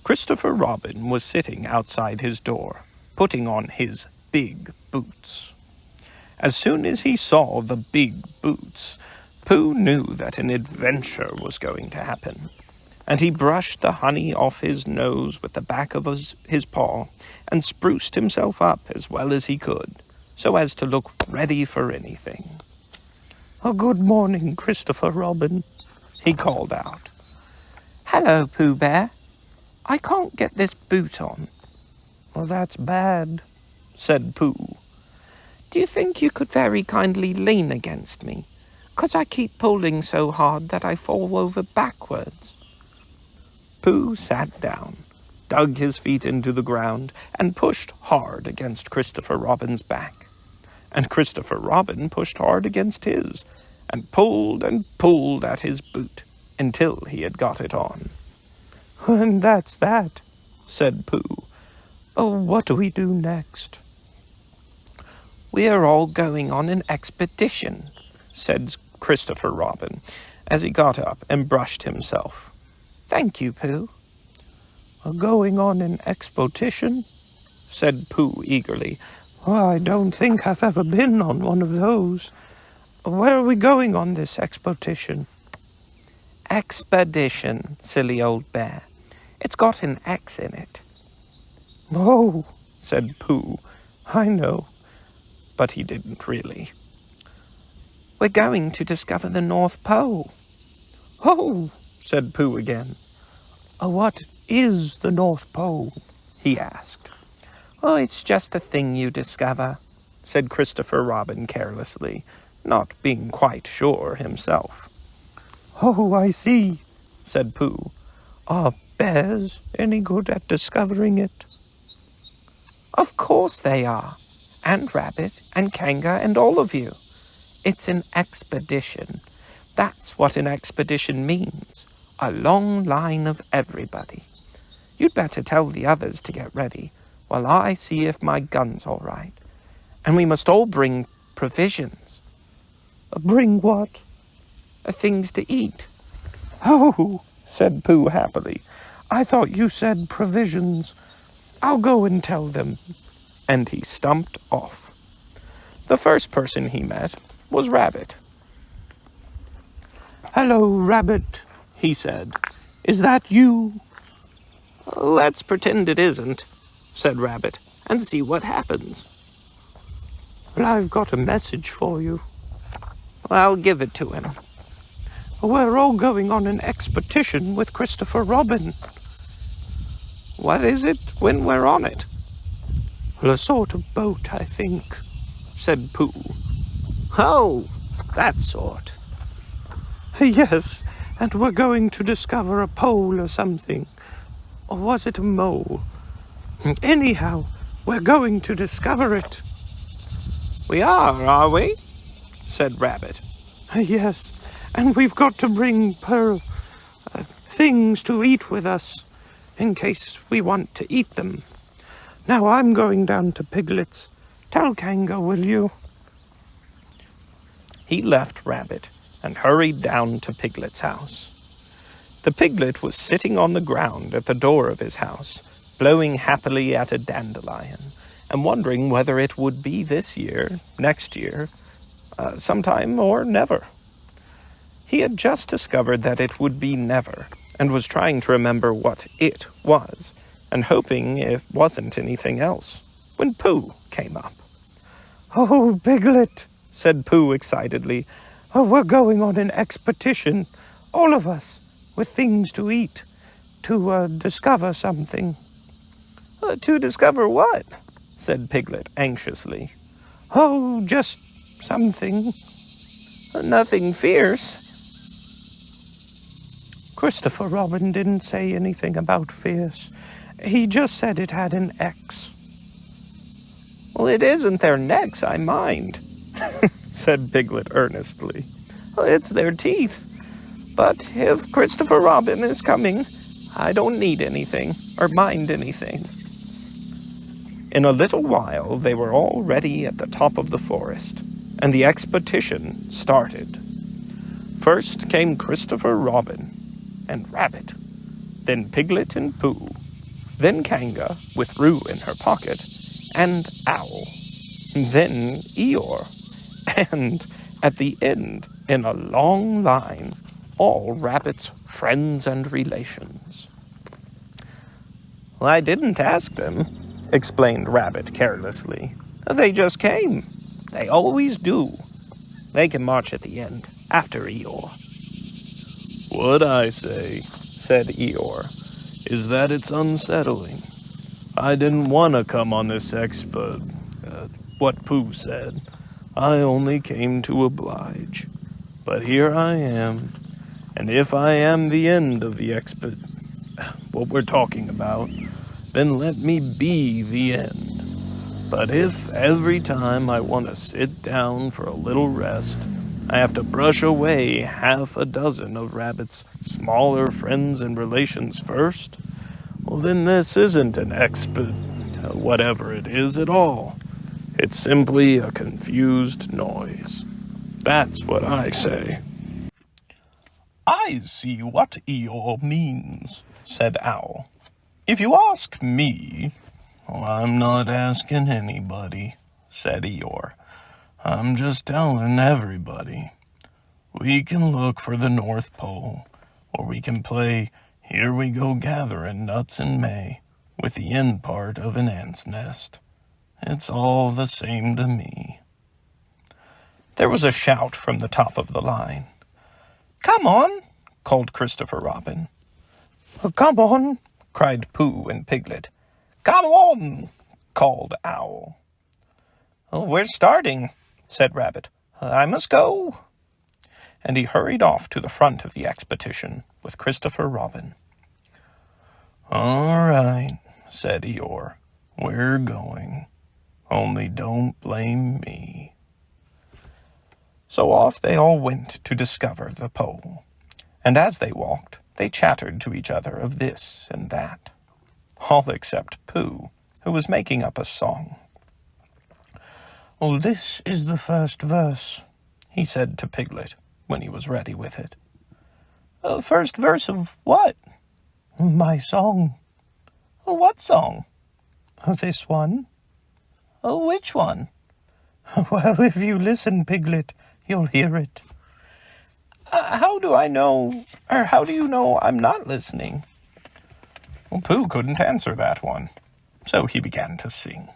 Christopher Robin was sitting outside his door, putting on his big boots. As soon as he saw the big boots, Pooh knew that an adventure was going to happen. and he brushed the honey off his nose with the back of his paw, and spruced himself up as well as he could, so as to look ready for anything. Good morning, Christopher Robin, he called out. Hello, Pooh Bear. I can't get this boot on. Well, that's bad, said Pooh. Do you think you could very kindly lean against me? 'Cause I keep pulling so hard that I fall over backwards. Pooh sat down, dug his feet into the ground, and pushed hard against Christopher Robin's back. And Christopher Robin pushed hard against his, and pulled at his boot, until he had got it on. And that's that, said Pooh. What do we do next? We are all going on an expedition, said Christopher Robin, as he got up and brushed himself. Thank you, Pooh. Going on an expotition? said Pooh eagerly. Well, I don't think I've ever been on one of those. Where are we going on this expotition? Expedition, silly old bear. It's got an X in it. Oh, said Pooh. I know. But he didn't really. We're going to discover the North Pole. Oh, said Pooh again. What is the North Pole? he asked. Oh, it's just a thing you discover, said Christopher Robin carelessly, not being quite sure himself. Oh, I see, said Pooh. Are bears any good at discovering it? Of course they are, and Rabbit, and Kanga, and all of you. It's an expedition. That's what an expedition means. A long line of everybody. You'd better tell the others to get ready, while I see if my gun's all right. And we must all bring provisions. Bring what? Things to eat. Oh, said Pooh happily. I thought you said provisions. I'll go and tell them. And he stumped off. The first person he met was Rabbit. Hello, Rabbit, he said. Is that you? Let's pretend it isn't, said Rabbit, and see what happens. Well, I've got a message for you. I'll give it to him. We're all going on an expedition with Christopher Robin. What is it when we're on it? Well, a sort of boat, I think, said Pooh. Oh, that sort. Yes, and we're going to discover a pole or something. Or was it a mole? Anyhow, we're going to discover it. We are we? said Rabbit. Yes, and we've got to bring things to eat with us, in case we want to eat them. Now I'm going down to Piglet's. Tell Kanga, will you? He left Rabbit and hurried down to Piglet's house. The piglet was sitting on the ground at the door of his house, blowing happily at a dandelion, and wondering whether it would be this year, next year, sometime or never. He had just discovered that it would be never, and was trying to remember what it was, and hoping it wasn't anything else, when Pooh came up. Oh, Piglet, said Pooh excitedly. Oh, we're going on an expedition, all of us, with things to eat, to discover something. To discover what? Said Piglet anxiously. Oh, just something. Nothing fierce. Christopher Robin didn't say anything about fierce. He just said it had an X. Well, it isn't their necks I mind, said Piglet earnestly. It's their teeth. But if Christopher Robin is coming, I don't need anything, or mind anything. In a little while they were all ready at the top of the forest, and the expedition started. First came Christopher Robin and Rabbit, then Piglet and Pooh, then Kanga with Roo in her pocket, and Owl, then Eeyore, and at the end, in a long line, all rabbits friends and relations. Well, I didn't ask them, explained Rabbit carelessly. They just came. They always do. They can march at the end, after Eeyore. What I say, said Eeyore, is that it's unsettling. I didn't want to come on this what Pooh said. I only came to oblige. But here I am, and if I am the end of the what we're talking about, then let me be the end. But if every time I want to sit down for a little rest, I have to brush away half a dozen of Rabbit's smaller friends and relations first, well, then this isn't an whatever it is at all. It's simply a confused noise. That's what I say. I see what Eeyore means, said Owl. If you ask me... Well, I'm not asking anybody, said Eeyore. I'm just telling everybody. We can look for the North Pole, or we can play Here We Go Gathering Nuts in May with the end part of an ant's nest. It's all the same to me. There was a shout from the top of the line. Come on, called Christopher Robin. Come on, cried Pooh and Piglet. Come on, called Owl. Oh, we're starting, said Rabbit. I must go. And he hurried off to the front of the Expotition with Christopher Robin. All right, said Eeyore. We're going. Only don't blame me. So off they all went to discover the pole. And as they walked, they chattered to each other of this and that. All except Pooh, who was making up a song. Oh, this is the first verse, he said to Piglet when he was ready with it. First verse of what? My song. What song? This one. Which one? Well, if you listen, Piglet, you'll hear it. How do I know, or how do you know I'm not listening? Well, Pooh couldn't answer that one, so he began to sing.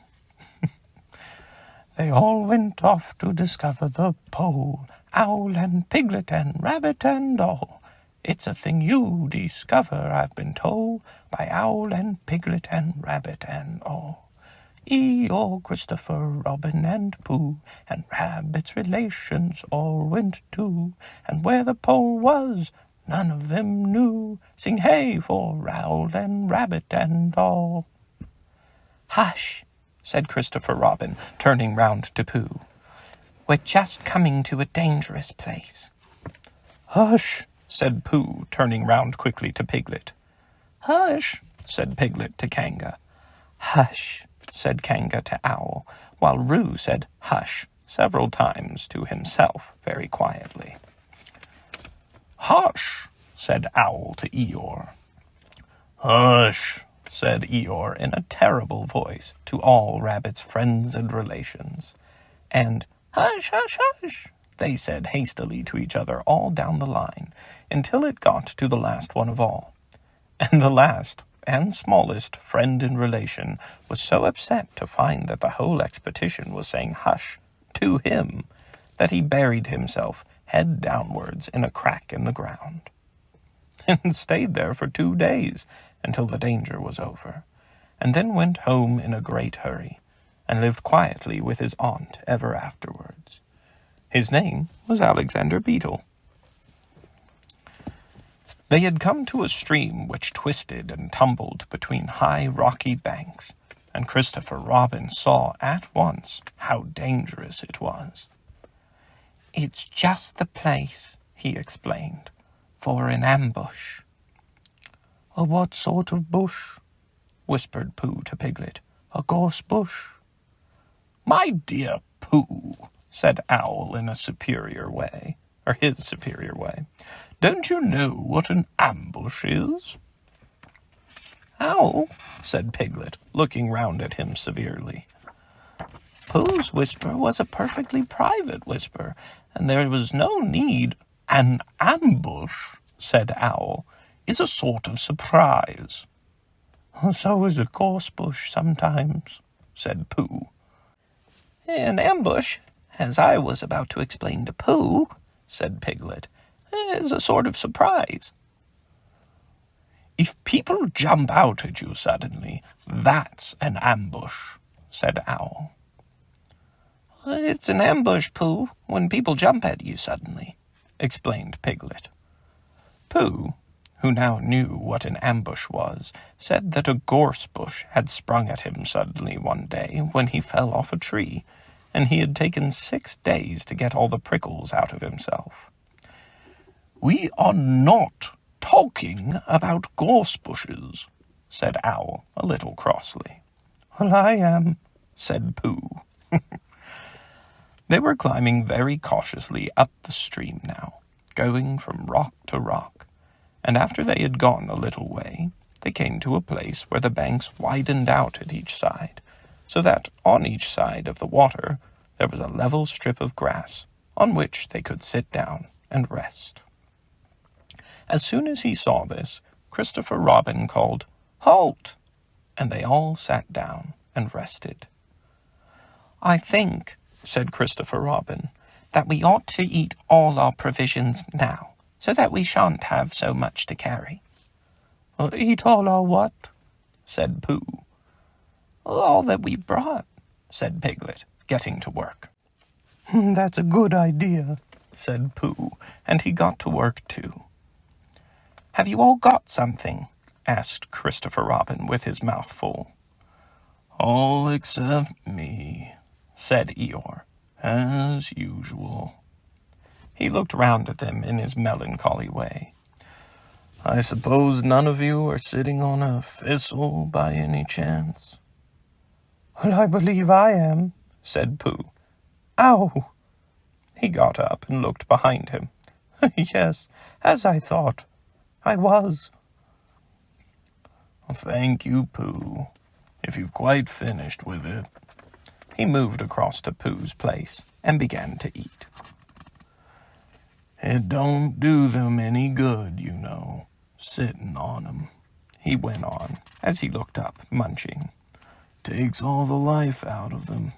They all went off to discover the pole, Owl and Piglet and Rabbit and all. It's a thing you discover, I've been told, by Owl and Piglet and Rabbit and all. Eeyore, Christopher, Robin, and Pooh, and Rabbit's relations all went too, and where the pole was, none of them knew. Sing hey for Owl and Rabbit and all. Hush, said Christopher Robin, turning round to Pooh. We're just coming to a dangerous place. Hush, said Pooh, turning round quickly to Piglet. Hush, said Piglet to Kanga. Hush, said Kanga to Owl, while Roo said hush several times to himself very quietly. Hush, said Owl to Eeyore. Hush, said Eeyore in a terrible voice to all Rabbit's friends and relations. And hush, hush, hush, they said hastily to each other all down the line, until it got to the last one of all. And the last and smallest friend and relation was so upset to find that the whole Expotition was saying hush to him that he buried himself head downwards in a crack in the ground, and stayed there for 2 days until the danger was over, and then went home in a great hurry, and lived quietly with his aunt ever afterwards. His name was Alexander Beetle. They had come to a stream which twisted and tumbled between high rocky banks, and Christopher Robin saw at once how dangerous it was. It's just the place, he explained, for an ambush. What sort of bush? Whispered Pooh to Piglet. A gorse bush? My dear Pooh, said Owl in his superior way. Don't you know what an ambush is? Owl, said Piglet, looking round at him severely. Pooh's whisper was a perfectly private whisper, and there was no need. An ambush, said Owl, is a sort of surprise. So is a gorse bush sometimes, said Pooh. An ambush, as I was about to explain to Pooh, said Piglet, is a sort of surprise. If people jump out at you suddenly, that's an ambush, said Owl. It's an ambush, Pooh, when people jump at you suddenly, explained Piglet. Pooh, who now knew what an ambush was, said that a gorse bush had sprung at him suddenly one day when he fell off a tree, and he had taken 6 days to get all the prickles out of himself. We are not talking about gorse bushes, said Owl a little crossly. Well, I am, said Pooh. They were climbing very cautiously up the stream now, going from rock to rock, and after they had gone a little way, they came to a place where the banks widened out at each side, so that on each side of the water there was a level strip of grass on which they could sit down and rest. As soon as he saw this, Christopher Robin called, "Halt!" and they all sat down and rested. I think, said Christopher Robin, that we ought to eat all our provisions now, so that we shan't have so much to carry. Eat all our what? said Pooh. All that we brought, said Piglet, getting to work. That's a good idea, said Pooh, and he got to work too. Have you all got something? Asked Christopher Robin with his mouth full. All except me, said Eeyore, as usual. He looked round at them in his melancholy way. I suppose none of you are sitting on a thistle by any chance? Well, I believe I am, said Pooh. Ow! He got up and looked behind him. Yes, as I thought. I was. Thank you, Pooh, if you've quite finished with it. He moved across to Pooh's place and began to eat. It don't do them any good, you know, sitting on 'em, he went on, as he looked up, munching. Takes all the life out of them.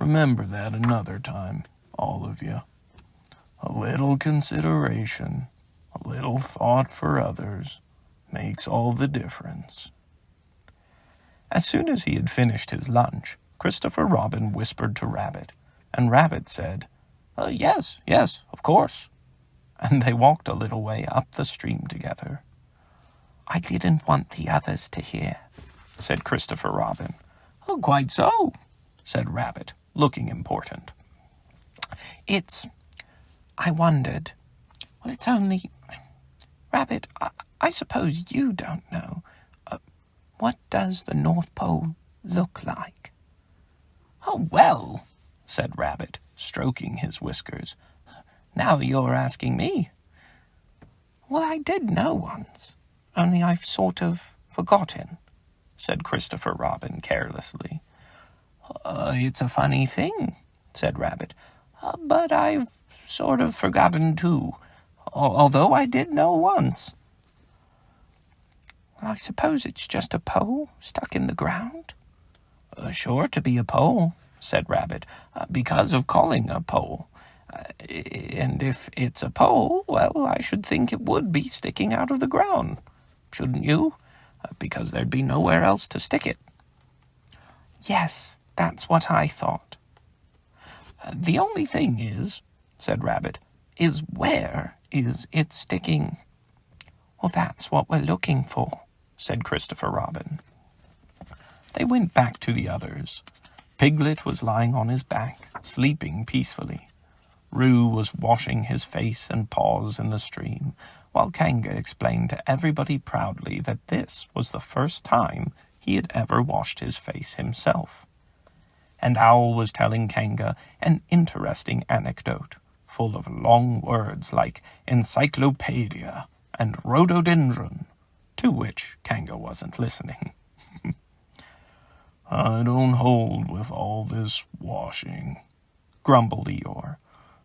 Remember that another time, all of you. A little consideration, a little thought for others, makes all the difference. As soon as he had finished his lunch, Christopher Robin whispered to Rabbit, and Rabbit said, Yes, of course. And they walked a little way up the stream together. I didn't want the others to hear, said Christopher Robin. Quite so, said Rabbit, looking important. I wondered. Well, it's only... Rabbit, I suppose you don't know. What does the North Pole look like? Oh, well, said Rabbit, stroking his whiskers. Now you're asking me. Well, I did know once, only I've sort of forgotten, said Christopher Robin carelessly. It's a funny thing, said Rabbit, but I've sort of forgotten too, although I did know once. Well, I suppose it's just a pole stuck in the ground? Sure to be a pole, said Rabbit, because of calling a pole. And if it's a pole, well, I should think it would be sticking out of the ground, shouldn't you? Because there'd be nowhere else to stick it. Yes, that's what I thought. The only thing is, said Rabbit, is where is it sticking? Well, that's what we're looking for, said Christopher Robin. They went back to the others. Piglet was lying on his back, sleeping peacefully. Roo was washing his face and paws in the stream, while Kanga explained to everybody proudly that this was the first time he had ever washed his face himself. And Owl was telling Kanga an interesting anecdote, full of long words like encyclopedia and rhododendron, to which Kanga wasn't listening. I don't hold with all this washing, grumbled Eeyore.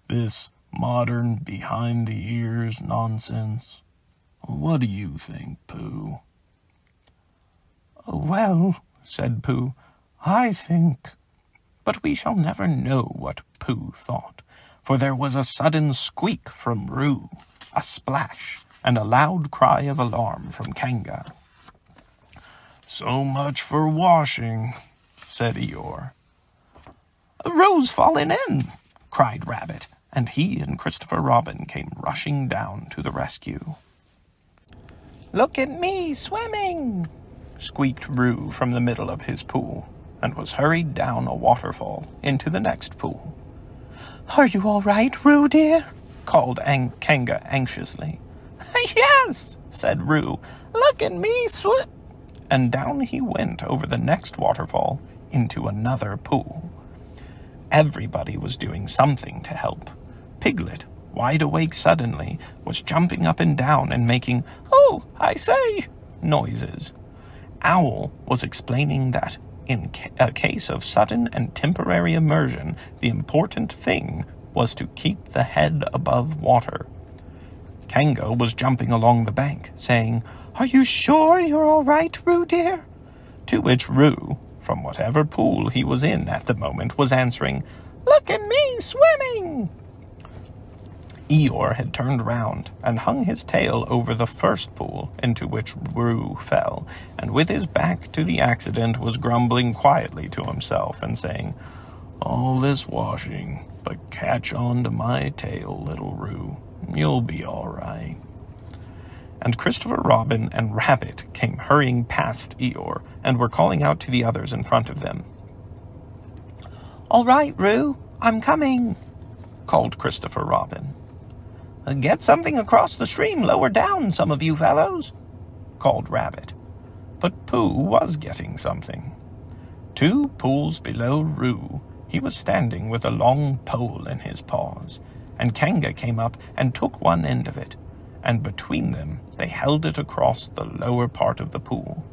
This Modern, behind-the-ears nonsense. What do you think, Pooh? Well, said Pooh, I think... But we shall never know what Pooh thought, for there was a sudden squeak from Roo, a splash, and a loud cry of alarm from Kanga. So much for washing, said Eeyore. Roo's fallen in, cried Rabbit, and he and Christopher Robin came rushing down to the rescue. Look at me swimming, squeaked Roo from the middle of his pool, and was hurried down a waterfall into the next pool. Are you all right, Roo, dear? Called Kanga anxiously. Yes, said Roo. Look at me swim. And down he went over the next waterfall into another pool. Everybody was doing something to help. Piglet, wide awake suddenly, was jumping up and down and making, "Oh, I say," noises. Owl was explaining that in a case of sudden and temporary immersion, the important thing was to keep the head above water. Kanga was jumping along the bank, saying, "Are you sure you're all right, Roo, dear?" To which Roo, from whatever pool he was in at the moment, was answering, "Look at me swimming!" Eeyore had turned round and hung his tail over the first pool into which Roo fell, and with his back to the accident was grumbling quietly to himself and saying, "All this washing, but catch on to my tail, little Roo. You'll be all right." And Christopher Robin and Rabbit came hurrying past Eeyore and were calling out to the others in front of them. "All right, Roo, I'm coming," called Christopher Robin. "Get something across the stream lower down, some of you fellows," called Rabbit. But Pooh was getting something. 2 pools below Roo, he was standing with a long pole in his paws, and Kanga came up and took one end of it, and between them they held it across the lower part of the pool,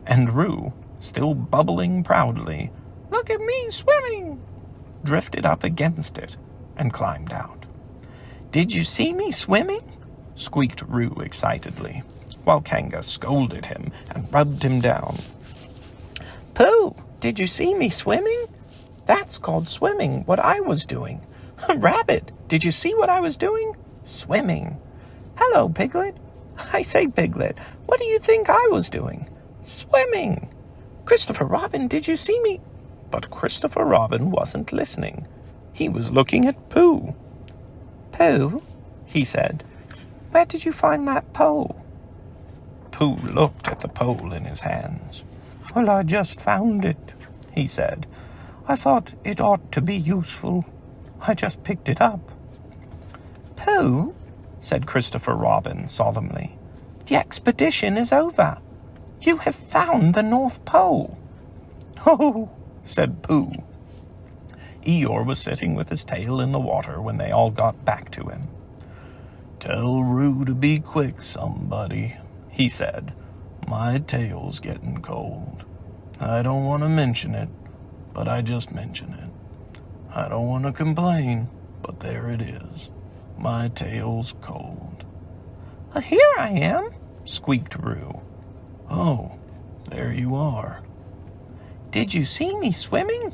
and Roo, still bubbling proudly, "Look at me swimming," drifted up against it and climbed out. "Did you see me swimming?" squeaked Roo excitedly, while Kanga scolded him and rubbed him down. "Pooh, did you see me swimming? That's called swimming, what I was doing. Rabbit, did you see what I was doing? Swimming. Hello, Piglet. I say, Piglet, what do you think I was doing? Swimming. Christopher Robin, did you see me?" But Christopher Robin wasn't listening. He was looking at Pooh. "Pooh," he said, "where did you find that pole?" Pooh looked at the pole in his hands. "Well, I just found it," he said. "I thought it ought to be useful. I just picked it up." "Pooh," said Christopher Robin solemnly, "the expedition is over. You have found the North Pole." "Oh," said Pooh. Eeyore was sitting with his tail in the water when they all got back to him. "Tell Roo to be quick, somebody," he said. "My tail's getting cold. I don't want to mention it, but I just mention it. I don't want to complain, but there it is. My tail's cold." "Here I am," squeaked Roo. "Oh, there you are." "Did you see me swimming?"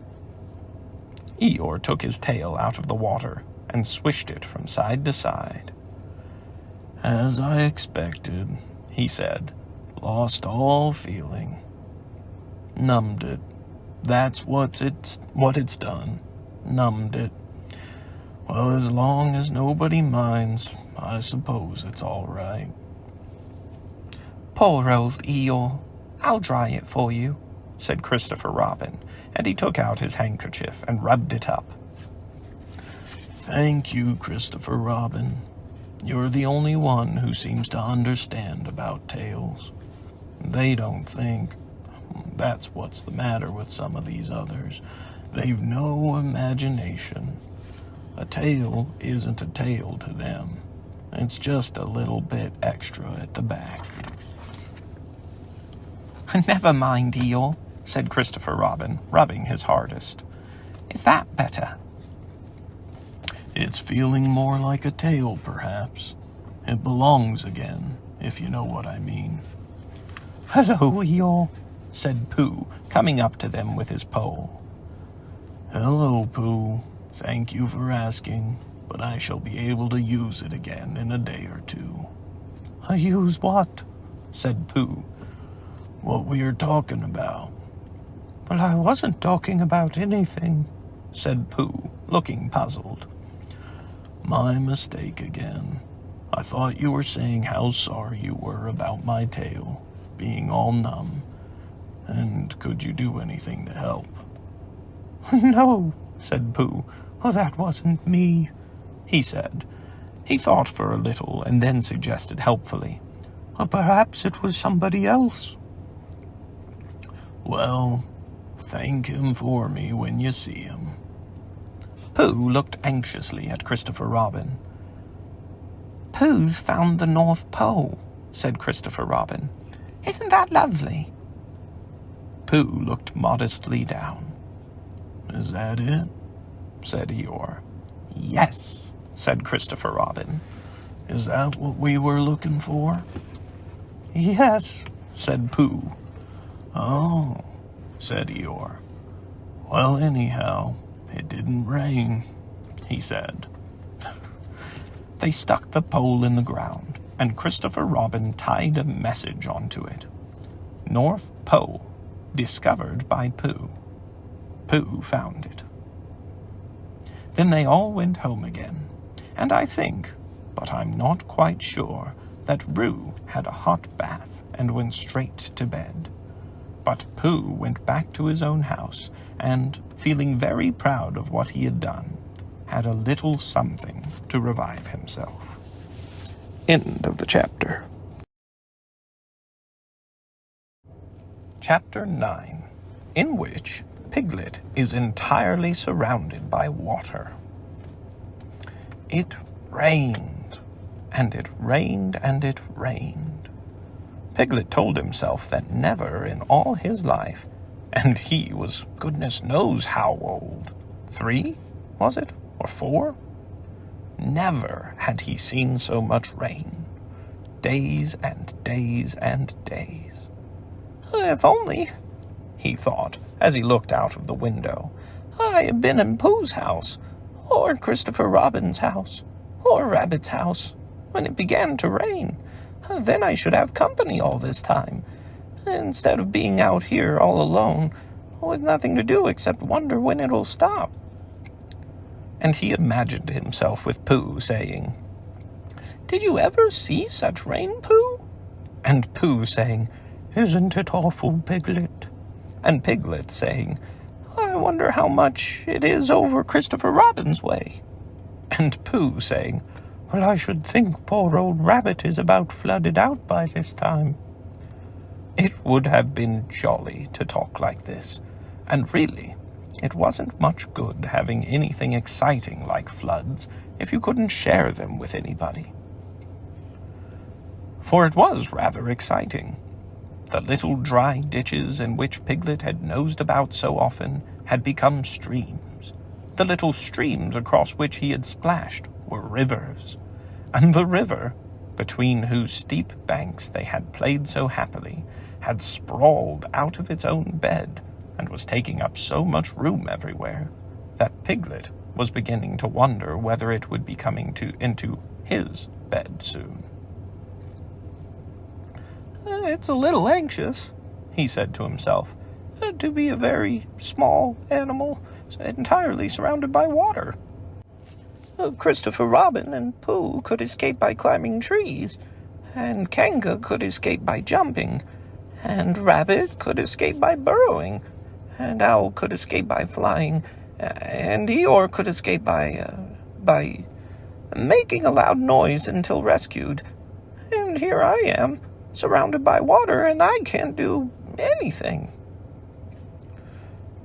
Eeyore took his tail out of the water and swished it from side to side. "As I expected," he said. "Lost all feeling. Numbed it. That's what it's done. Numbed it. Well, as long as nobody minds, I suppose it's all right." "Poor old Eeyore. I'll dry it for you," said Christopher Robin, and he took out his handkerchief and rubbed it up. "Thank you, Christopher Robin. You're the only one who seems to understand about tails. They don't think. That's what's the matter with some of these others. They've no imagination. A tail isn't a tail to them. It's just a little bit extra at the back." "Never mind, Eeyore," said Christopher Robin, rubbing his hardest. "Is that better?" It's feeling more like a tail, perhaps. It belongs again, if you know what I mean. Hello, Eeyore, said Pooh, coming up to them with his pole. Hello, Pooh. Thank you for asking, but I shall be able to use it again in a day or two. Use what? Said Pooh. What we are talking about. Well, I wasn't talking about anything, said Pooh, looking puzzled. My mistake again. I thought you were saying how sorry you were about my tail being all numb, and could you do anything to help? No, said Pooh. Oh, that wasn't me, he said. He thought for a little and then suggested helpfully, perhaps it was somebody else. Well, thank him for me when you see him. Pooh looked anxiously at Christopher Robin. Pooh's found the North Pole, said Christopher Robin. Isn't that lovely? Pooh looked modestly down. Is that it? Said Eeyore. Yes, said Christopher Robin. Is that what we were looking for? Yes, said Pooh. Oh, said Eeyore. Well, anyhow, it didn't rain, he said. They stuck the pole in the ground, and Christopher Robin tied a message onto it. North Pole, discovered by Pooh. Pooh found it. Then they all went home again, and I think, but I'm not quite sure, that Roo had a hot bath and went straight to bed. But Pooh went back to his own house, and, feeling very proud of what he had done, had a little something to revive himself. End of the chapter. Chapter 9, in which Piglet is entirely surrounded by water. It rained, and it rained, and it rained. Piglet told himself that never in all his life, and he was goodness knows how old, 3, was it, or 4? Never had he seen so much rain. Days and days and days. If only, he thought, as he looked out of the window, I had been in Pooh's house, or Christopher Robin's house, or Rabbit's house, when it began to rain. Then I should have company all this time, instead of being out here all alone, with nothing to do except wonder when it'll stop. And he imagined himself with Pooh saying, Did you ever see such rain, Pooh? And Pooh saying, Isn't it awful, Piglet? And Piglet saying, I wonder how much it is over Christopher Robin's way. And Pooh saying, Well, I should think poor old Rabbit is about flooded out by this time. It would have been jolly to talk like this, and really, it wasn't much good having anything exciting like floods if you couldn't share them with anybody. For it was rather exciting. The little dry ditches in which Piglet had nosed about so often had become streams. The little streams across which he had splashed were rivers, and the river, between whose steep banks they had played so happily, had sprawled out of its own bed, and was taking up so much room everywhere, that Piglet was beginning to wonder whether it would be coming into his bed soon. It's a little anxious, he said to himself, to be a very small animal, entirely surrounded by water. Christopher Robin and Pooh could escape by climbing trees, and Kanga could escape by jumping, and Rabbit could escape by burrowing, and Owl could escape by flying, and Eeyore could escape by making a loud noise until rescued. And here I am, surrounded by water, and I can't do anything.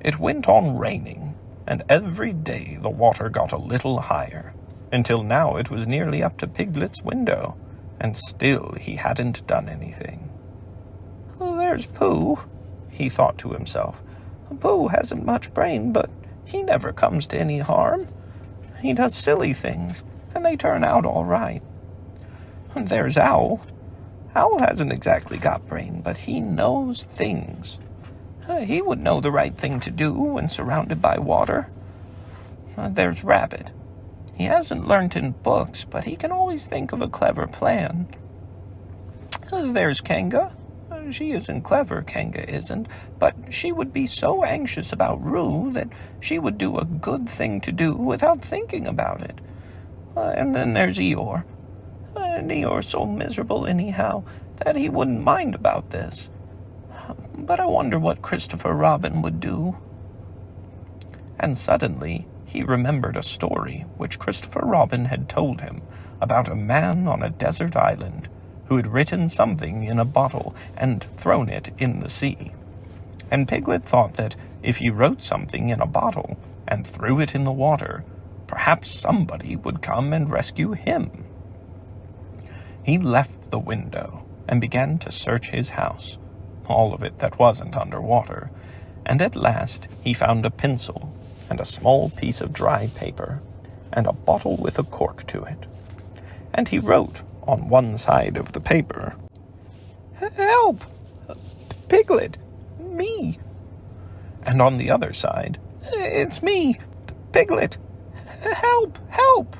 It went on raining, and every day the water got a little higher, until now it was nearly up to Piglet's window, and still he hadn't done anything. There's Pooh, he thought to himself. Pooh hasn't much brain, but he never comes to any harm. He does silly things, and they turn out all right. And there's Owl. Owl hasn't exactly got brain, but he knows things. He would know the right thing to do when surrounded by water. There's Rabbit. He hasn't learnt in books, but he can always think of a clever plan. There's Kanga. She isn't clever, Kanga isn't, but she would be so anxious about Roo that she would do a good thing to do without thinking about it. And then there's Eeyore. And Eeyore's so miserable anyhow that he wouldn't mind about this. But I wonder what Christopher Robin would do. And suddenly he remembered a story which Christopher Robin had told him about a man on a desert island who had written something in a bottle and thrown it in the sea. And Piglet thought that if he wrote something in a bottle and threw it in the water, perhaps somebody would come and rescue him. He left the window and began to search his house, all of it that wasn't underwater, and at last he found a pencil and a small piece of dry paper and a bottle with a cork to it. And he wrote on one side of the paper, "Help! Piglet! Me!" And on the other side, "It's me! Piglet! Help! Help!"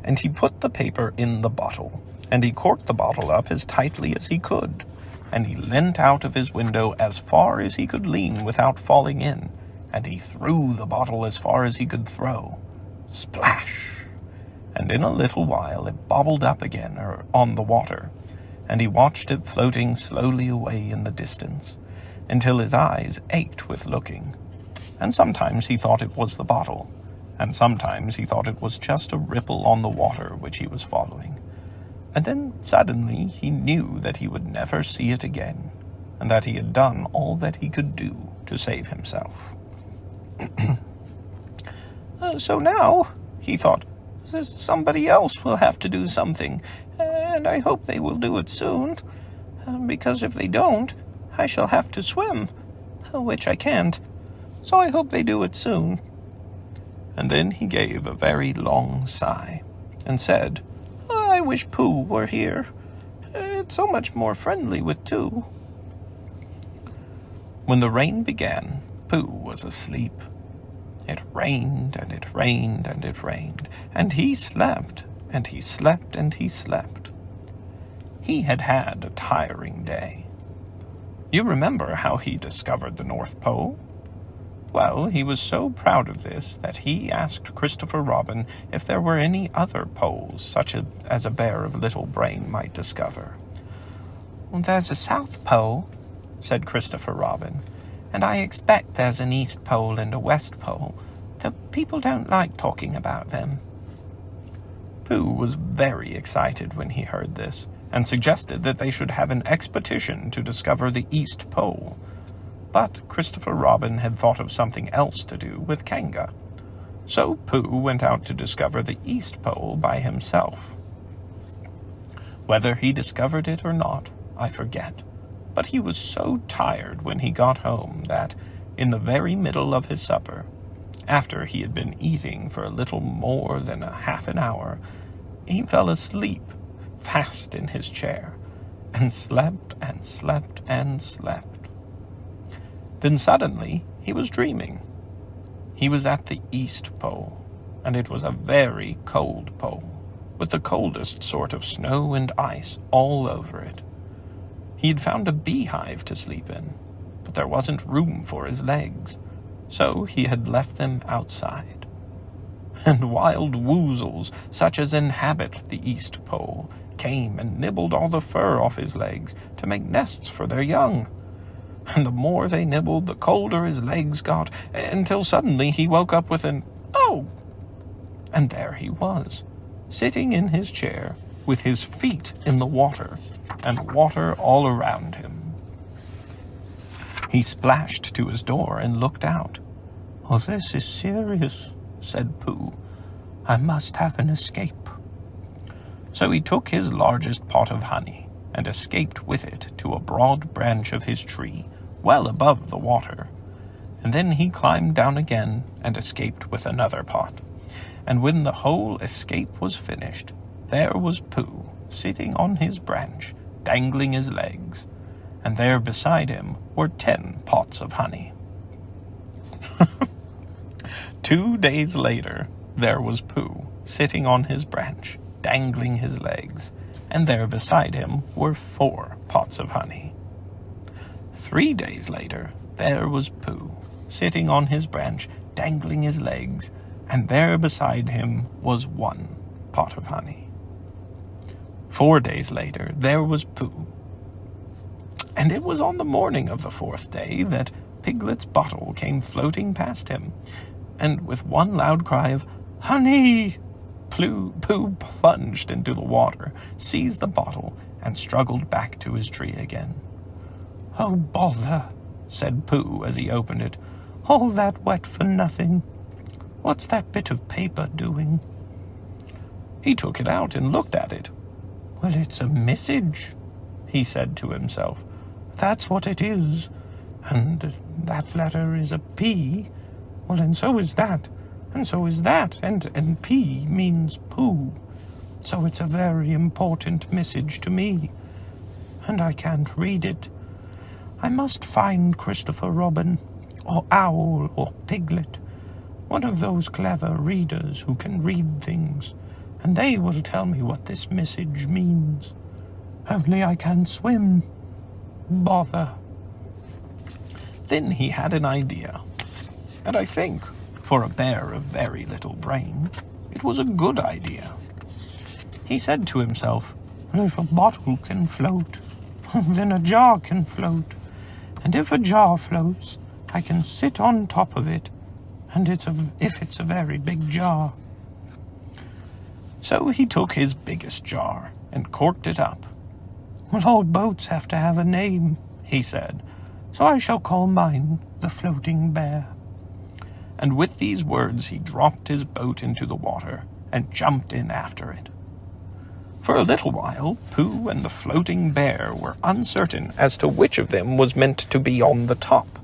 And he put the paper in the bottle, and he corked the bottle up as tightly as he could, and he leant out of his window as far as he could lean without falling in, and he threw the bottle as far as he could throw. Splash! And in a little while it bobbled up again on the water, and he watched it floating slowly away in the distance, until his eyes ached with looking. And sometimes he thought it was the bottle, and sometimes he thought it was just a ripple on the water which he was following. And then suddenly he knew that he would never see it again, and that he had done all that he could do to save himself. So now, he thought, somebody else will have to do something, and I hope they will do it soon, because if they don't, I shall have to swim, which I can't, so I hope they do it soon. And then he gave a very long sigh, and said, I wish Pooh were here. It's so much more friendly with two. When the rain began, Pooh was asleep. It rained, and it rained, and it rained, and he slept, and he slept, and he slept. He had had a tiring day. You remember how he discovered the North Pole? Well, he was so proud of this that he asked Christopher Robin if there were any other poles, such as a bear of little brain might discover. There's a South Pole, said Christopher Robin, and I expect there's an East Pole and a West Pole, though people don't like talking about them. Pooh was very excited when he heard this, and suggested that they should have an expedition to discover the East Pole. But Christopher Robin had thought of something else to do with Kanga. So Pooh went out to discover the East Pole by himself. Whether he discovered it or not, I forget, but he was so tired when he got home that, in the very middle of his supper, after he had been eating for a little more than half an hour, he fell asleep fast in his chair, and slept and slept and slept. Then suddenly he was dreaming. He was at the East Pole, and it was a very cold pole, with the coldest sort of snow and ice all over it. He had found a beehive to sleep in, but there wasn't room for his legs, so he had left them outside. And wild woozles, such as inhabit the East Pole, came and nibbled all the fur off his legs to make nests for their young. And the more they nibbled, the colder his legs got, until suddenly he woke up with an "Oh!" And there he was, sitting in his chair, with his feet in the water, and water all around him. He splashed to his door and looked out. "Oh, this is serious," said Pooh. "I must have an escape." So he took his largest pot of honey, and escaped with it to a broad branch of his tree, well above the water. And then he climbed down again, and escaped with another pot. and when the whole escape was finished, there was Pooh sitting on his branch, dangling his legs, and there beside him were 10 pots of honey. 2 days later, there was Pooh sitting on his branch, dangling his legs, and there beside him were 4 pots of honey. 3 days later, there was Pooh sitting on his branch, dangling his legs, and there beside him was 1 pot of honey. 4 days later, there was Pooh. And it was on the morning of the 4th day that Piglet's bottle came floating past him, and with one loud cry of "Honey!" Pooh plunged into the water, seized the bottle, and struggled back to his tree again. "Oh, bother," said Pooh as he opened it. "All that wet for nothing. What's that bit of paper doing?" He took it out and looked at it. "Well, it's a message," he said to himself. "That's what it is. And that letter is a P. Well, and so is that. And so is that. And P means Pooh. So it's a very important message to me. And I can't read it. I must find Christopher Robin, or Owl, or Piglet, one of those clever readers who can read things, and they will tell me what this message means. Only I can't swim. Bother." Then he had an idea, and I think, for a bear of very little brain, it was a good idea. He said to himself, "If a bottle can float, then a jar can float. And if a jar floats, I can sit on top of it, and if it's a very big jar." So he took his biggest jar and corked it up. "Well, all boats have to have a name," he said, "so I shall call mine the Floating Bear." And with these words he dropped his boat into the water and jumped in after it. For a little while, Pooh and the Floating Bear were uncertain as to which of them was meant to be on the top.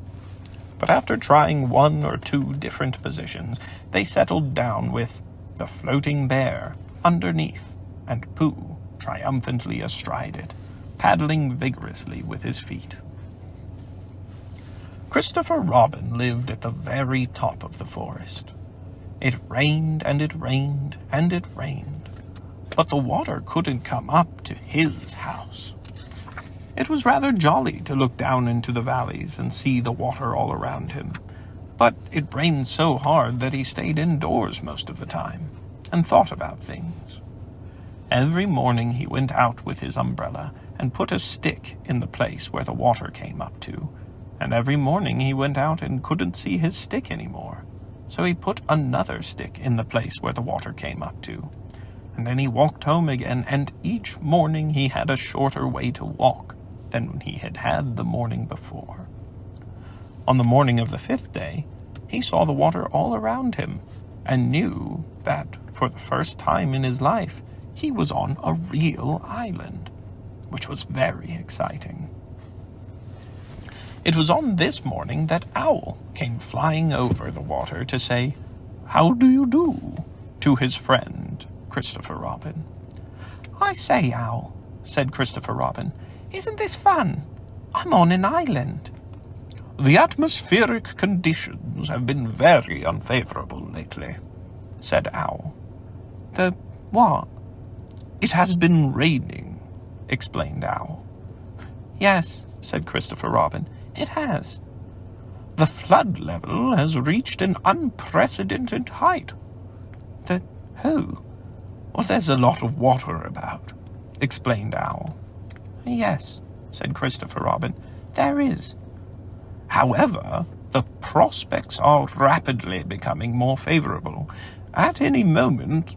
But after trying 1 or 2 different positions, they settled down with the Floating Bear underneath, and Pooh triumphantly astride it, paddling vigorously with his feet. Christopher Robin lived at the very top of the forest. It rained and it rained and it rained, but the water couldn't come up to his house. It was rather jolly to look down into the valleys and see the water all around him, but it rained so hard that he stayed indoors most of the time and thought about things. Every morning he went out with his umbrella and put a stick in the place where the water came up to, and every morning he went out and couldn't see his stick anymore, so he put another stick in the place where the water came up to. And then he walked home again, and each morning he had a shorter way to walk than he had had the morning before. On the morning of the 5th day, he saw the water all around him, and knew that, for the first time in his life, he was on a real island, which was very exciting. It was on this morning that Owl came flying over the water to say, "How do you do?" to his friend, Christopher Robin. "I say, Owl," said Christopher Robin, "isn't this fun? I'm on an island." "The atmospheric conditions have been very unfavorable lately," said Owl. "The what?" "It has been raining," explained Owl. "Yes," said Christopher Robin, "it has." "The flood level has reached an unprecedented height." "The who?" "Well, there's a lot of water about," explained Owl. "Yes," said Christopher Robin, "there is." "However, the prospects are rapidly becoming more favorable. At any moment—"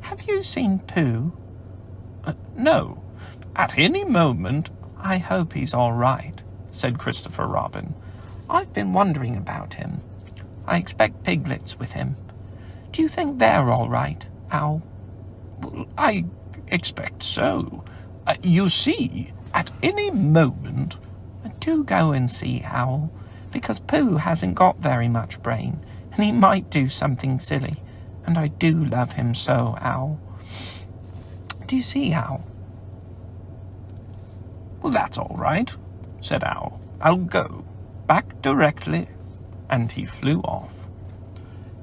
"Have you seen Pooh?" "No. At any moment—" "I hope he's all right," said Christopher Robin. "I've been wondering about him. I expect Piglet's with him. Do you think they're all right, Owl?" "Well, I expect so. You see, at any moment—" "Do go and see, Owl, because Pooh hasn't got very much brain, and he might do something silly. And I do love him so, Owl. Do you see, Owl? Well, that's all right, said Owl. I'll go. Back directly. And he flew off.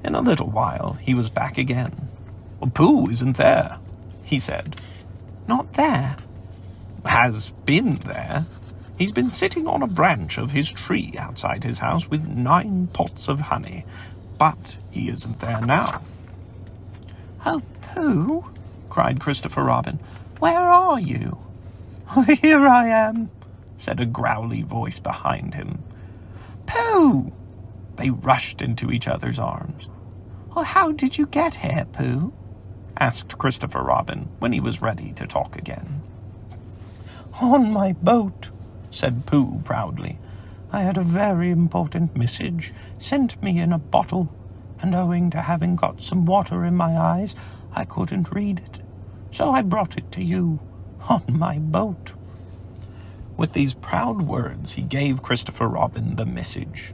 In a little while, he was back again. Well, Pooh isn't there, he said. Not there? Has been there. He's been sitting on a branch of his tree outside his house with 9 pots of honey. But he isn't there now. Oh, Pooh, cried Christopher Robin, where are you? Here I am, said a growly voice behind him. Pooh! They rushed into each other's arms. Well, how did you get here, Pooh? Asked Christopher Robin when he was ready to talk again. On my boat, said Pooh proudly. I had a very important message sent me in a bottle, and owing to having got some water in my eyes, I couldn't read it. So I brought it to you on my boat. With these proud words, he gave Christopher Robin the message.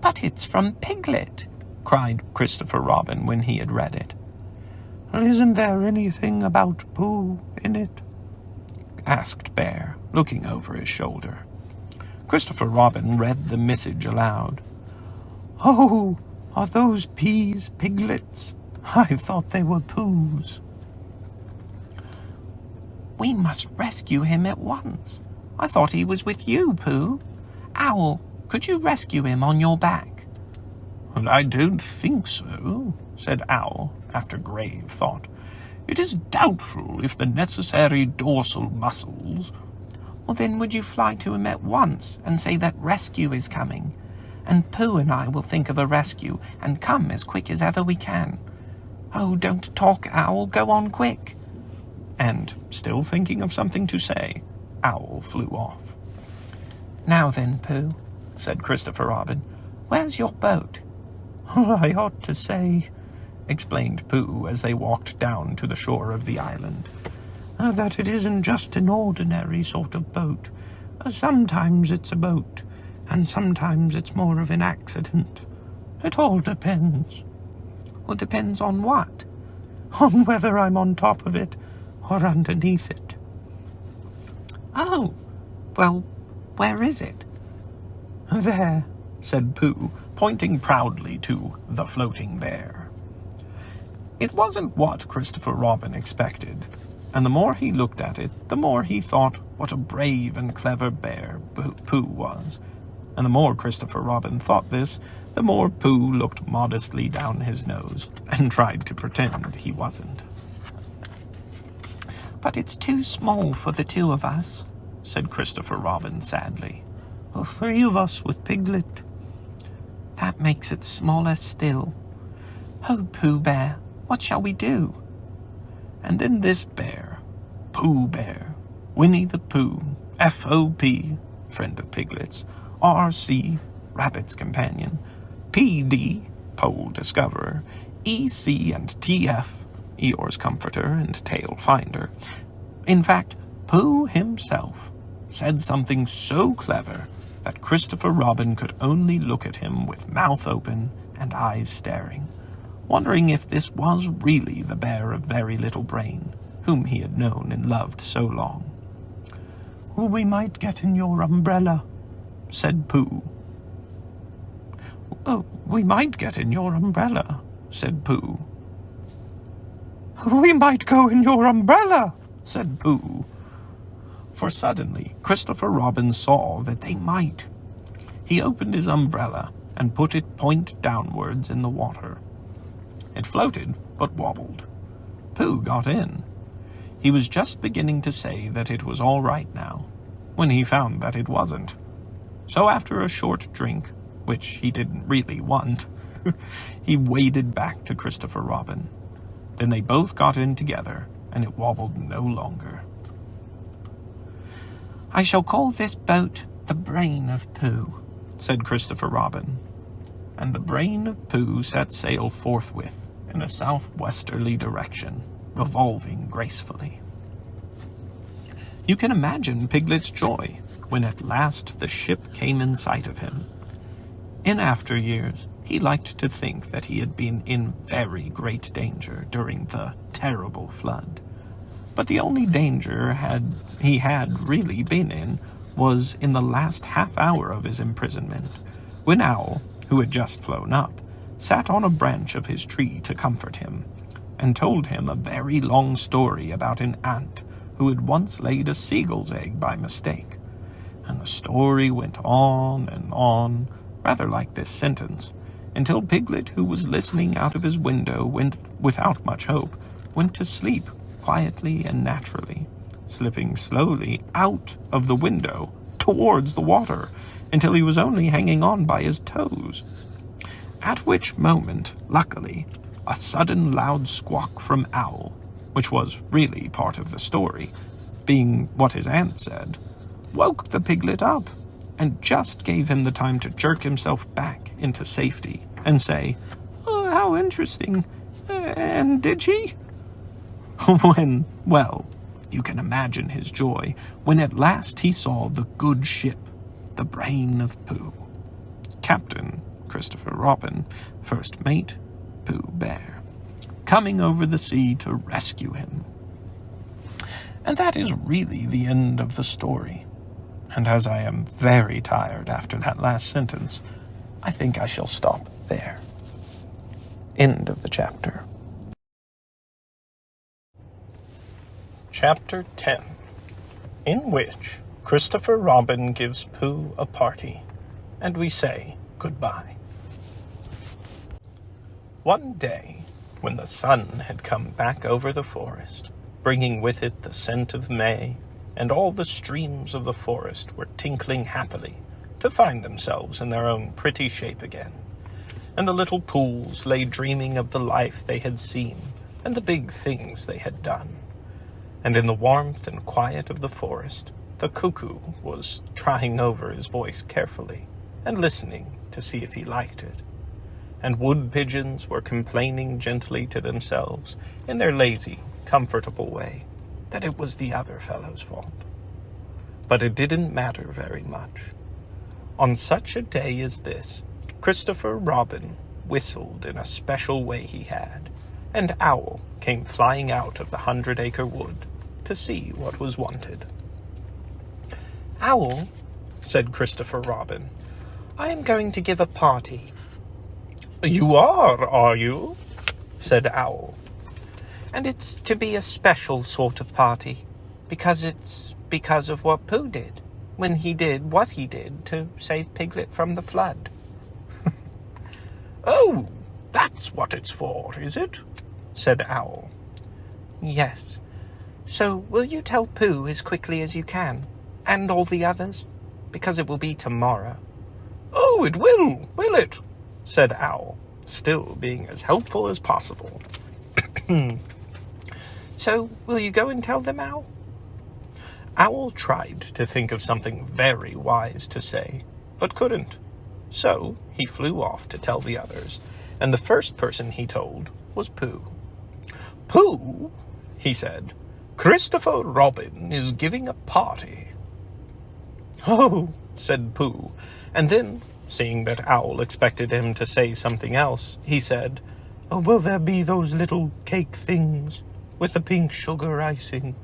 But it's from Piglet, cried Christopher Robin when he had read it. Well, isn't there anything about Pooh in it? Asked Bear, looking over his shoulder. Christopher Robin read the message aloud. Oh, are those peas piglets? I thought they were Poohs. We must rescue him at once. I thought he was with you, Pooh. Owl, could you rescue him on your back? Well, I don't think so, said Owl, after grave thought. It is doubtful if the necessary dorsal muscles... Well, then would you fly to him at once and say that rescue is coming? And Pooh and I will think of a rescue and come as quick as ever we can. Oh, don't talk, Owl. Go on quick. And, still thinking of something to say, Owl flew off. Now then, Pooh, said Christopher Robin, where's your boat? I ought to say, explained Pooh as they walked down to the shore of the island, that it isn't just an ordinary sort of boat. Sometimes it's a boat, and sometimes it's more of an accident. It all depends. Well, depends on what? On whether I'm on top of it or underneath it. Oh, well, where is it? There, said Pooh, pointing proudly to the floating bear. It wasn't what Christopher Robin expected, and the more he looked at it, the more he thought what a brave and clever bear Pooh was. And the more Christopher Robin thought this, the more Pooh looked modestly down his nose and tried to pretend he wasn't. But it's too small for the 2 of us, said Christopher Robin sadly. 3 of us with Piglet. That makes it smaller still. Oh, Pooh Bear, what shall we do? And then this bear, Pooh Bear, Winnie the Pooh, F.O.P., friend of Piglet's, R.C., Rabbit's companion, P.D., Pole Discoverer, E.C. and T.F., Eeyore's comforter and tail finder. In fact, Pooh himself said something so clever that Christopher Robin could only look at him with mouth open and eyes staring, wondering if this was really the bear of very little brain, whom he had known and loved so long. We might get in your umbrella, said Pooh. Oh, we might get in your umbrella, said Pooh. We might go in your umbrella, said Pooh. For suddenly Christopher Robin saw that they might. He opened his umbrella and put it point downwards in the water. It floated, but wobbled. Pooh got in. He was just beginning to say that it was all right now, when he found that it wasn't. So after a short drink, which he didn't really want, he waded back to Christopher Robin. Then they both got in together, and it wobbled no longer. I shall call this boat the Brain of Pooh, said Christopher Robin. And the Brain of Pooh set sail forthwith in a southwesterly direction, revolving gracefully. You can imagine Piglet's joy when at last the ship came in sight of him. In after years, he liked to think that he had been in very great danger during the terrible flood. But the only danger he had really been in was in the last half hour of his imprisonment, when Owl, who had just flown up, sat on a branch of his tree to comfort him, and told him a very long story about an ant who had once laid a seagull's egg by mistake. And the story went on, rather like this sentence, until Piglet, who was listening out of his window without much hope, went to sleep quietly and naturally, slipping slowly out of the window towards the water until he was only hanging on by his toes. At which moment, luckily, a sudden loud squawk from Owl, which was really part of the story, being what his aunt said, woke the piglet up, and just gave him the time to jerk himself back into safety and say, "Oh, how interesting. And did she?" When, well, you can imagine his joy when at last he saw the good ship, the Brain of Pooh. Captain Christopher Robin, First Mate Pooh Bear, coming over the sea to rescue him. And that is really the end of the story. And as I am very tired after that last sentence, I think I shall stop there. End of the chapter. Chapter 10, in which Christopher Robin gives Pooh a party, and we say goodbye. One day, when the sun had come back over the forest, bringing with it the scent of May, and all the streams of the forest were tinkling happily to find themselves in their own pretty shape again, and the little pools lay dreaming of the life they had seen and the big things they had done. And in the warmth and quiet of the forest, the cuckoo was trying over his voice carefully and listening to see if he liked it. And wood pigeons were complaining gently to themselves in their lazy, comfortable way that it was the other fellow's fault. But it didn't matter very much. On such a day as this, Christopher Robin whistled in a special way he had, and Owl came flying out of the 100-acre wood to see what was wanted. "Owl," said Christopher Robin, "I am going to give a party." "You are you?" said Owl. "And it's to be a special sort of party, because it's because of what Pooh did, when he did what he did to save Piglet from the flood." "Oh, that's what it's for, is it?" said Owl. "Yes. So will you tell Pooh as quickly as you can, and all the others? Because it will be tomorrow." "Oh, it will it?" said Owl, still being as helpful as possible. "So will you go and tell them, Owl?" Owl tried to think of something very wise to say, but couldn't. So he flew off to tell the others, and the first person he told was Pooh. "Pooh," he said, "Christopher Robin is giving a party." "Oh," said Pooh, and then, seeing that Owl expected him to say something else, he said, "Oh, will there be those little cake things with the pink sugar icing?"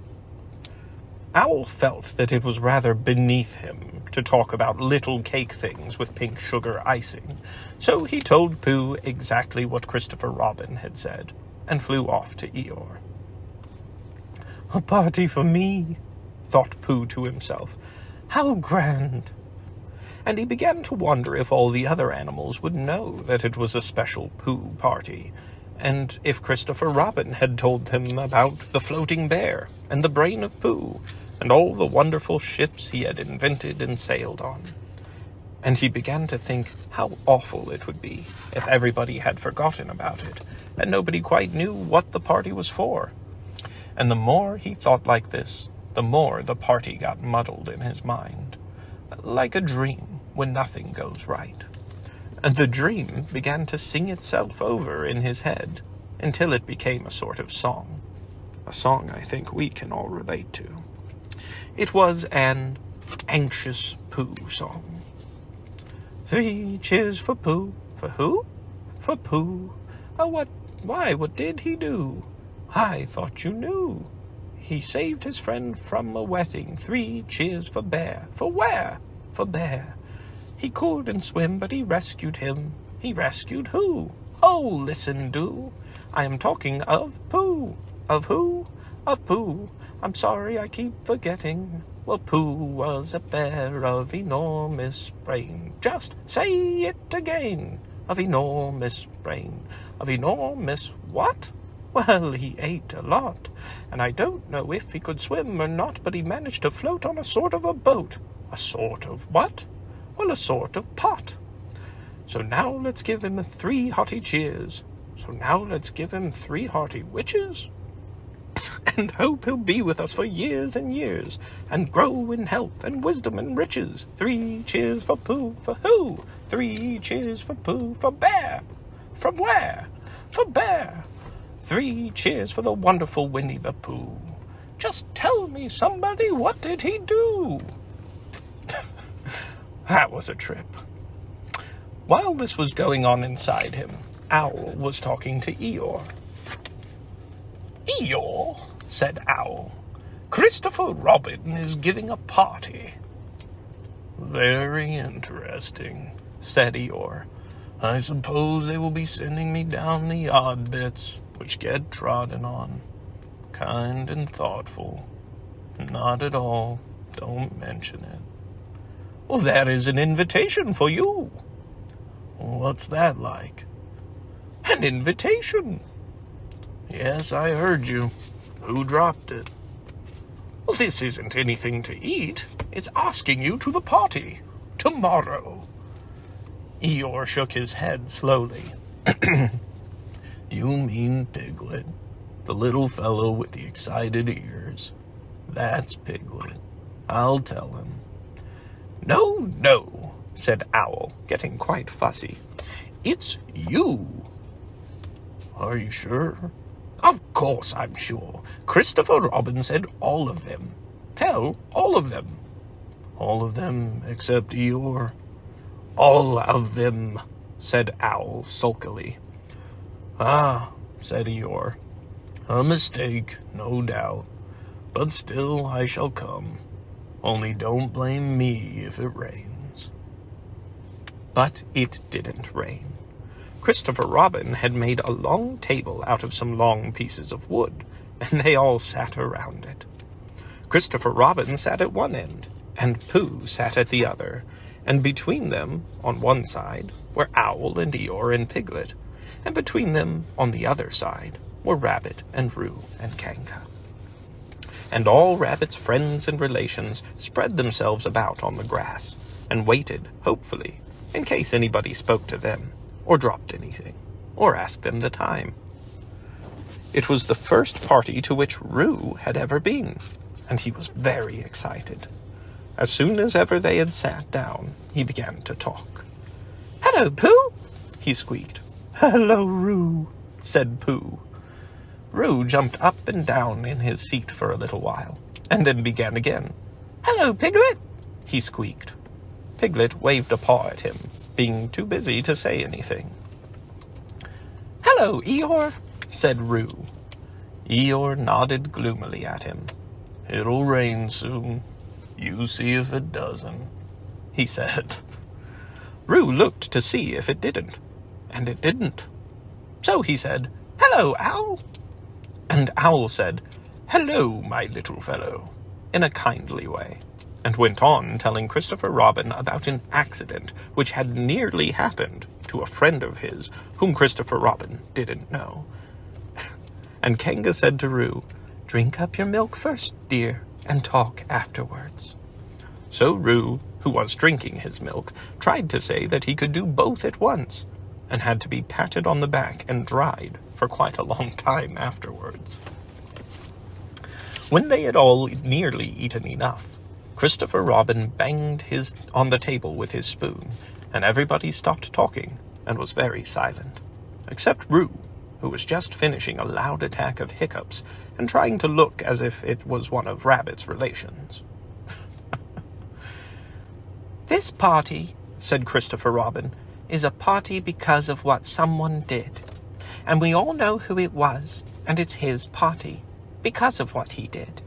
Owl felt that it was rather beneath him to talk about little cake things with pink sugar icing, so he told Pooh exactly what Christopher Robin had said, and flew off to Eeyore. "A party for me," thought Pooh to himself. "How grand!" And he began to wonder if all the other animals would know that it was a special Pooh party, and if Christopher Robin had told them about the floating bear and the Brain of Pooh and all the wonderful ships he had invented and sailed on. And he began to think how awful it would be if everybody had forgotten about it and nobody quite knew what the party was for. And the more he thought like this, the more the party got muddled in his mind, like a dream when nothing goes right. And the dream began to sing itself over in his head until it became a sort of song. A song I think we can all relate to. It was an anxious Pooh song. 3 cheers for Pooh For who? For Pooh. Oh, what did he do? I thought you knew. He saved his friend from a wetting. 3 cheers for Bear. For where? For Bear. He couldn't swim, but he rescued him. He rescued who? Oh, listen, do. I am talking of Pooh. Of who? Of Pooh. I'm sorry I keep forgetting. Well, Pooh was a bear of enormous brain. Just say it again. Of enormous brain. Of enormous what? Well, he ate a lot, and I don't know if he could swim or not, but he managed to float on a sort of a boat. A sort of what? Well, a sort of pot. So now let's give him 3 hearty cheers. So now let's give him 3 hearty witches, and hope he'll be with us for years and years, and grow in health and wisdom and riches. 3 cheers for Pooh. For who? 3 cheers for Pooh. For Bear. From where? For Bear. 3 cheers for the wonderful Winnie the Pooh. Just tell me, somebody, what did he do? That was a trip. While this was going on inside him, Owl was talking to Eeyore. Eeyore, said Owl, Christopher Robin is giving a party. Very interesting, said Eeyore. I suppose they will be sending me down the odd bits which get trodden on. Kind and thoughtful. Not at all. Don't mention it. Well, that is an invitation for you. What's that like? An invitation. Yes, I heard you. Who dropped it? Well, this isn't anything to eat. It's asking you to the party. Tomorrow. Eeyore shook his head slowly. You mean Piglet, the little fellow with the excited ears. That's Piglet. I'll tell him. No, said Owl, getting quite fussy. It's you. Are you sure? Of course I'm sure. Christopher Robin said all of them. Tell all of them. All of them except Eeyore? All of them, said Owl sulkily. Ah, said Eeyore. A mistake, no doubt. But still I shall come. Only don't blame me if it rains. But it didn't rain. Christopher Robin had made a long table out of some long pieces of wood, and they all sat around it. Christopher Robin sat at one end, and Pooh sat at the other, and between them, on one side, were Owl and Eeyore and Piglet, and between them, on the other side, were Rabbit and Roo and Kanga. And all Rabbit's friends and relations spread themselves about on the grass, and waited, hopefully, in case anybody spoke to them, or dropped anything, or asked them the time. It was the first party to which Roo had ever been, and he was very excited. As soon as ever they had sat down, he began to talk. "Hello, Pooh!" he squeaked. "Hello, Roo," said Pooh. Roo jumped up and down in his seat for a little while, and then began again. "Hello, Piglet!" he squeaked. Piglet waved a paw at him, being too busy to say anything. "Hello, Eeyore," said Roo. Eeyore nodded gloomily at him. "It'll rain soon. You see if it doesn't," he said. Roo looked to see if it didn't, and it didn't. So he said, "Hello, Owl." And Owl said, "Hello, my little fellow," in a kindly way, and went on telling Christopher Robin about an accident which had nearly happened to a friend of his whom Christopher Robin didn't know. And Kanga said to Roo, "Drink up your milk first, dear, and talk afterwards." So Roo, who was drinking his milk, tried to say that he could do both at once, and had to be patted on the back and dried for quite a long time afterwards. When they had all nearly eaten enough, Christopher Robin banged on the table with his spoon, and everybody stopped talking and was very silent, except Roo, who was just finishing a loud attack of hiccups and trying to look as if it was one of Rabbit's relations. "This party," said Christopher Robin, is a party because of what someone did. And we all know who it was, and it's his party, because of what he did.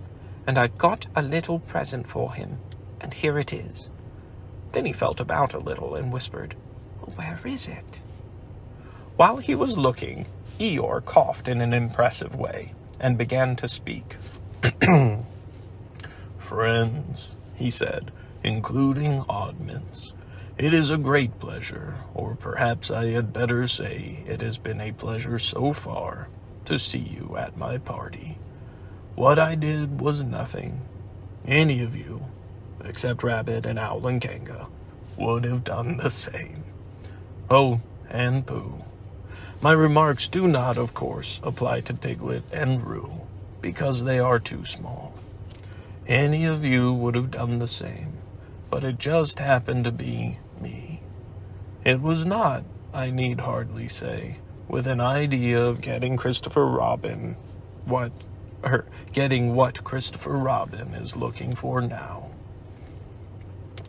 And I've got a little present for him, and here it is." Then he felt about a little and whispered, "Where is it?" While he was looking, Eeyore coughed in an impressive way and began to speak. "Friends," he said, "including oddments, it is a great pleasure, or perhaps I had better say it has been a pleasure so far, to see you at my party. What I did was nothing. Any of you, except Rabbit and Owl and Kanga, would have done the same. Oh, and Pooh. My remarks do not, of course, apply to Piglet and Roo, because they are too small. Any of you would have done the same, but it just happened to be me. It was not, I need hardly say, with an idea of getting what Christopher Robin is looking for now."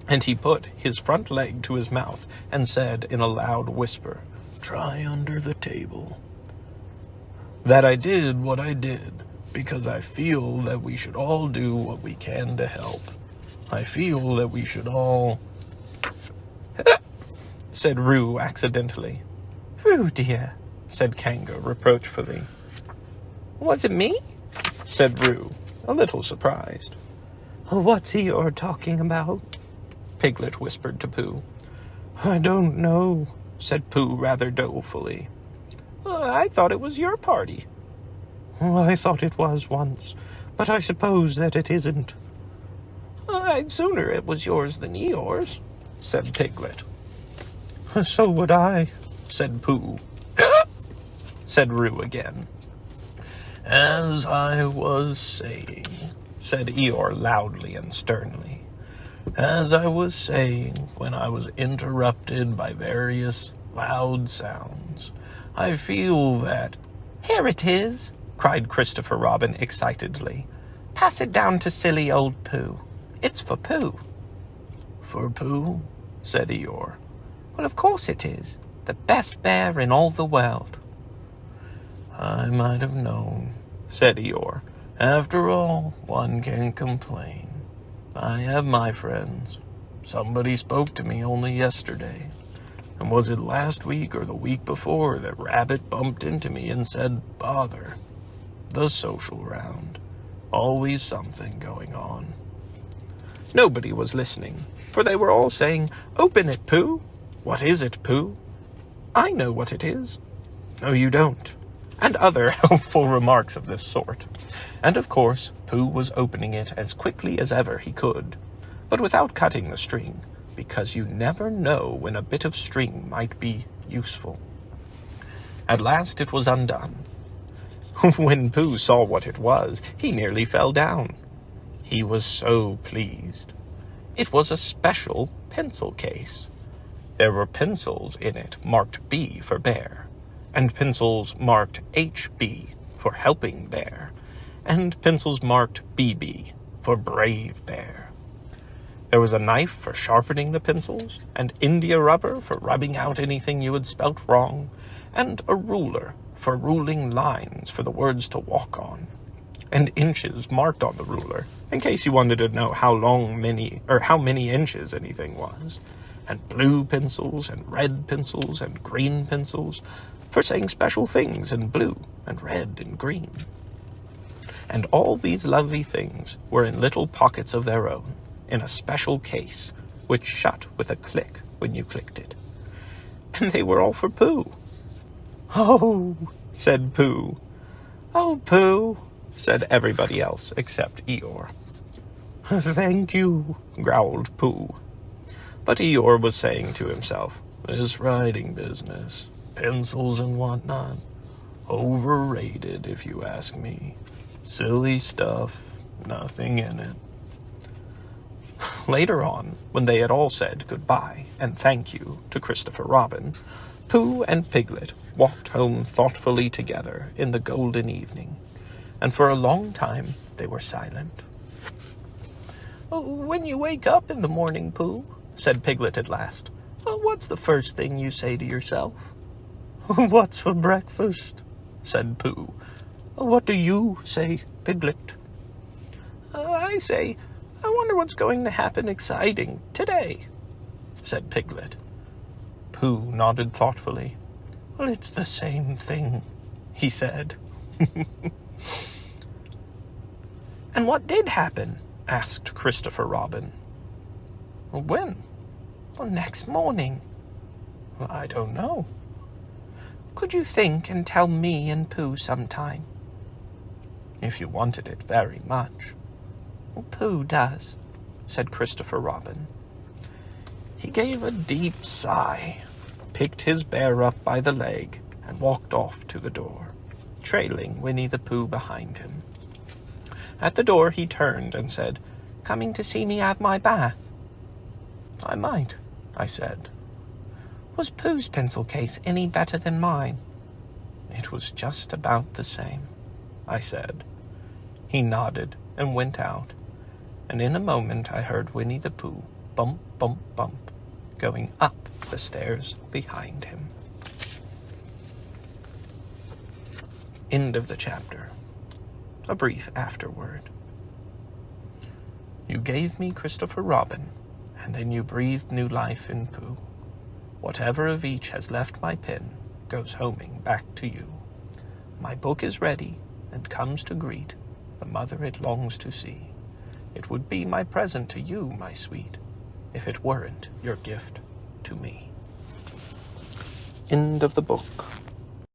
And he put his front leg to his mouth and said in a loud whisper, "Try under the table." "That I did what I did, because I feel that we should all do what we can to help. I feel that we should all..." said Roo accidentally. "Roo, dear," said Kanga reproachfully. "was it me?" said Roo, a little surprised. "What's Eeyore talking about?" Piglet whispered to Pooh. "I don't know," said Pooh rather dolefully. "I thought it was your party." "I thought it was once, but I suppose that it isn't." "I'd sooner it was yours than Eeyore's," said Piglet. "So would I," said Pooh. said Roo again. "As I was saying," said Eeyore loudly and sternly, "as I was saying when I was interrupted by various loud sounds, I feel that..." "Here it is," cried Christopher Robin excitedly. "Pass it down to silly old Pooh. It's for Pooh." "For Pooh?" said Eeyore. "Well, of course it is. The best bear in all the world." "I might have known," said Eeyore. "After all, one can't complain. I have my friends. Somebody spoke to me only yesterday. And was it last week or the week before that Rabbit bumped into me and said, 'Bother. The social round. Always something going on.'" Nobody was listening, for they were all saying, "Open it, Pooh." "What is it, Pooh?" "I know what it is." "No, you don't." And other helpful remarks of this sort. And of course, Pooh was opening it as quickly as ever he could, but without cutting the string, because you never know when a bit of string might be useful. At last it was undone. When Pooh saw what it was, he nearly fell down. He was so pleased. It was a special pencil case. There were pencils in it marked B for bear, and pencils marked HB for helping bear, and pencils marked BB for brave bear. There was a knife for sharpening the pencils, and India rubber for rubbing out anything you had spelt wrong, and a ruler for ruling lines for the words to walk on, and inches marked on the ruler, in case you wanted to know how many inches anything was, and blue pencils, and red pencils, and green pencils, for saying special things in blue, and red, and green. And all these lovely things were in little pockets of their own, in a special case, which shut with a click when you clicked it. And they were all for Pooh. "Oh," said Pooh. "Oh, Pooh," said everybody else except Eeyore. "Thank you," growled Pooh. But Eeyore was saying to himself, "This writing business, pencils and whatnot, overrated if you ask me. Silly stuff, nothing in it." Later on, when they had all said goodbye and thank you to Christopher Robin, Pooh and Piglet walked home thoughtfully together in the golden evening, and for a long time they were silent. "When you wake up in the morning, Pooh," said Piglet at last, Well, what's the first thing you say to yourself? What's for breakfast? Said Pooh. What do you say, Piglet? I say, I wonder what's going to happen exciting today, said Piglet. Pooh nodded thoughtfully. Well, it's the same thing, he said. And what did happen? Asked Christopher Robin. When? Well, next morning. Well, I don't know. Could you think and tell me and Pooh sometime? If you wanted it very much. Well, Pooh does, said Christopher Robin. He gave a deep sigh, picked his bear up by the leg, and walked off to the door, trailing Winnie the Pooh behind him. At the door he turned and said, Coming to see me have my bath? I might, I said. Was Pooh's pencil case any better than mine? It was just about the same, I said. He nodded and went out, and in a moment I heard Winnie the Pooh bump, bump, bump, going up the stairs behind him. End of the chapter. A brief afterword. You gave me Christopher Robin, and then you breathed new life in Pooh. Whatever of each has left my pen goes homing back to you. My book is ready and comes to greet the mother it longs to see. It would be my present to you, my sweet, if it weren't your gift to me. End of the book.